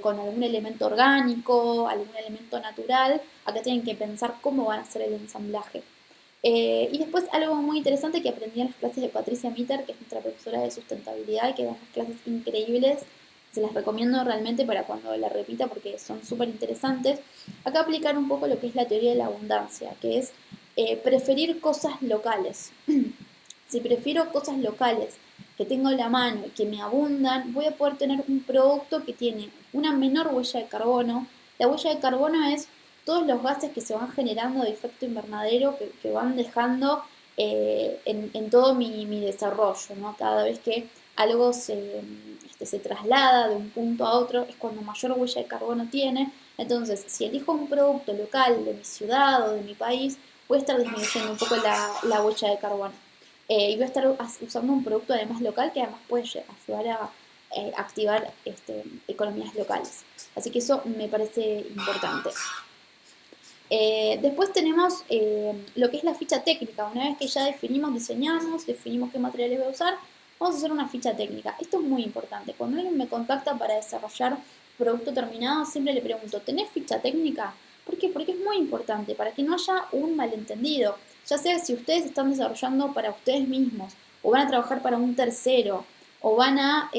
con algún elemento orgánico, algún elemento natural. Acá tienen que pensar cómo van a hacer el ensamblaje. Y después algo muy interesante que aprendí en las clases de Patricia Mitter, que es nuestra profesora de sustentabilidad, que da unas clases increíbles. Se las recomiendo realmente para cuando la repita porque son súper interesantes. Acá aplicar un poco lo que es la teoría de la abundancia, que es preferir cosas locales. Si prefiero cosas locales que tengo en la mano y que me abundan, voy a poder tener un producto que tiene una menor huella de carbono. La huella de carbono es todos los gases que se van generando de efecto invernadero que van dejando en todo mi desarrollo, ¿no? Cada vez que algo se traslada de un punto a otro es cuando mayor huella de carbono tiene. Entonces, si elijo un producto local de mi ciudad o de mi país, voy a estar disminuyendo un poco la huella de carbono. Y voy a estar usando un producto además local que además puede ayudar a activar economías locales. Así que eso me parece importante. Después tenemos lo que es la ficha técnica. Una vez que ya diseñamos, definimos qué materiales voy a usar, vamos a hacer una ficha técnica. Esto es muy importante. Cuando alguien me contacta para desarrollar producto terminado, siempre le pregunto, ¿tenés ficha técnica? ¿Por qué? Porque es muy importante, para que no haya un malentendido. Ya sea si ustedes están desarrollando para ustedes mismos, o van a trabajar para un tercero, o van a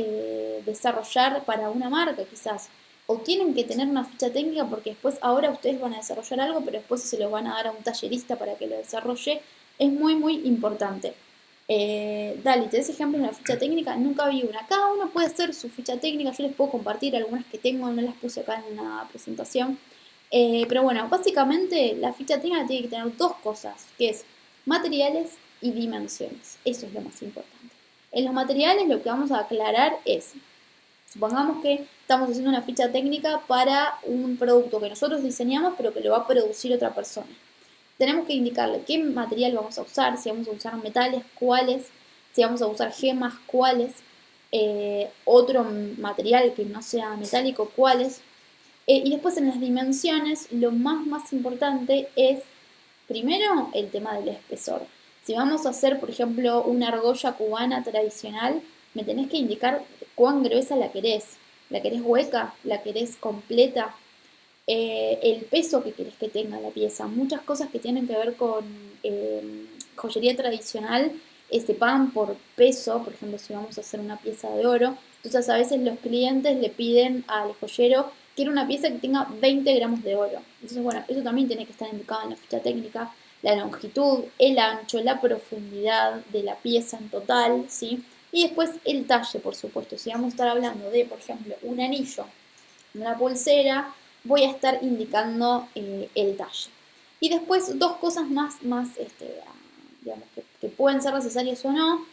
desarrollar para una marca quizás, o tienen que tener una ficha técnica porque después ahora ustedes van a desarrollar algo, pero después se lo van a dar a un tallerista para que lo desarrolle, es muy muy importante. Dali, ¿te des ejemplos de una ficha técnica? Nunca vi una. Cada uno puede hacer su ficha técnica, yo les puedo compartir algunas que tengo, no las puse acá en una presentación. Pero bueno, básicamente la ficha técnica tiene que tener dos cosas, que es materiales y dimensiones. Eso es lo más importante. En los materiales lo que vamos a aclarar es, supongamos que estamos haciendo una ficha técnica para un producto que nosotros diseñamos, pero que lo va a producir otra persona. Tenemos que indicarle qué material vamos a usar, si vamos a usar metales, cuáles, si vamos a usar gemas, cuáles, otro material que no sea metálico, cuáles. Y después en las dimensiones, lo más importante es, primero, el tema del espesor. Si vamos a hacer, por ejemplo, una argolla cubana tradicional, me tenés que indicar cuán gruesa la querés. ¿La querés hueca? ¿La querés completa? El peso que querés que tenga la pieza. Muchas cosas que tienen que ver con joyería tradicional se pagan por peso. Por ejemplo, si vamos a hacer una pieza de oro, entonces a veces los clientes le piden al joyero quiero una pieza que tenga 20 gramos de oro. Entonces, bueno, eso también tiene que estar indicado en la ficha técnica. La longitud, el ancho, la profundidad de la pieza en total, ¿sí? Y después el talle, por supuesto. Si vamos a estar hablando de, por ejemplo, un anillo, una pulsera, voy a estar indicando el talle. Y después dos cosas más digamos, que pueden ser necesarias o no.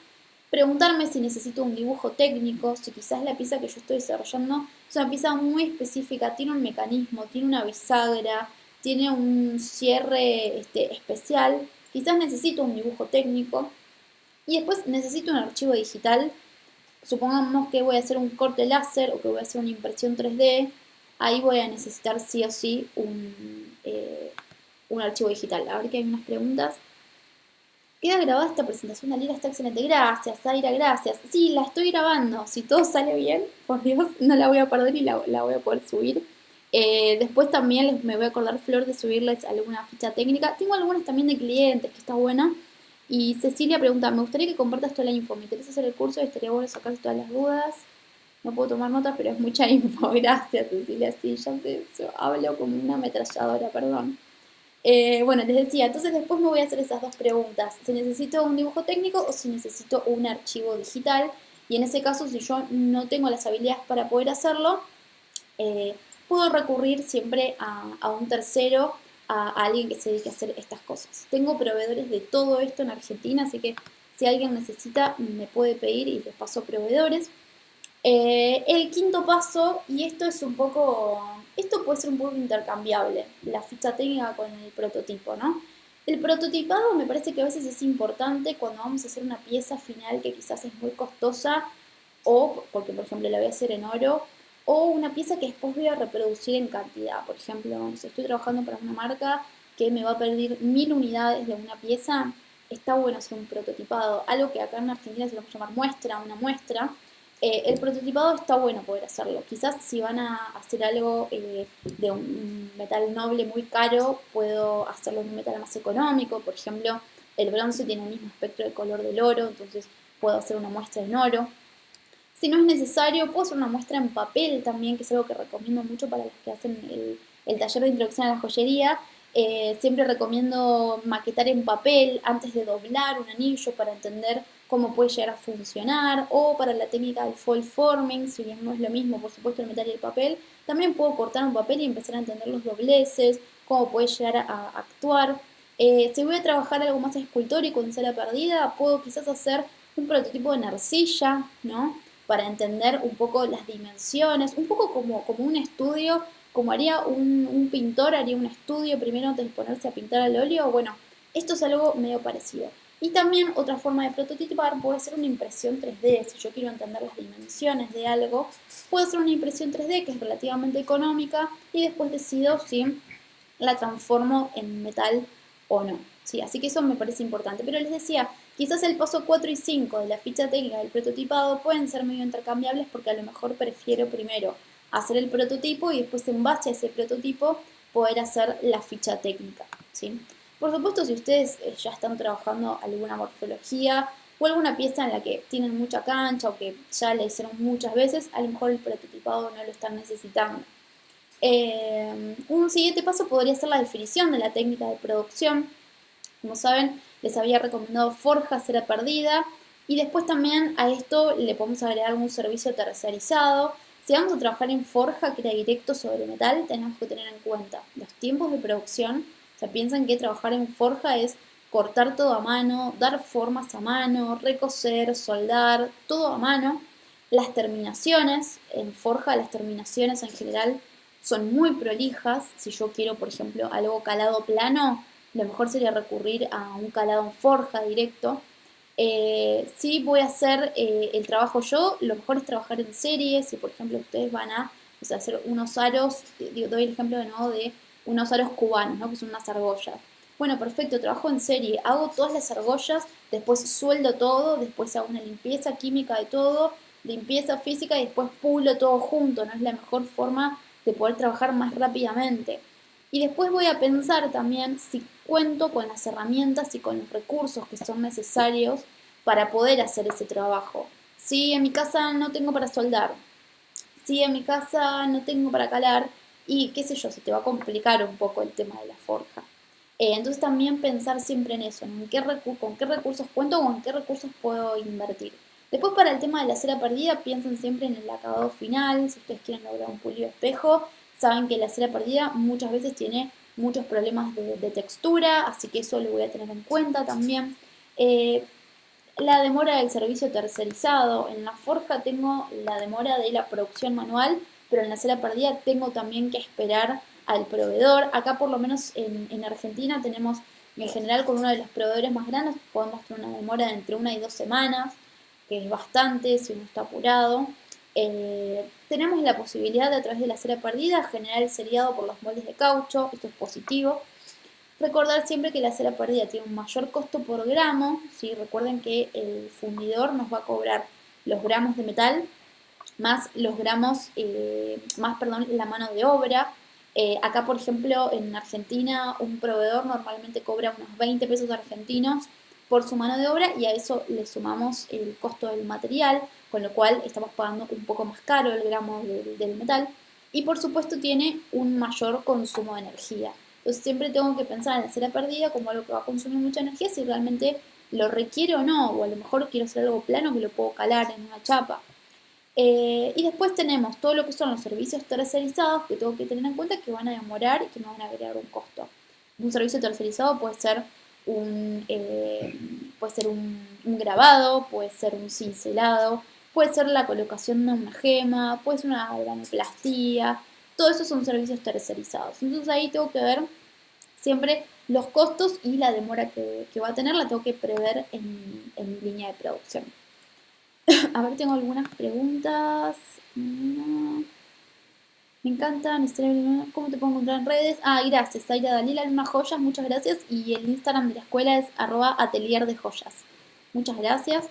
Preguntarme si necesito un dibujo técnico, si quizás la pieza que yo estoy desarrollando es una pieza muy específica, tiene un mecanismo, tiene una bisagra, tiene un cierre especial, quizás necesito un dibujo técnico y después necesito un archivo digital. Supongamos que voy a hacer un corte láser o que voy a hacer una impresión 3D, ahí voy a necesitar sí o sí un archivo digital. A ver que hay unas preguntas. Queda grabada esta presentación, Dalila, está excelente. Gracias, Zaira, gracias. Sí, la estoy grabando. Si todo sale bien, por Dios, no la voy a perder y la voy a poder subir. Después también me voy a acordar, Flor, de subirles alguna ficha técnica. Tengo algunas también de clientes, que está buena. Y Cecilia pregunta, me gustaría que compartas toda la info. Me interesa hacer el curso y estaría bueno sacarse todas las dudas. No puedo tomar notas, pero es mucha info. Gracias, Cecilia. Sí, ya te hablo como una ametralladora, perdón. Bueno, les decía, entonces después me voy a hacer esas dos preguntas. Si necesito un dibujo técnico o si necesito un archivo digital. Y en ese caso, si yo no tengo las habilidades para poder hacerlo, puedo recurrir siempre a un tercero, a alguien que se dedique a hacer estas cosas. Tengo proveedores de todo esto en Argentina, así que si alguien necesita, me puede pedir y les paso proveedores. El quinto paso, y esto es un poco, esto puede ser un poco intercambiable, la ficha técnica con el prototipo, ¿no? El prototipado me parece que a veces es importante cuando vamos a hacer una pieza final que quizás es muy costosa, o porque por ejemplo la voy a hacer en oro, o una pieza que después voy a reproducir en cantidad. Por ejemplo, si estoy trabajando para una marca que me va a pedir 1000 unidades de una pieza, está bueno hacer un prototipado, algo que acá en Argentina se lo puede llamar muestra, una muestra. El prototipado está bueno poder hacerlo. Quizás si van a hacer algo de un metal noble muy caro, puedo hacerlo en un metal más económico. Por ejemplo, el bronce tiene el mismo espectro de color del oro, entonces puedo hacer una muestra en oro. Si no es necesario, puedo hacer una muestra en papel también, que es algo que recomiendo mucho para los que hacen el taller de introducción a la joyería. Siempre recomiendo maquetar en papel antes de doblar un anillo para entender cómo puede llegar a funcionar, o para la técnica del foil forming, si bien no es lo mismo, por supuesto, el metal y el papel, también puedo cortar un papel y empezar a entender los dobleces, cómo puede llegar a actuar. Si voy a trabajar algo más escultórico en cera perdida, puedo quizás hacer un prototipo en arcilla, ¿no? Para entender un poco las dimensiones, un poco como un estudio, como haría un pintor, haría un estudio primero antes de ponerse a pintar al óleo. Bueno, esto es algo medio parecido. Y también otra forma de prototipar puede ser una impresión 3D. Si yo quiero entender las dimensiones de algo, puedo hacer una impresión 3D que es relativamente económica y después decido si la transformo en metal o no. ¿Sí? Así que eso me parece importante. Pero les decía, quizás el paso 4 y 5 de la ficha técnica del prototipado pueden ser medio intercambiables porque a lo mejor prefiero primero hacer el prototipo y después en base a ese prototipo poder hacer la ficha técnica. ¿Sí? Por supuesto, si ustedes ya están trabajando alguna morfología o alguna pieza en la que tienen mucha cancha o que ya la hicieron muchas veces, a lo mejor el prototipado no lo están necesitando. Un siguiente paso podría ser la definición de la técnica de producción. Como saben, les había recomendado Forja, cera perdida. Y después también a esto le podemos agregar un servicio tercerizado. Si vamos a trabajar en Forja, que era directo sobre metal, tenemos que tener en cuenta los tiempos de producción. O sea, piensan que trabajar en Forja es cortar todo a mano, dar formas a mano, recoser, soldar, todo a mano. Las terminaciones, en Forja las terminaciones en general son muy prolijas. Si yo quiero, por ejemplo, algo calado plano, lo mejor sería recurrir a un calado en forja directo. Si voy a hacer el trabajo yo, lo mejor es trabajar en serie. Si por ejemplo ustedes van a hacer unos aros, doy el ejemplo de nuevo de unos aros cubanos, ¿no? Que son unas argollas. Bueno, perfecto, trabajo en serie, hago todas las argollas, después sueldo todo, después hago una limpieza química de todo, limpieza física y después pulo todo junto, ¿no? Es la mejor forma de poder trabajar más rápidamente. Y después voy a pensar también si cuento con las herramientas y con los recursos que son necesarios para poder hacer ese trabajo. Si en mi casa no tengo para soldar, si en mi casa no tengo para calar, y qué sé yo, se te va a complicar un poco el tema de la forja. Entonces también pensar siempre en eso, en con qué recursos cuento o en qué recursos puedo invertir. Después para el tema de la cera perdida, piensen siempre en el acabado final. Si ustedes quieren lograr un pulido espejo, saben que la cera perdida muchas veces tiene muchos problemas de textura, así que eso lo voy a tener en cuenta también. Eh, la demora del servicio tercerizado. En la forja tengo la demora de la producción manual, pero en la cera perdida tengo también que esperar al proveedor. Acá por lo menos en Argentina tenemos, en general con uno de los proveedores más grandes, podemos tener una demora de entre 1 y 2 semanas, que es bastante si uno está apurado. Tenemos la posibilidad de a través de la cera perdida generar el seriado por los moldes de caucho, esto es positivo. Recordar siempre que la cera perdida tiene un mayor costo por gramo. ¿Sí? Recuerden que el fundidor nos va a cobrar los gramos de metal más los gramos, la mano de obra. Acá, por ejemplo, en Argentina, un proveedor normalmente cobra unos 20 pesos argentinos por su mano de obra y a eso le sumamos el costo del material, con lo cual estamos pagando un poco más caro el gramo del metal. Y por supuesto tiene un mayor consumo de energía. Entonces siempre tengo que pensar en la cera perdida como algo que va a consumir mucha energía si realmente lo requiere o no, o a lo mejor quiero hacer algo plano que lo puedo calar en una chapa. Y después tenemos todo lo que son los servicios tercerizados que tengo que tener en cuenta que van a demorar y que me van a agregar un costo. Un servicio tercerizado puede ser un grabado, puede ser un cincelado, puede ser la colocación de una gema, puede ser una granoplastía. Todo eso son servicios tercerizados. Entonces ahí tengo que ver siempre los costos y la demora que va a tener, la tengo que prever en mi línea de producción. A ver, tengo algunas preguntas. Me encantan. ¿Cómo te puedo encontrar en redes? Gracias, Zaira Dalila, Alma Joyas, muchas gracias. Y el Instagram de la escuela es @atelierdejoyas. Muchas gracias.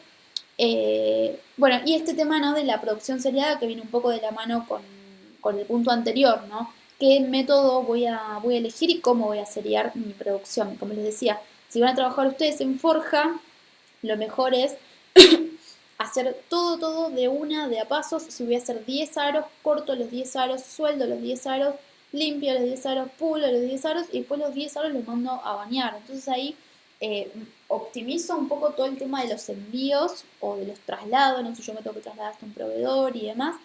Bueno, y este tema, ¿no?, de la producción seriada que viene un poco de la mano con el punto anterior, ¿no? ¿Qué método voy a elegir y cómo voy a seriar mi producción? Como les decía, si van a trabajar ustedes en Forja, lo mejor es hacer todo de a pasos. Si voy a hacer 10 aros, corto los 10 aros, sueldo los 10 aros, limpio los 10 aros, pulo los 10 aros y después los 10 aros los mando a bañar. Entonces ahí optimizo un poco todo el tema de los envíos o de los traslados. No sé, yo me tengo que trasladar hasta un proveedor y demás.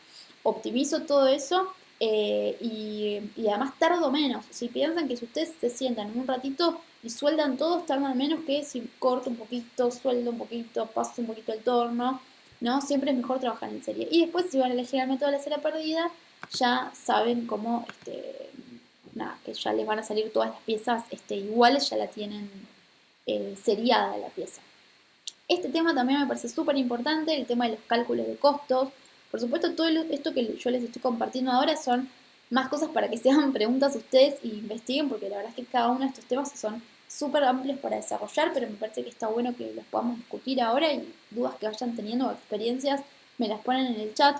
Optimizo todo eso y además tardo menos. Si piensan que si ustedes se sientan en un ratito y sueldan todos, tardan menos que si corto un poquito, sueldo un poquito, paso un poquito el torno, ¿no? Siempre es mejor trabajar en serie. Y después, si van a elegir el método de la cera perdida, ya saben cómo, nada, que ya les van a salir todas las piezas iguales, ya la tienen seriada la pieza. Este tema también me parece súper importante, el tema de los cálculos de costos. Por supuesto, todo esto que yo les estoy compartiendo ahora son más cosas para que se hagan preguntas ustedes y investiguen, porque la verdad es que cada uno de estos temas son súper amplios para desarrollar, pero me parece que está bueno que los podamos discutir ahora y dudas que vayan teniendo o experiencias me las ponen en el chat.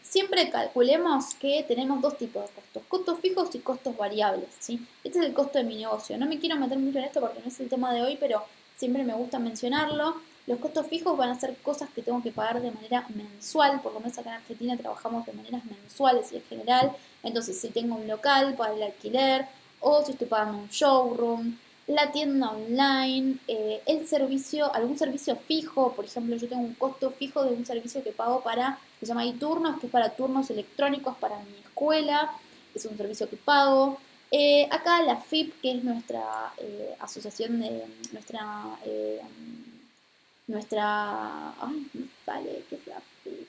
Siempre calculemos que tenemos dos tipos de costos, costos fijos y costos variables, ¿sí? Este es el costo de mi negocio. No me quiero meter mucho en esto porque no es el tema de hoy, pero siempre me gusta mencionarlo. Los costos fijos van a ser cosas que tengo que pagar de manera mensual, por lo menos acá en Argentina trabajamos de maneras mensuales y en general. Entonces, si tengo un local para el alquiler, o si estoy pagando un showroom, la tienda online, el servicio, algún servicio fijo, por ejemplo, yo tengo un costo fijo de un servicio que pago para, se llama iTurnos, que es para turnos electrónicos para mi escuela, es un servicio que pago. Acá la FIP, que es nuestra asociación de ay, me sale, ¿qué es la FIP?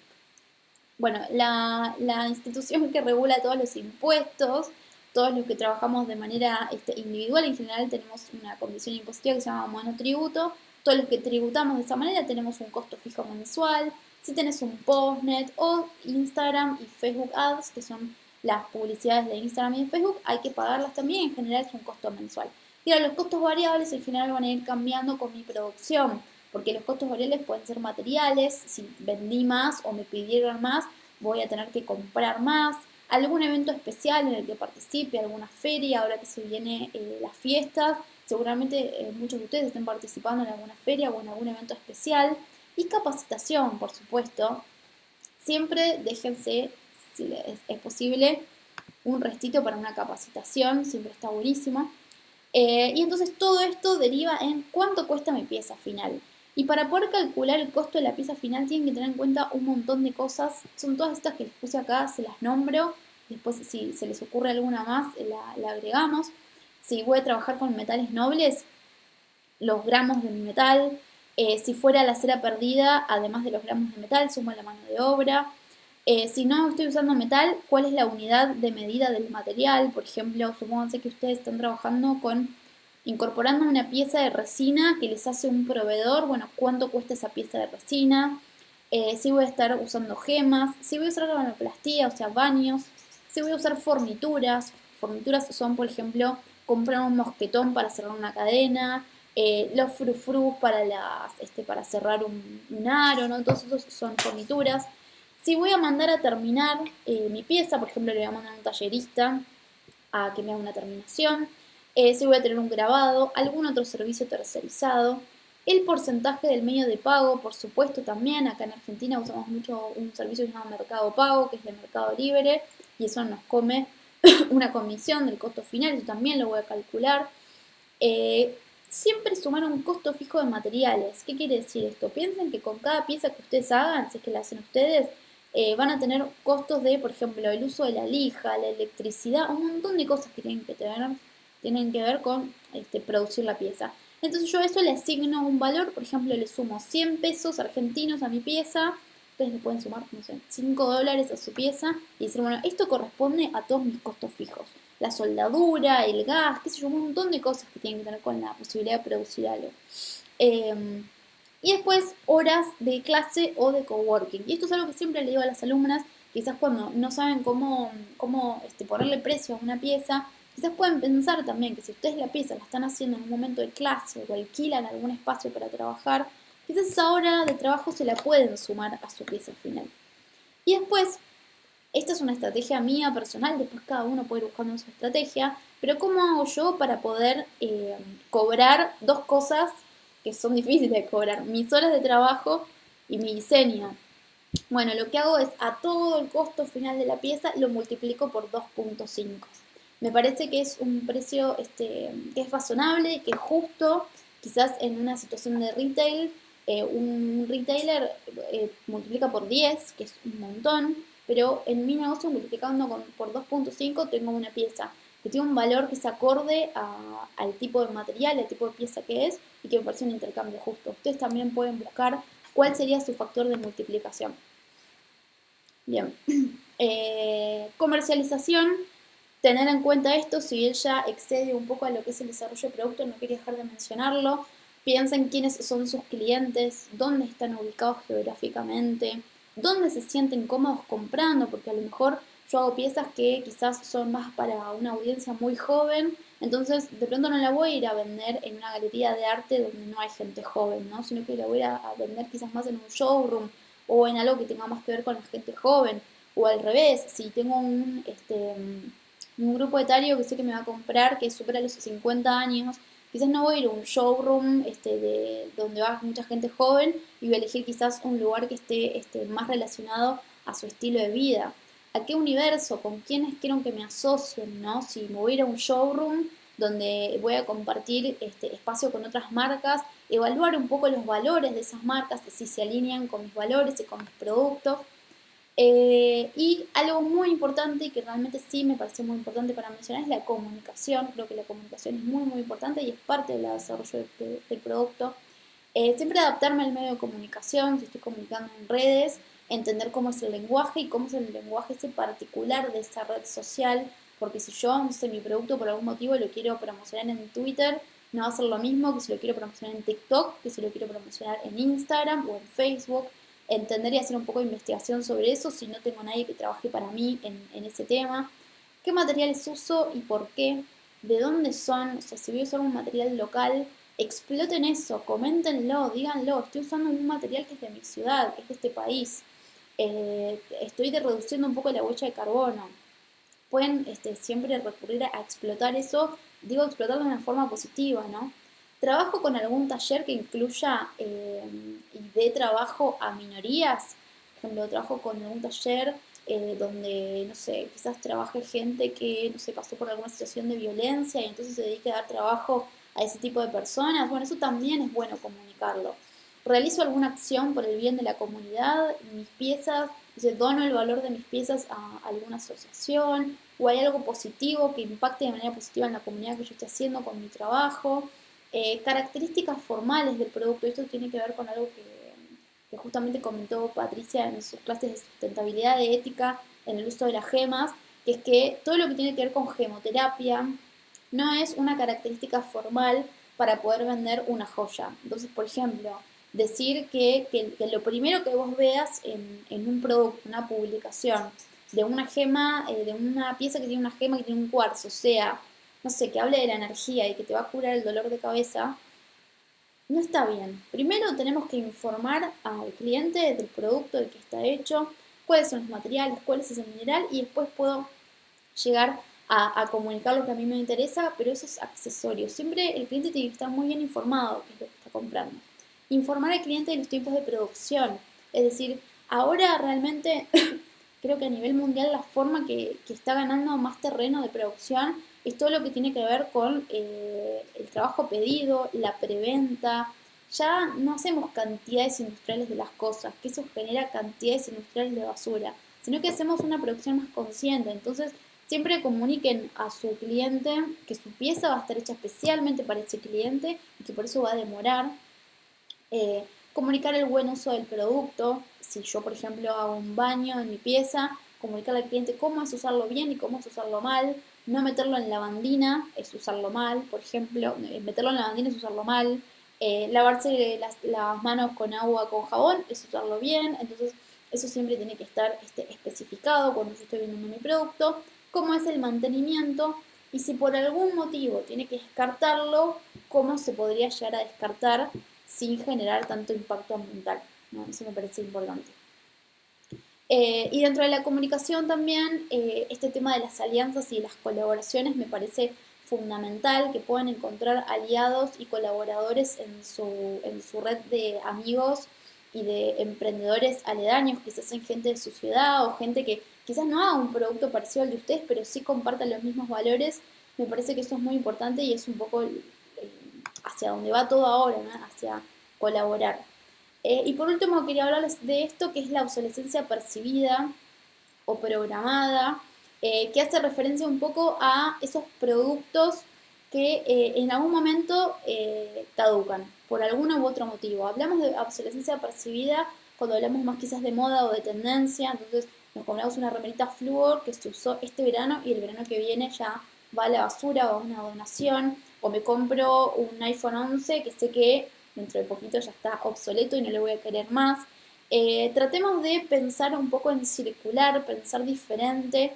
Bueno, la institución que regula todos los impuestos, todos los que trabajamos de manera individual, en general tenemos una condición impositiva que se llama monotributo, todos los que tributamos de esa manera tenemos un costo fijo mensual, si tenés un postnet o Instagram y Facebook Ads, que son las publicidades de Instagram y de Facebook, hay que pagarlas también, en general es un costo mensual. Y ahora los costos variables en general van a ir cambiando con mi producción, porque los costos variables pueden ser materiales, si vendí más o me pidieron más, voy a tener que comprar más, algún evento especial en el que participe, alguna feria, ahora que se viene las fiestas, seguramente muchos de ustedes estén participando en alguna feria o en algún evento especial, y capacitación, por supuesto. Siempre déjense, si es posible, un restito para una capacitación, siempre está buenísimo. Y entonces todo esto deriva en cuánto cuesta mi pieza final. Y para poder calcular el costo de la pieza final tienen que tener en cuenta un montón de cosas. Son todas estas que les puse acá, se las nombro. Después si se les ocurre alguna más, la agregamos. Si voy a trabajar con metales nobles, los gramos de mi metal. Si fuera la cera perdida, además de los gramos de metal, sumo la mano de obra. Si no estoy usando metal, ¿cuál es la unidad de medida del material? Por ejemplo, supónganse que ustedes están trabajando con incorporando una pieza de resina que les hace un proveedor. Bueno, ¿cuánto cuesta esa pieza de resina? Si voy a estar usando gemas, si voy a usar galvanoplastía, o sea, baños, si voy a usar fornituras. Fornituras son, por ejemplo, comprar un mosquetón para cerrar una cadena, los frufrus para cerrar un aro, ¿no? Todos esos son fornituras. Si voy a mandar a terminar mi pieza, por ejemplo, le voy a mandar a un tallerista a que me haga una terminación, si voy a tener un grabado, algún otro servicio tercerizado, el porcentaje del medio de pago, por supuesto también, acá en Argentina usamos mucho un servicio llamado Mercado Pago, que es de Mercado Libre, y eso nos come una comisión del costo final, eso también lo voy a calcular. Siempre sumar un costo fijo de materiales. ¿Qué quiere decir esto? Piensen que con cada pieza que ustedes hagan, si es que la hacen ustedes, van a tener costos de, por ejemplo, el uso de la lija, la electricidad, un montón de cosas que tienen que ver con producir la pieza. Entonces yo a eso le asigno un valor, por ejemplo, le sumo 100 pesos argentinos a mi pieza, ustedes le pueden sumar, no sé, 5 dólares a su pieza y decir, bueno, esto corresponde a todos mis costos fijos. La soldadura, el gas, qué sé yo, un montón de cosas que tienen que ver con la posibilidad de producir algo. Y después horas de clase o de coworking. Y esto es algo que siempre le digo a las alumnas, quizás cuando no saben cómo ponerle precio a una pieza, quizás pueden pensar también que si ustedes la pieza la están haciendo en un momento de clase o alquilan algún espacio para trabajar, quizás esa hora de trabajo se la pueden sumar a su pieza final. Y después, esta es una estrategia mía personal, después cada uno puede ir buscando su estrategia, pero ¿cómo hago yo para poder cobrar dos cosas que son difíciles de cobrar? Mis horas de trabajo y mi diseño. Bueno, lo que hago es a todo el costo final de la pieza lo multiplico por 2.5. Me parece que es un precio que es razonable, que es justo. Quizás en una situación de retail, un retailer multiplica por 10, que es un montón. pero en mi negocio multiplicando por 2.5 tengo una pieza que tiene un valor que se acorde al tipo de material, al tipo de pieza que es, y que me parece un intercambio justo. Ustedes también pueden buscar cuál sería su factor de multiplicación. Bien. Comercialización, tener en cuenta esto, si ella excede un poco a lo que es el desarrollo de producto, no quería dejar de mencionarlo. Piensen quiénes son sus clientes, dónde están ubicados geográficamente, dónde se sienten cómodos comprando, porque a lo mejor yo hago piezas que quizás son más para una audiencia muy joven, entonces de pronto no la voy a ir a vender en una galería de arte donde no hay gente joven, ¿no? Sino que la voy a vender quizás más en un showroom o en algo que tenga más que ver con la gente joven, o al revés, si tengo un grupo etario que sé que me va a comprar que supera los 50 años, quizás no voy a ir a un showroom donde va mucha gente joven y voy a elegir quizás un lugar que esté más relacionado a su estilo de vida. ¿A qué universo? ¿Con quiénes quiero que me asocien? ¿No? Si me voy a ir a un showroom donde voy a compartir espacio con otras marcas, evaluar un poco los valores de esas marcas, si se alinean con mis valores y con mis productos. Y algo muy importante, que realmente sí me parece muy importante para mencionar, es la comunicación. Creo que la comunicación es muy, muy importante y es parte del desarrollo del producto. Siempre adaptarme al medio de comunicación, si estoy comunicando en redes, entender cómo es el lenguaje y cómo es el lenguaje ese particular de esa red social, porque si yo, no sé, mi producto por algún motivo lo quiero promocionar en Twitter, no va a ser lo mismo que si lo quiero promocionar en TikTok, que si lo quiero promocionar en Instagram o en Facebook. Entender y hacer un poco de investigación sobre eso si no tengo nadie que trabaje para mí en ese tema. ¿Qué materiales uso y por qué? ¿De dónde son? O sea, si voy a usar un material local, exploten eso, coméntenlo, díganlo. Estoy usando un material que es de mi ciudad, que es de este país. Estoy reduciendo un poco la huella de carbono. Pueden siempre recurrir a explotar eso, digo explotar de una forma positiva, ¿no? Trabajo con algún taller que incluya y dé trabajo a minorías. Por ejemplo, trabajo con algún taller donde, no sé, quizás trabaje gente que, no sé, pasó por alguna situación de violencia y entonces se dedique a dar trabajo a ese tipo de personas. Bueno, eso también es bueno comunicarlo. Realizo alguna acción por el bien de la comunidad, mis piezas, dono el valor de mis piezas a alguna asociación, o hay algo positivo que impacte de manera positiva en la comunidad que yo estoy haciendo con mi trabajo. Características formales del producto, esto tiene que ver con algo que justamente comentó Patricia en sus clases de sustentabilidad, de ética, en el uso de las gemas, que es que todo lo que tiene que ver con gemoterapia no es una característica formal para poder vender una joya. Entonces, por ejemplo, decir que lo primero que vos veas en un producto, una publicación, de una gema, de una pieza que tiene una gema que tiene un cuarzo, o sea, no sé, que hable de la energía y que te va a curar el dolor de cabeza, no está bien. Primero tenemos que informar al cliente del producto, de qué está hecho, cuáles son los materiales, cuál es ese mineral y después puedo llegar a comunicar lo que a mí me interesa, pero eso es accesorio. Siempre el cliente tiene que estar muy bien informado de qué es lo que está comprando. Informar al cliente de los tiempos de producción. Es decir, ahora realmente creo que a nivel mundial la forma que está ganando más terreno de producción es todo lo que tiene que ver con el trabajo pedido, la preventa. Ya no hacemos cantidades industriales de las cosas, que eso genera cantidades industriales de basura, sino que hacemos una producción más consciente. Entonces, siempre comuniquen a su cliente que su pieza va a estar hecha especialmente para ese cliente y que por eso va a demorar. Comunicar el buen uso del producto. Si yo, por ejemplo, hago un baño en mi pieza, comunicarle al cliente cómo es usarlo bien y cómo es usarlo mal. No meterlo en lavandina es usarlo mal, por ejemplo. Meterlo en lavandina es usarlo mal. Lavarse las manos con agua, con jabón, es usarlo bien. Entonces, eso siempre tiene que estar especificado cuando yo estoy vendiendo mi producto. Cómo es el mantenimiento. Y si por algún motivo tiene que descartarlo, cómo se podría llegar a descartar sin generar tanto impacto ambiental, ¿no? Eso me parece importante. Y dentro de la comunicación también, este tema de las alianzas y las colaboraciones me parece fundamental, que puedan encontrar aliados y colaboradores en su red de amigos y de emprendedores aledaños, quizás en gente de su ciudad o gente que quizás no haga un producto parecido al de ustedes, pero sí compartan los mismos valores. Me parece que eso es muy importante y es un poco hacia donde va todo ahora, ¿no? Hacia colaborar. Y por último quería hablarles de esto que es la obsolescencia percibida. o programada, que hace referencia un poco a esos productos que en algún momento caducan, por alguno u otro motivo. Hablamos de obsolescencia percibida cuando hablamos más quizás de moda o de tendencia, entonces nos compramos una remerita flúor que se usó este verano y el verano que viene ya va a la basura o a una donación, o me compro un iPhone 11 que sé que dentro de poquito ya está obsoleto y no lo voy a querer más. Tratemos de pensar un poco en circular, pensar diferente.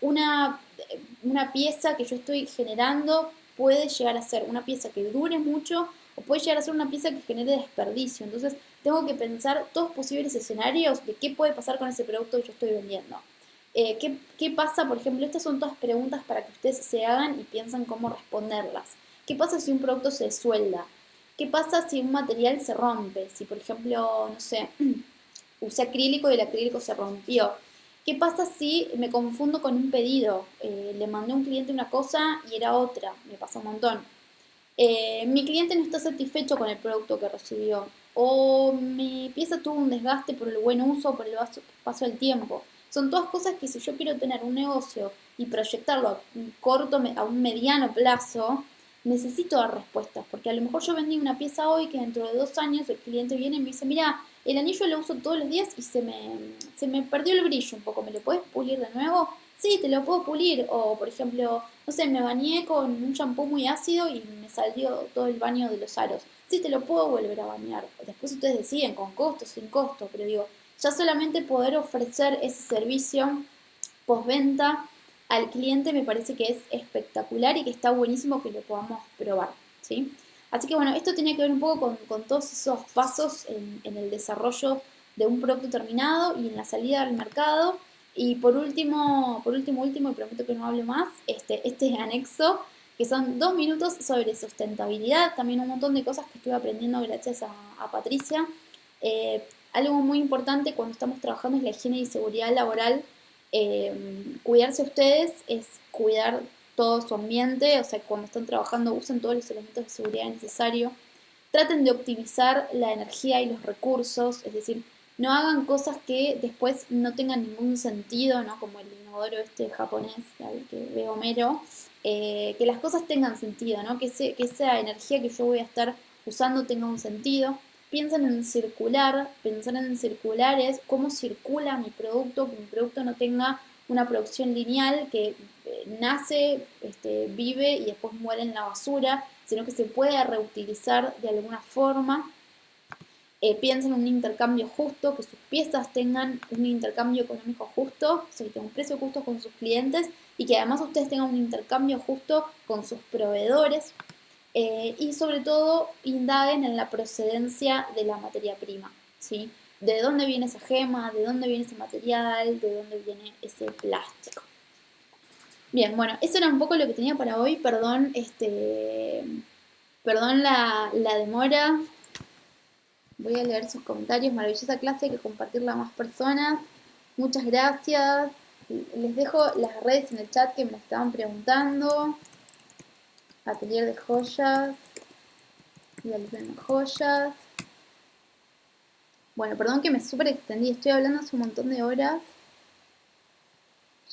Una pieza que yo estoy generando puede llegar a ser una pieza que dure mucho o puede llegar a ser una pieza que genere desperdicio. Entonces tengo que pensar todos posibles escenarios de qué puede pasar con ese producto que yo estoy vendiendo. ¿Qué pasa? Por ejemplo, estas son todas preguntas para que ustedes se hagan y piensen cómo responderlas. ¿Qué pasa si un producto se suelda? ¿Qué pasa si un material se rompe? Si, por ejemplo, no sé, usé acrílico y el acrílico se rompió. ¿Qué pasa si me confundo con un pedido? Le mandé a un cliente una cosa y era otra. Me pasa un montón. Mi cliente no está satisfecho con el producto que recibió. O mi pieza tuvo un desgaste por el buen uso o por el paso del tiempo. Son todas cosas que si yo quiero tener un negocio y proyectarlo a un corto, a un mediano plazo, necesito dar respuestas. Porque a lo mejor yo vendí una pieza hoy que dentro de 2 años el cliente viene y me dice, mira, el anillo lo uso todos los días y se me perdió el brillo un poco. ¿Me lo puedes pulir de nuevo? Sí, te lo puedo pulir. O, por ejemplo, no sé, me bañé con un shampoo muy ácido y me salió todo el baño de los aros. Sí, te lo puedo volver a bañar. Después ustedes deciden, con costo, sin costo, pero digo, ya solamente poder ofrecer ese servicio postventa al cliente me parece que es espectacular y que está buenísimo que lo podamos probar, ¿sí? Así que bueno, esto tenía que ver un poco con todos esos pasos en el desarrollo de un producto terminado y en la salida al mercado. Y por último, y prometo que no hable más, este anexo, que son 2 minutos sobre sustentabilidad, también un montón de cosas que estuve aprendiendo gracias a Patricia. Algo muy importante cuando estamos trabajando es la higiene y seguridad laboral. Cuidarse ustedes es cuidar todo su ambiente, o sea, cuando están trabajando usen todos los elementos de seguridad necesarios. Traten de optimizar la energía y los recursos, es decir, no hagan cosas que después no tengan ningún sentido, ¿no? Como el inodoro este japonés, al que veo Homero, que las cosas tengan sentido, ¿no? Que esa energía que yo voy a estar usando tenga un sentido. Piensen en circular, pensar en circular es cómo circula mi producto, que mi producto no tenga una producción lineal que nace, vive y después muere en la basura, sino que se pueda reutilizar de alguna forma. Piensen en un intercambio justo, que sus piezas tengan un intercambio económico justo, o sea, que tengan un precio justo con sus clientes y que además ustedes tengan un intercambio justo con sus proveedores. Y sobre todo indaguen en la procedencia de la materia prima, ¿sí? ¿De dónde viene esa gema? ¿De dónde viene ese material? ¿De dónde viene ese plástico? Bien, bueno, eso era un poco lo que tenía para hoy. Perdón la demora. Voy a leer sus comentarios. Maravillosa clase, hay que compartirla a más personas. Muchas gracias. Les dejo las redes en el chat que me estaban preguntando. Atelier de joyas y Alumno de joyas. Bueno, perdón que me súper extendí. Estoy hablando hace un montón de horas.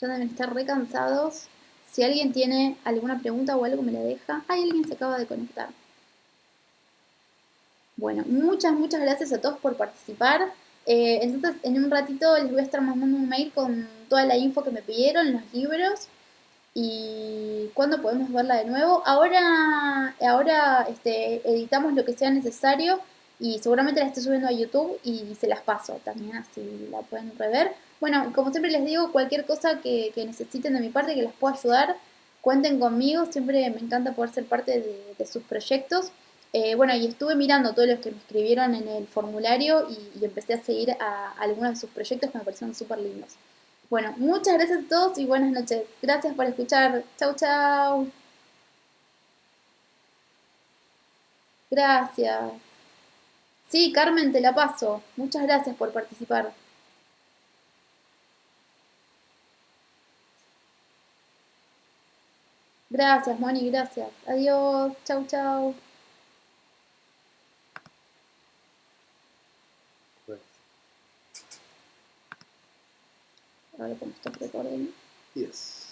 Ya deben estar re cansados. Si alguien tiene alguna pregunta o algo, me la deja. Ay, alguien se acaba de conectar. Bueno, muchas gracias a todos por participar. Entonces, en un ratito les voy a estar mandando un mail con toda la info que me pidieron, los libros y cuándo podemos verla de nuevo. Ahora editamos lo que sea necesario y seguramente la esté subiendo a YouTube y se las paso también, así la pueden rever. Bueno, como siempre les digo, cualquier cosa que necesiten de mi parte, que les pueda ayudar, cuenten conmigo. Siempre me encanta poder ser parte de sus proyectos. Bueno, y estuve mirando todos los que me escribieron en el formulario y empecé a seguir a algunos de sus proyectos que me parecieron súper lindos. Bueno, muchas gracias a todos y buenas noches. Gracias por escuchar. Chau, chau. Gracias. Sí, Carmen, te la paso. Muchas gracias por participar. Gracias, Moni, gracias. Adiós. Chau, chau. Pues. Ahora le pongo stop recording. Yes.